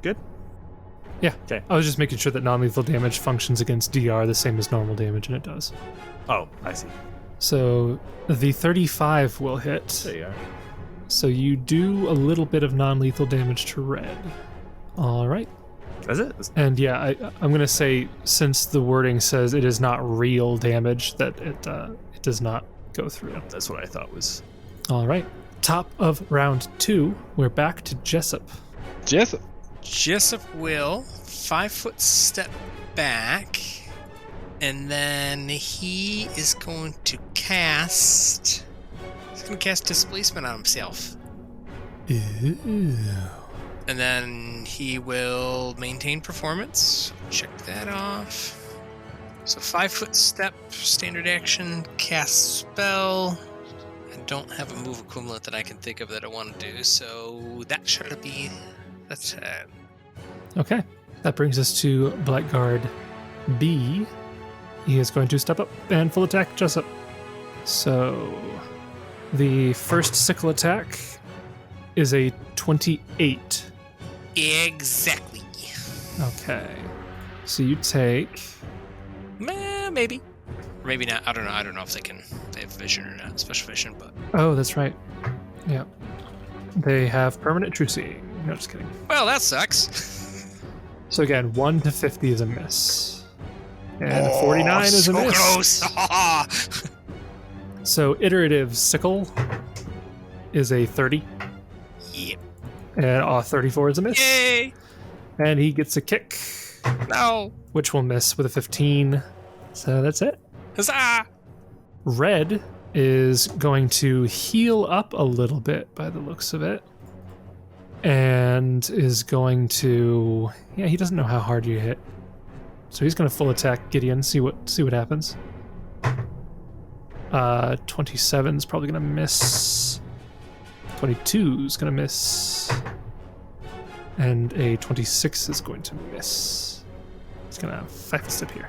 Good. Yeah. Okay. I was just making sure that non-lethal damage functions against DR the same as normal damage, and it does. Oh, I see. So the 35 will hit. There you are. So you do a little bit of non-lethal damage to red. All right. That's it. And yeah, I'm going to say, since the wording says it is not real damage, that it does not go through. That's what I thought was. All right. Top of round 2, we're back to Jessup. Jessup. Jessup will 5-foot step back, and then he is going to cast. He's going to cast displacement on himself, Ew. and then he will maintain performance. Check that off. So 5-foot step, standard action, cast spell. I don't have a move equivalent that I can think of that I want to do, so that should be the turn. Okay. That brings us to Blackguard B. He is going to step up and full attack Jessup. So the first sickle attack is a 28. Exactly. Okay. So you take... Maybe. Or maybe not. I don't know. I don't know if they have vision or not. Special vision, but... Oh, that's right. Yeah. They have permanent true seeing. No, just kidding. Well, that sucks. So again, 1 to 50 is a miss. And 49 is a so miss. Close. So iterative sickle is a 30. Yep. And 34 is a miss. Yay! And he gets a kick, No. which will miss with a 15. So that's it. Huzzah! Red is going to heal up a little bit by the looks of it. And is going to... Yeah, he doesn't know how hard you hit. So he's going to full attack Gideon, see what happens. 27 is probably going to miss. 22 is going to miss. And a 26 is going to miss. He's going to 5 step here.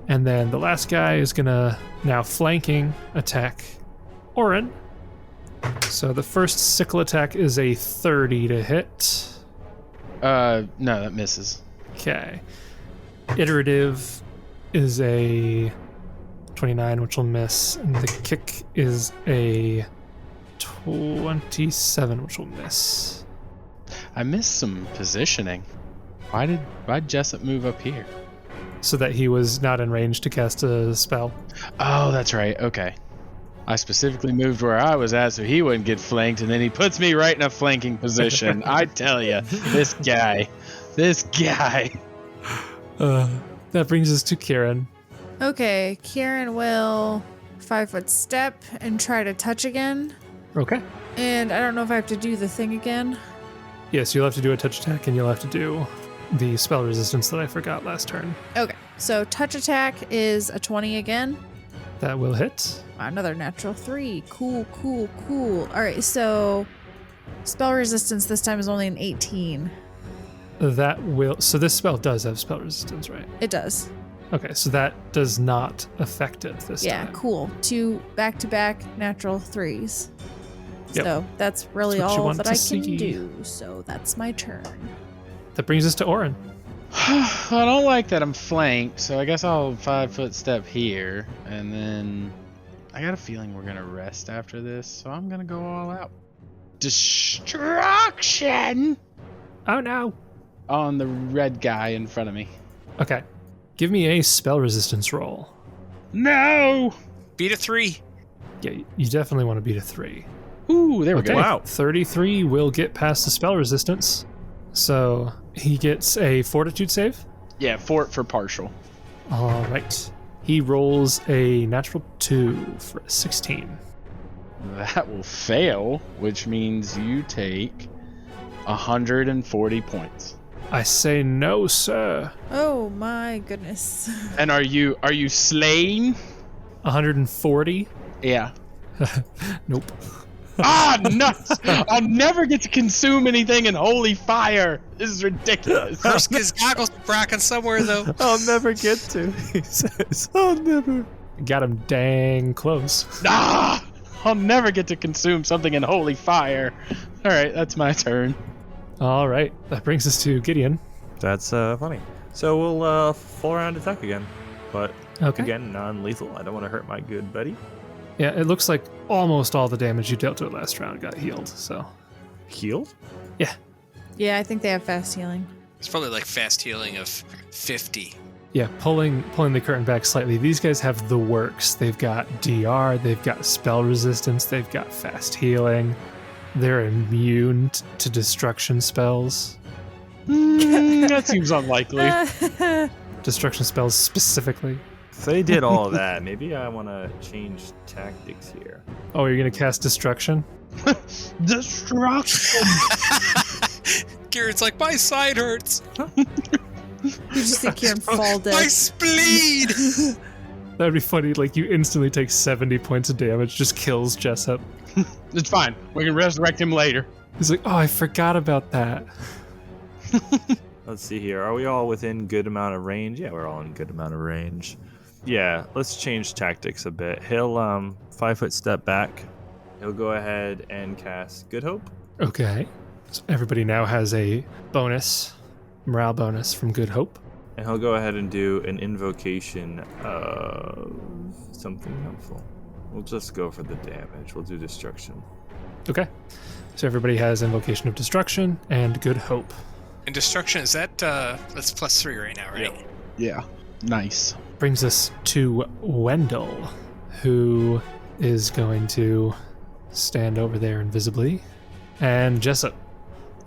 And then the last guy is going to now flanking attack Oran. So the first sickle attack is a 30 to hit. No, that misses. Okay. Iterative is a 29, which will miss. And the kick is a 27, which will miss. I missed some positioning. Why'd Jessup move up here? So that he was not in range to cast a spell. Oh, that's right. Okay. I specifically moved where I was at so he wouldn't get flanked, and then he puts me right in a flanking position. I tell you, this guy. That brings us to Kieran. Okay, Kieran will 5-foot step and try to touch again. Okay. And I don't know if I have to do the thing again. Yes, you'll have to do a touch attack, and you'll have to do the spell resistance that I forgot last turn. Okay, so touch attack is a 20 again. That will hit. Another natural 3. Cool. All right, so spell resistance this time is only an 18. That will... So this spell does have spell resistance, right? It does. Okay, so that does not affect it this time. Yeah, cool. 2 back-to-back natural 3s. Yep. So that's really That's what you all want that to I see. can do. So that's my turn. That brings us to Oran. I don't like that I'm flanked, so I guess I'll 5-foot step here, and then I got a feeling we're gonna rest after this, so I'm gonna go all out. Destruction Oh no. on the red guy in front of me. Okay. Give me a spell resistance roll. No! Beat a 3. Yeah, you definitely want to beat a 3. Ooh, there we Okay. go. Wow. 33 will get past the spell resistance. So he gets a fortitude save. Yeah, for partial. All right. He rolls a natural 2 for a 16. That will fail, which means you take 140 points. I say no, sir. Oh my goodness. And are you slain? 140? Yeah. Nope. Ah, nuts! I'll never get to consume anything in holy fire. This is ridiculous. First his goggles bracking somewhere though. I'll never get to, he says. I'll never. Got him dang close. Ah! I'll never get to consume something in holy fire. All right, that's my turn. All right, that brings us to Gideon. That's funny. So we'll full round attack again, but Okay. again non-lethal. I don't want to hurt my good buddy. Yeah, it looks like almost all the damage you dealt to it last round got healed. So Healed? Yeah, I think they have fast healing. It's probably like fast healing of 50. yeah, pulling the curtain back slightly. These guys have the works. They've got DR. They've got spell resistance. They've got fast healing. They're immune to destruction spells. That seems unlikely. Destruction spells specifically. If they did all of that, maybe I want to change tactics here. Oh, you're gonna cast destruction? Destruction. Kieran's like, my side hurts. You just see Kieran fall My dead. spleen. That'd be funny. Like you instantly take 70 points of damage, just kills Jessup. It's fine. We can resurrect him later. He's like, oh, I forgot about that. Let's see here. Are we all within good amount of range? Yeah, we're all in good amount of range. Yeah, let's change tactics a bit. He'll 5-foot step back. He'll go ahead and cast Good Hope. Okay. So everybody now has a morale bonus from Good Hope. And he'll go ahead and do an invocation of something helpful. We'll just go for the damage. We'll do destruction. Okay. So everybody has Invocation of Destruction and Good Hope. And destruction, is that, that's +3 right now, right? Yep. Yeah. Nice. Brings us to Wendell, who is going to stand over there invisibly. And Jessup.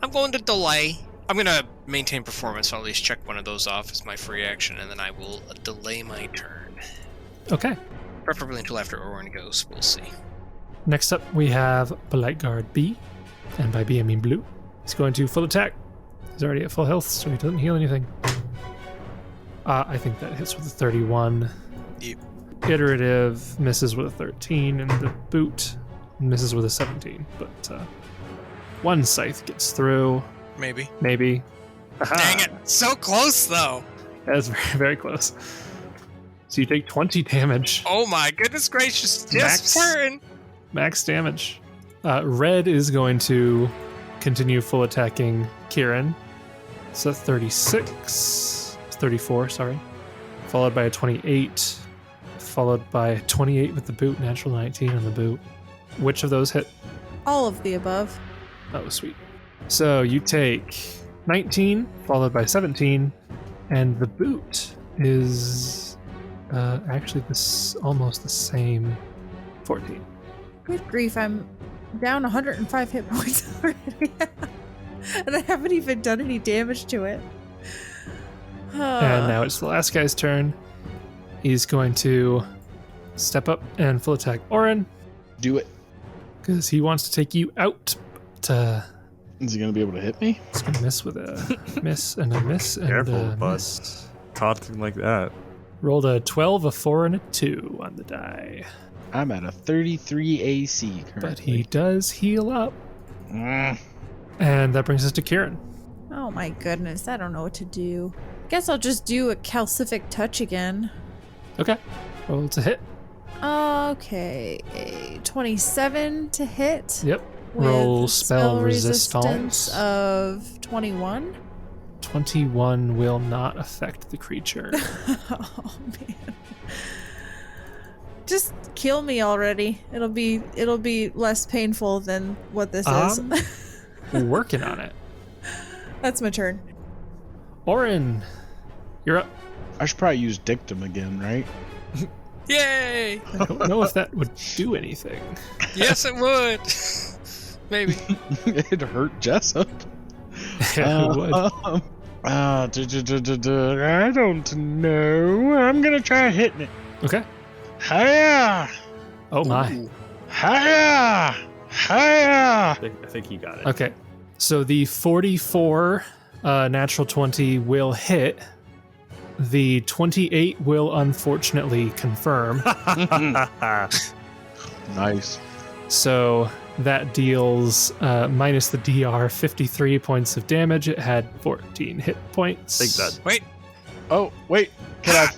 I'm going to delay. I'm going to maintain performance, so I'll at least check one of those off as my free action, and then I will delay my turn. Okay. Preferably until after Oran goes. We'll see. Next up, we have Polite Guard B. And by B, I mean blue. He's going to full attack. He's already at full health, so he doesn't heal anything. I think that hits with a 31. Yep. Iterative misses with a 13, and the boot misses with a 17. But one scythe gets through. Maybe. Maybe. Dang it. So close, though. That's very, very close. So you take 20 damage. Oh my goodness gracious. Just turn. Max damage. Red is going to continue full attacking Kieran. So 36. 34, sorry. Followed by a 28. Followed by a 28 with the boot. Natural 19 on the boot. Which of those hit? All of the above. Oh, sweet. So you take 19, followed by 17, and the boot is actually this almost the same 14. Good grief, I'm down 105 hit points already. And I haven't even done any damage to it. And now it's the last guy's turn. He's going to step up and full attack Oran, Do it. because he wants to take you out. But, Is he going to be able to hit me? he's going to miss with a miss and a miss and Careful, a bud. miss. Talking like that. Rolled a 12, a 4, and a 2 on the die. I'm at a 33 AC currently. But he does heal up. Mm. And that brings us to Kieran. Oh my goodness, I don't know what to do. Guess I'll just do a calcific touch again. Okay. Roll to hit. Okay, a 27 to hit. Yep. With Roll a spell resistance resistance. of 21. 21 will not affect the creature. Oh man. Just kill me already. It'll be less painful than what this is. Working on it. That's my turn. Oran, you're up. I should probably use dictum again, right? Yay! I don't know if that would do anything. Yes, it would. Maybe. It hurt Jessup. It would. I don't know. I'm gonna try hitting it. Okay. Hiya! Oh my. Ooh. Hiya! Hiya! I think he got it. Okay. So the 44 natural 20 will hit. The 28 will unfortunately confirm. Nice. So that deals minus the DR 53 points of damage. It had 14 hit points. Take that. Wait. Oh, wait. Can I?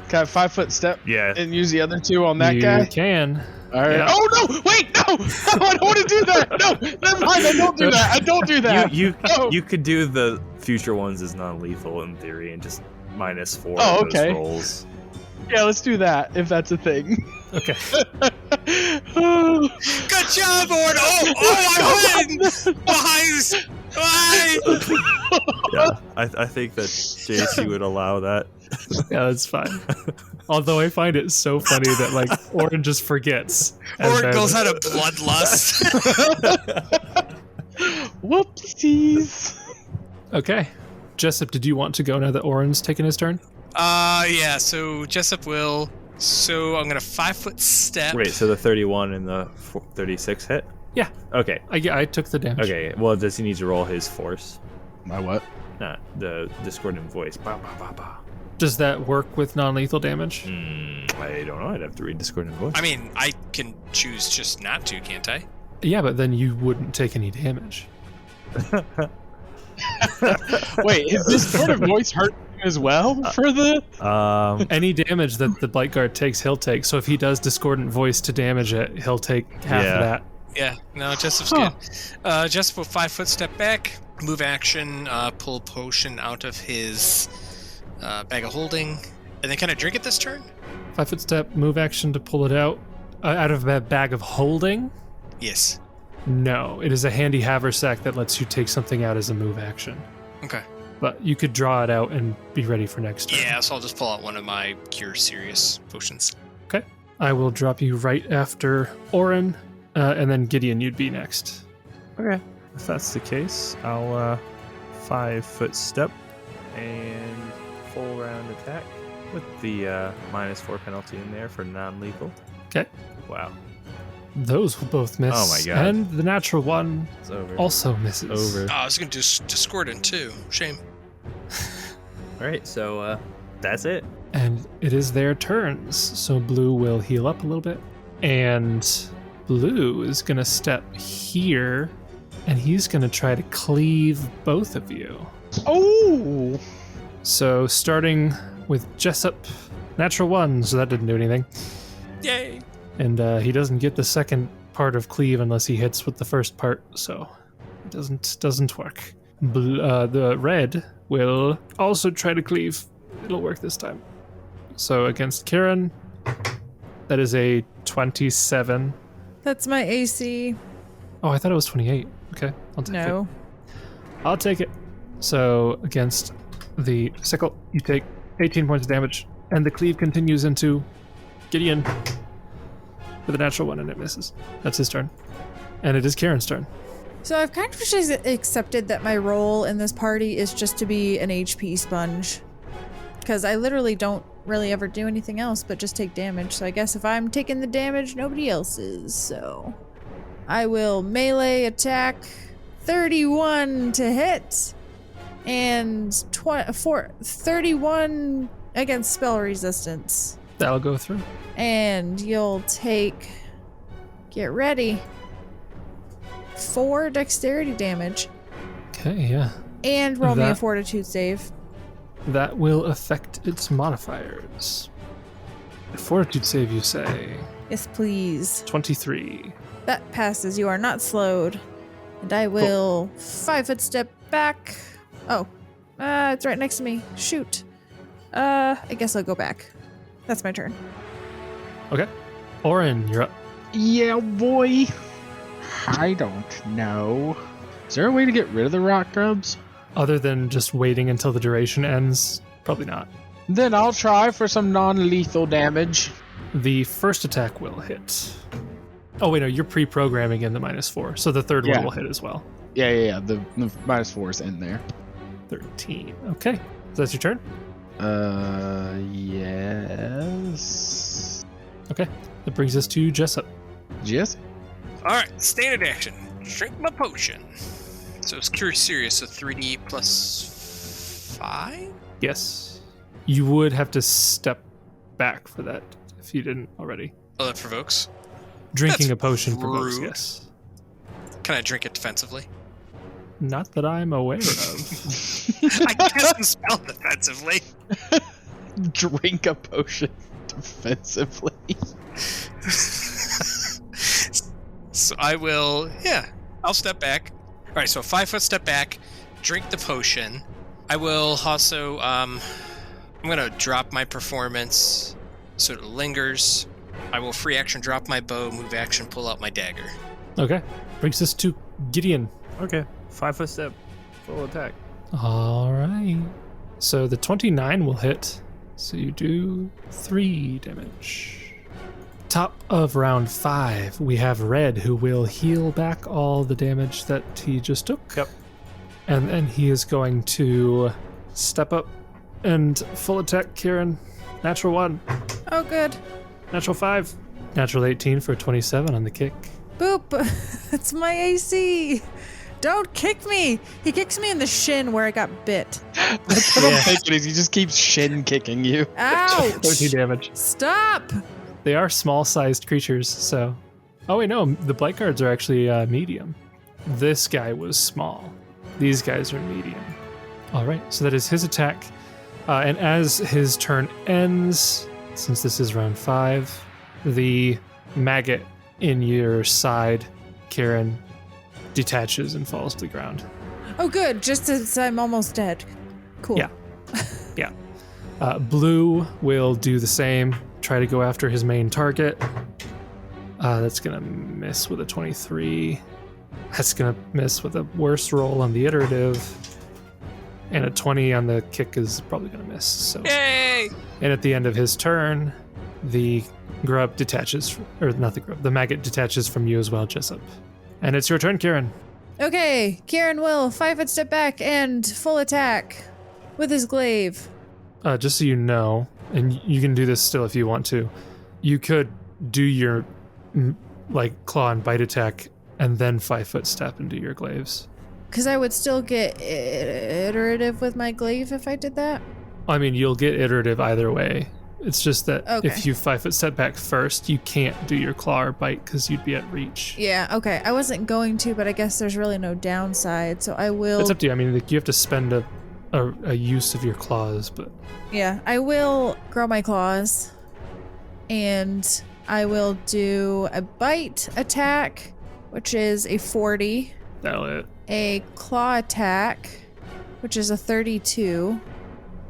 Can I 5-foot step Yeah. and use the other 2 on that you guy? can. All right. Yeah. Oh no! Wait, no! No, I don't want to do that. No, never mind. I don't do that. I don't do that. No. You could do the future ones as non-lethal in theory and just -4 Oh, of those okay. rolls. Yeah, let's do that if that's a thing. Okay. Good job, Oran! I win! Why? Yeah, I think that JC would allow that. Yeah, that's fine. Although I find it so funny that like Oran just forgets. and Oran then- goes out of bloodlust. Whoopsies. Okay. Jessup, did you want to go now that Oran's taken his turn? Yeah, so Jessup will. So I'm gonna 5-foot step. Wait, so the 31 and the 36 hit? Yeah. Okay. I took the damage. Okay. Well, does he need to roll his force? My what? Nah, the discordant voice. Ba, ba, ba, ba. Does that work with non-lethal damage? I don't know. I'd have to read discordant voice. I mean, I can choose just not to, can't I? Yeah, but then you wouldn't take any damage. Wait, is this sort of voice hurt him as well for the? Any damage that the Blight Guard takes, he'll take. So if he does discordant voice to damage it, he'll take half Yeah. of that. Yeah, no, Jessup's Huh. good. Jessup will 5-foot step back, move action, pull potion out of his bag of holding, and then kind of drink it this turn? 5-foot step, move action to pull it out of a bag of holding? Yes. No, it is a handy haversack that lets you take something out as a move action. Okay. But you could draw it out and be ready for next turn. Yeah, so I'll just pull out one of my Cure Serious potions. Okay. I will drop you right after Oran, and then Gideon, you'd be next. Okay. If that's the case, I'll 5-foot step and full round attack with the -4 penalty in there for non-lethal. Okay. Wow. Those will both miss. Oh my God. And the natural one It's over. also misses. Over. Oh, I was going to do Discordant too. Shame. All right. So that's it. And it is their turns. So Blue will heal up a little bit. And Blue is going to step here. And he's going to try to cleave both of you. Oh. So starting with Jessup, natural 1, so that didn't do anything. Yay. And he doesn't get the second part of cleave unless he hits with the first part, so it doesn't work. The red will also try to cleave. It'll work this time. So against Kieran, that is a 27. That's my AC. Oh, I thought it was 28. Okay, I'll take it. No. I'll take it. So against the sickle, you take 18 points of damage, and the cleave continues into Gideon with a natural 1, and it misses. That's his turn. And it is Kieran's turn. So I've kind of just accepted that my role in this party is just to be an HP sponge. Because I literally don't really ever do anything else but just take damage. So I guess if I'm taking the damage, nobody else is. So I will melee attack 31 to hit. And 31 against spell resistance. That'll go through. And you'll take, get ready, 4 dexterity damage. Okay, yeah. And roll me a That- fortitude save. That will affect its modifiers. Fortitude save, you say. Yes, please. 23. That passes. You are not slowed. And I will 5-foot step back. Oh, it's right next to me. Shoot. I guess I'll go back. That's my turn. Okay. Oran, you're up. Yeah, boy. I don't know. Is there a way to get rid of the rock grubs? Other than just waiting until the duration ends, probably not. Then I'll try for some non-lethal damage. The first attack will hit. Oh, wait, no, you're pre-programming in the -4, so the third Yeah. one will hit as well. Yeah. The -4 is in there. 13. Okay. So that's your turn? Yes. Okay. That brings us to Jessup. Yes. Alright, standard action. Drink my potion. So it's Cure Serious, so 3d plus 5? Yes. You would have to step back for that if you didn't already. Oh, that provokes. Drinking That's a potion provokes, rude. yes. Can I drink it defensively? Not that I'm aware of. I cast the spell defensively. drink a potion defensively. So I will, I'll step back. All right, so 5 foot step back, drink the potion. I will also, I'm going to drop my performance so it lingers. I will free action drop my bow, move action, pull out my dagger. Okay. Brings us to Gideon. Okay, 5 foot step, full attack. All right. So the 29 will hit. So you do 3 damage. Top of round 5, we have Red, who will heal back all the damage that he just took. Yep. And then he is going to step up and full attack Kieran. Natural 1, Oh, good. natural 5, natural 18 for 27 on the kick. Boop. That's my AC. Don't kick me. He kicks me in the shin where I got bit. That's what I'm thinking is he just keeps shin kicking you. Ouch. 13 damage. Stop. They are small-sized creatures, so... Oh, wait, no. The Blight Guards are actually medium. This guy was small. These guys are medium. All right, so that is his attack. And as his turn ends, since this is round 5, the maggot in your side, Kieran, detaches and falls to the ground. Oh, good. Just as I'm almost dead. Cool. Yeah. Yeah. Blue will do the same. Try to go after his main target. That's going to miss with a 23. That's going to miss with a worse roll on the iterative. And a 20 on the kick is probably going to miss. So. Yay! And at the end of his turn, the grub detaches, or not the grub, the maggot detaches from you as well, Jessup. And it's your turn, Kieran. Okay, Kieran will 5 foot step back and full attack with his glaive. Just so you know, and you can do this still if you want to, you could do your claw and bite attack and then 5 foot step into your glaives. Because I would still get iterative with my glaive if I did that. I mean, you'll get iterative either way. It's just that Okay. if you 5 foot step back first, you can't do your claw or bite because you'd be at reach. Yeah, okay. I wasn't going to, but I guess there's really no downside, so I will... It's up to you. I mean, you have to spend a use of your claws, but... Yeah, I will grow my claws, and I will do a bite attack, which is a 40, That'll hit. a claw attack, which is a 32,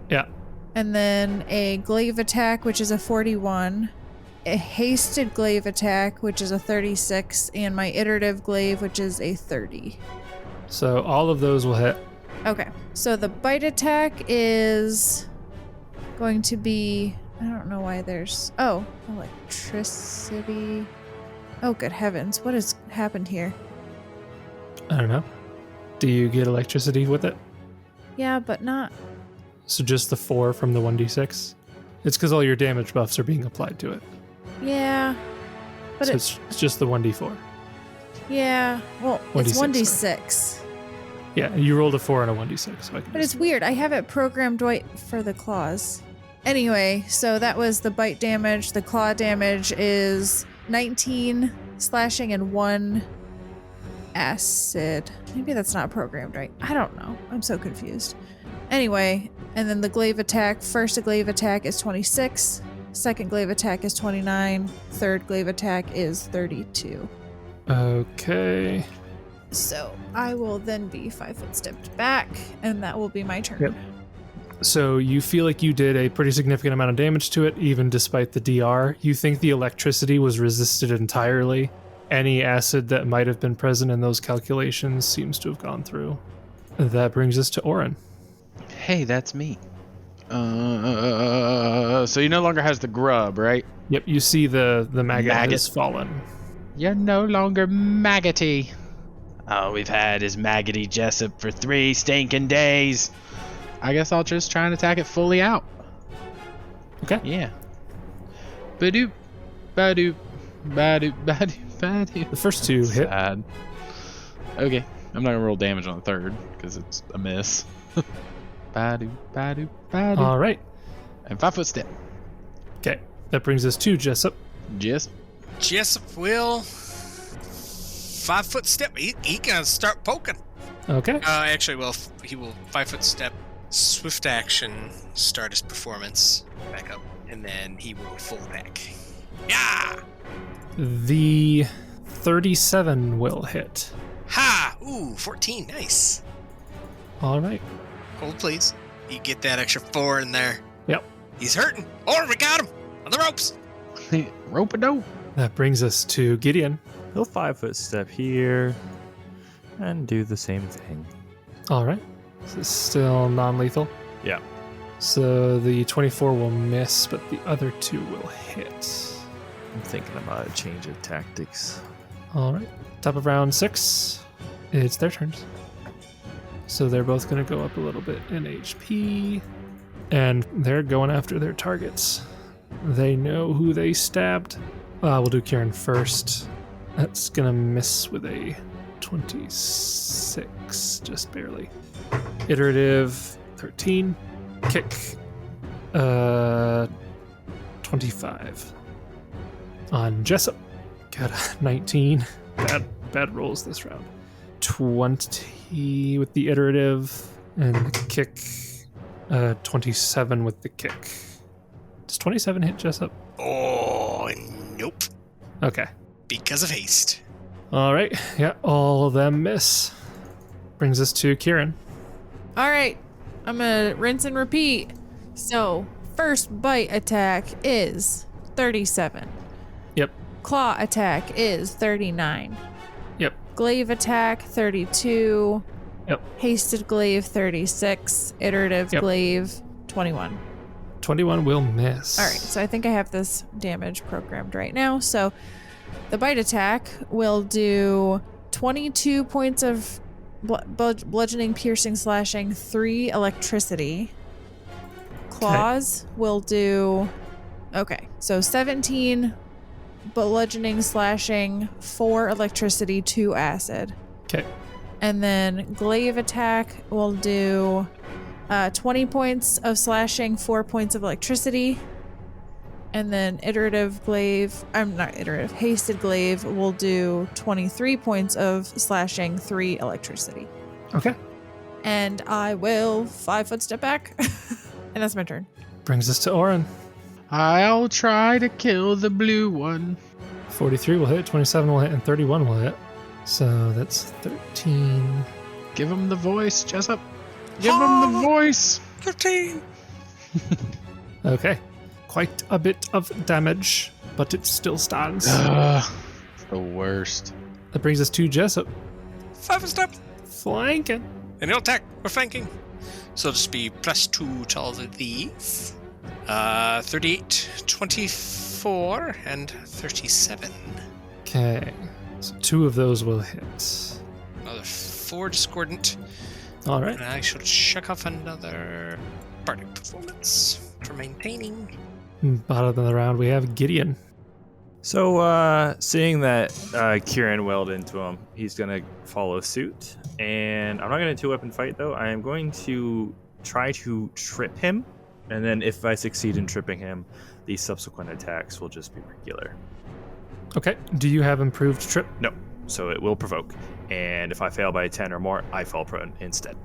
Yeah. and then a glaive attack, which is a 41, a hasted glaive attack, which is a 36, and my iterative glaive, which is a 30. So all of those will hit. Okay, so the bite attack is going to be... I don't know why there's... Oh, electricity. Oh, good heavens. What has happened here? I don't know. Do you get electricity with it? Yeah, but not... So just the 4 from the 1d6? It's because all your damage buffs are being applied to it. Yeah. But So it's just the 1d4. Yeah. Well, 1d6, it's 1d6. Yeah, you rolled a 4 and a 1d6. So I can But it's weird. I have it programmed right for the claws. Anyway, so that was the bite damage. The claw damage is 19 slashing and 1 acid. Maybe that's not programmed right. I don't know. I'm so confused. Anyway, and then the glaive attack. First glaive attack is 26. Second glaive attack is 29. Third glaive attack is 32. Okay. So I will then be 5 foot stepped back, and that will be my turn. Yep. So you feel like you did a pretty significant amount of damage to it, even despite the DR. You think the electricity was resisted entirely. Any acid that might have been present in those calculations seems to have gone through. That brings us to Oran. Hey, that's me. So he no longer has the grub, right? Yep, you see the maggot Maggot. has fallen. You're no longer maggoty. All we've had is maggoty Jessup for 3 stinking days. I guess I'll just try and attack it fully out. Okay. Yeah. Badoop, badoop, badoop, badoop, badoop. The first 2 hit. Sad. Okay, I'm not gonna roll damage on the third because it's a miss. Badoop, badoop, badoop. All right. And 5 foot step. Okay. That brings us to Jessup. Jessup. Jessup will 5 foot step. He can start poking. Okay. Actually, well, he will 5 foot step Swift action, start his performance. Back up. And then he will full attack. Yeah! The 37 will hit. Ha! Ooh, 14. Nice. All right. Hold, please. You get that extra 4 in there. Yep. He's hurting. Or we got him on the ropes. Rope-a-dope. That brings us to Gideon. He'll 5-foot step here and do the same thing. All right. This is still non-lethal. Yeah. So the 24 will miss, but the other 2 will hit. I'm thinking about a change of tactics. All right. Top of round 6. It's their turns. So they're both going to go up a little bit in HP. And they're going after their targets. They know who they stabbed. We'll do Kieran first. That's going to miss with a 26, just barely. Iterative, 13. Kick, 25. On Jessup, got a 19. Bad rolls this round. 20 with the iterative, and the kick, 27 with the kick. Does 27 hit Jessup? Oh, nope. Okay. Because of haste. All right. Yeah, all of them miss. Brings us to Kieran. All right, I'm gonna rinse and repeat. So, first bite attack is 37. Yep. Claw attack is 39. Yep. Glaive attack 32. Yep. Hasted glaive 36. Iterative Yep. glaive 21. 21 will miss. All right, so I think I have this damage programmed right now. So the bite attack will do 22 points of bludgeoning, piercing, slashing, 3 electricity. Claws will do... Okay, so 17 bludgeoning, slashing, 4 electricity, 2 acid. Okay. And then glaive attack will do 20 points of slashing, 4 points of electricity. And then hasted glaive will do 23 points of slashing, 3 electricity. Okay. And I will 5-foot step back. And that's my turn. Brings us to Oran. I'll try to kill the blue one. 43 will hit, 27 will hit, and 31 will hit. So that's 13. Give him the voice, Jessup. Give him the voice. 15. Okay. Quite a bit of damage, but it still stands. Ugh, the worst. That brings us to Jessup. 5 step. Flanking. And he'll attack. We're flanking. So just be +2 to all of these. 38, 24, and 37. Okay. So 2 of those will hit. Another 4 discordant. All right. And I shall check off another bardic performance for maintaining. Bottom of the round, we have Gideon. So, seeing that Kieran wailed into him, he's going to follow suit. And I'm not going to 2-weapon fight, though. I am going to try to trip him. And then if I succeed in tripping him, the subsequent attacks will just be regular. Okay. Do you have improved trip? No. So it will provoke. And if I fail by 10 or more, I fall prone instead.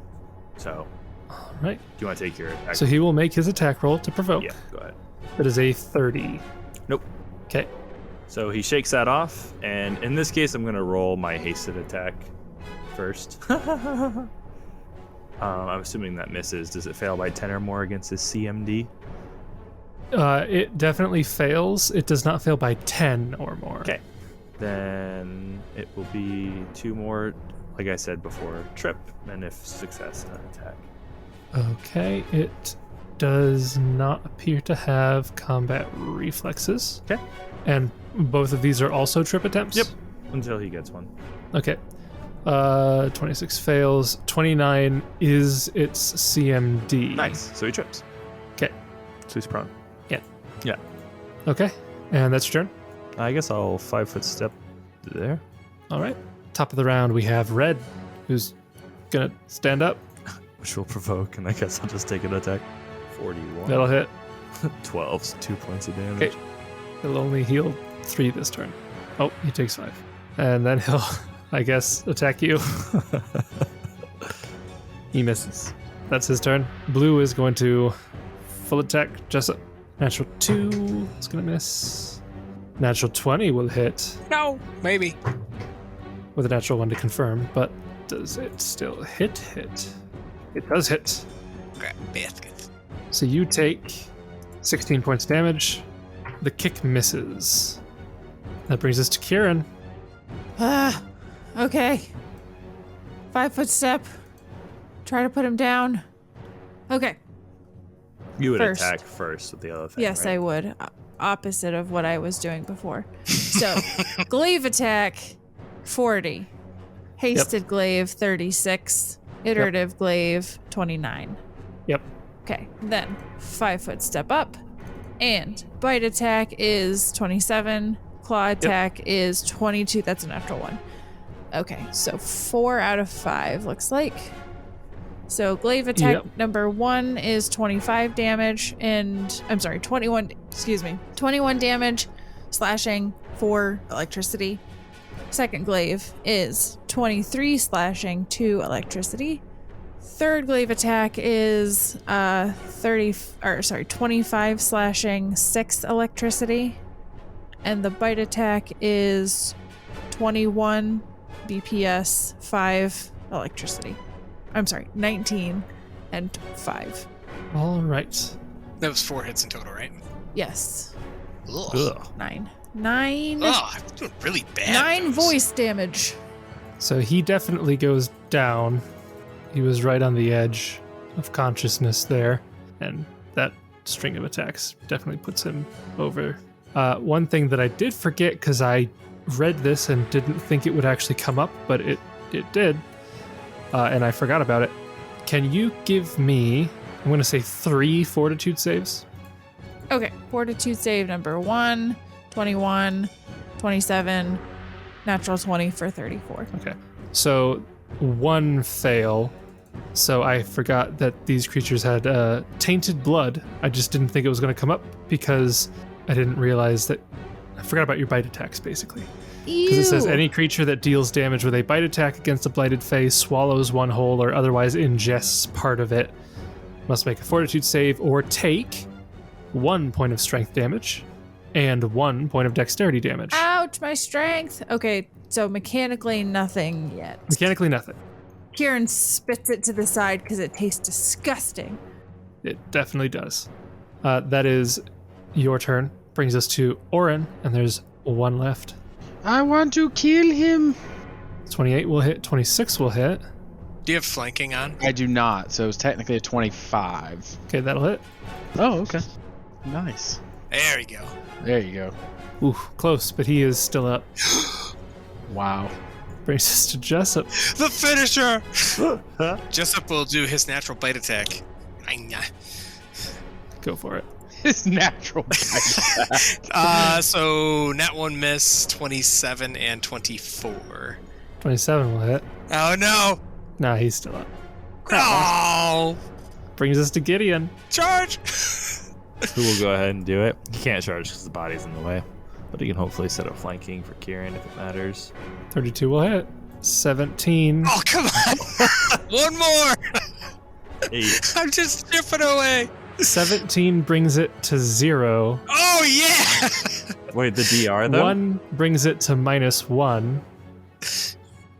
So, All right. do you want to take your attack? So he will make his attack roll to provoke. Yeah, go ahead. That is a 30. Nope. Okay. So he shakes that off, and in this case, I'm going to roll my hasted attack first. I'm assuming that misses. Does it fail by 10 or more against his CMD? It definitely fails. It does not fail by 10 or more. Okay. Then it will be 2 more, like I said before, trip, and if success, an attack. Okay. It does not appear to have combat reflexes. Okay. And both of these are also trip attempts? Yep. Until he gets one. Okay. 26 fails. 29 is its CMD. Nice. So he trips. Okay. So he's prone. Okay. And that's your turn? I guess I'll 5-foot step there. All right. Top of the round, we have Red, who's going to stand up. Which will provoke, and I guess I'll just take an attack. 41. That'll hit. 12, so 2 points of damage. Okay. He'll only heal 3 this turn. Oh, he takes 5. And then he'll, I guess, attack you. He misses. That's his turn. Blue is going to full attack Jessup. Natural 2 is going to miss. Natural 20 will hit No, maybe. with a natural 1 to confirm, but does it still hit? It does hit. Grab basket. So you take 16 points damage. The kick misses. That brings us to Kieran. Okay. 5 foot step. Try to put him down. Okay. You would First. attack first with the other thing. Yes, right? I would. Opposite of what I was doing before. So, glaive attack, 40. Hasted glaive, 36. Iterative glaive, 29. Yep. Okay, then 5 foot step up. And bite attack is 27. Claw attack is 22. That's a natural 1. Okay, so 4 out of 5 looks like. So glaive attack number 1 is 25 damage, and I'm sorry, 21. Excuse me, 21 damage, slashing, 4 electricity. Second glaive is 23 slashing, 2 electricity. Third glaive attack is 25 slashing, 6 electricity, and the bite attack is 21 BPS, 5 electricity. I'm sorry, 19 and 5. All right. That was 4 hits in total, right? Yes. Ugh. 9. Oh, I'm doing really bad. 9 voice damage. So he definitely goes down. He was right on the edge of consciousness there, and that string of attacks definitely puts him over. One thing that I did forget, because I read this and didn't think it would actually come up, but it did, and I forgot about it. Can you give me, I'm going to say 3 fortitude saves? Okay, fortitude save number 1, 21, 27, natural 20 for 34. Okay. So 1 fail. So I forgot that these creatures had tainted blood. I just didn't think it was going to come up because I didn't realize that. I forgot about your bite attacks, basically. Because it says any creature that deals damage with a bite attack against a blighted face, swallows 1 whole, or otherwise ingests part of it, must make a fortitude save or take 1 point of strength damage and 1 point of dexterity damage. Ouch, my strength. Okay, so mechanically nothing yet. Mechanically nothing. Kieran spits it to the side because it tastes disgusting. It definitely does. That is your turn. Brings us to Oran, and there's 1 left. I want to kill him. 28 will hit, 26 will hit. Do you have flanking on? I do not, so it's technically a 25. Okay, that'll hit. Oh, okay. Nice. There you go. There you go. Ooh, close, but he is still up. Wow. Brings us to Jessup. The finisher! Jessup will do his natural bite attack. Go for it. His natural bite. So nat 1 miss, 27 and 24. 27 will hit. Oh no! Nah, he's still up. Oh! Brings us to Gideon. Charge! Who will go ahead and do it? He can't charge because the body's in the way. But he can hopefully set up flanking for Kieran if it matters. 32 will hit. 17. Oh, come on! 1 more! 8. I'm just chipping away. 17 brings it to 0. Oh, yeah! Wait, the DR though? 1 brings it to -1.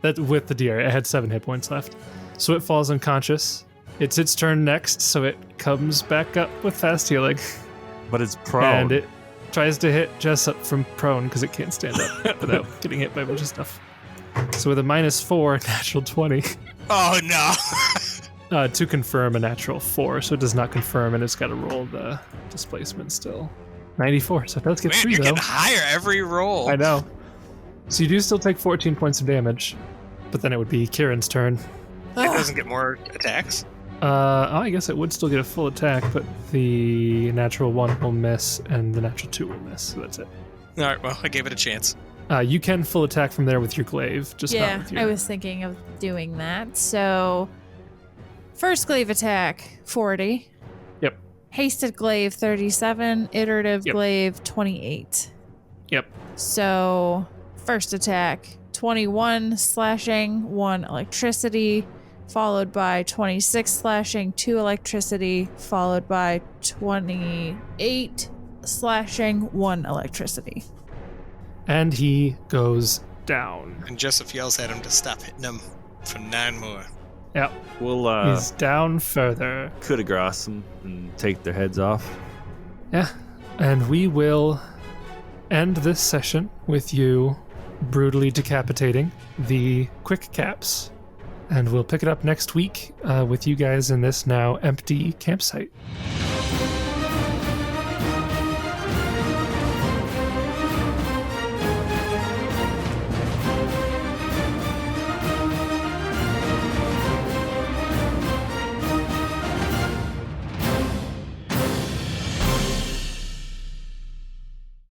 That with the DR, it had 7 hit points left. So it falls unconscious. It's its turn next, so it comes back up with fast healing. But it's prone. And it tries to hit Jessup from prone because it can't stand up without getting hit by a bunch of stuff. So with a -4, natural 20. Oh, no. To confirm a natural 4, so it does not confirm, and it's got to roll the displacement still. 94, so it does get Man, 3 you're though. getting higher every roll. I know. So you do still take 14 points of damage, but then it would be Kieran's turn. It doesn't get more attacks. I guess it would still get a full attack, but the natural 1 will miss, and the natural 2 will miss, so that's it. All right, well, I gave it a chance. You can full attack from there with your glaive, just not with your... I was thinking of doing that. So, first glaive attack, 40. Yep. Hasted glaive, 37. Iterative Yep. glaive, 28. Yep. So, first attack, 21 slashing, 1 electricity. followed by 26 slashing, 2 electricity, followed by 28 slashing, 1 electricity. And he goes down. And Jessup yells at him to stop hitting him for 9 more. Yep. We'll He's down further. coup de grace them and take their heads off. Yeah. And we will end this session with you brutally decapitating the quick caps. And we'll pick it up next week with you guys in this now empty campsite.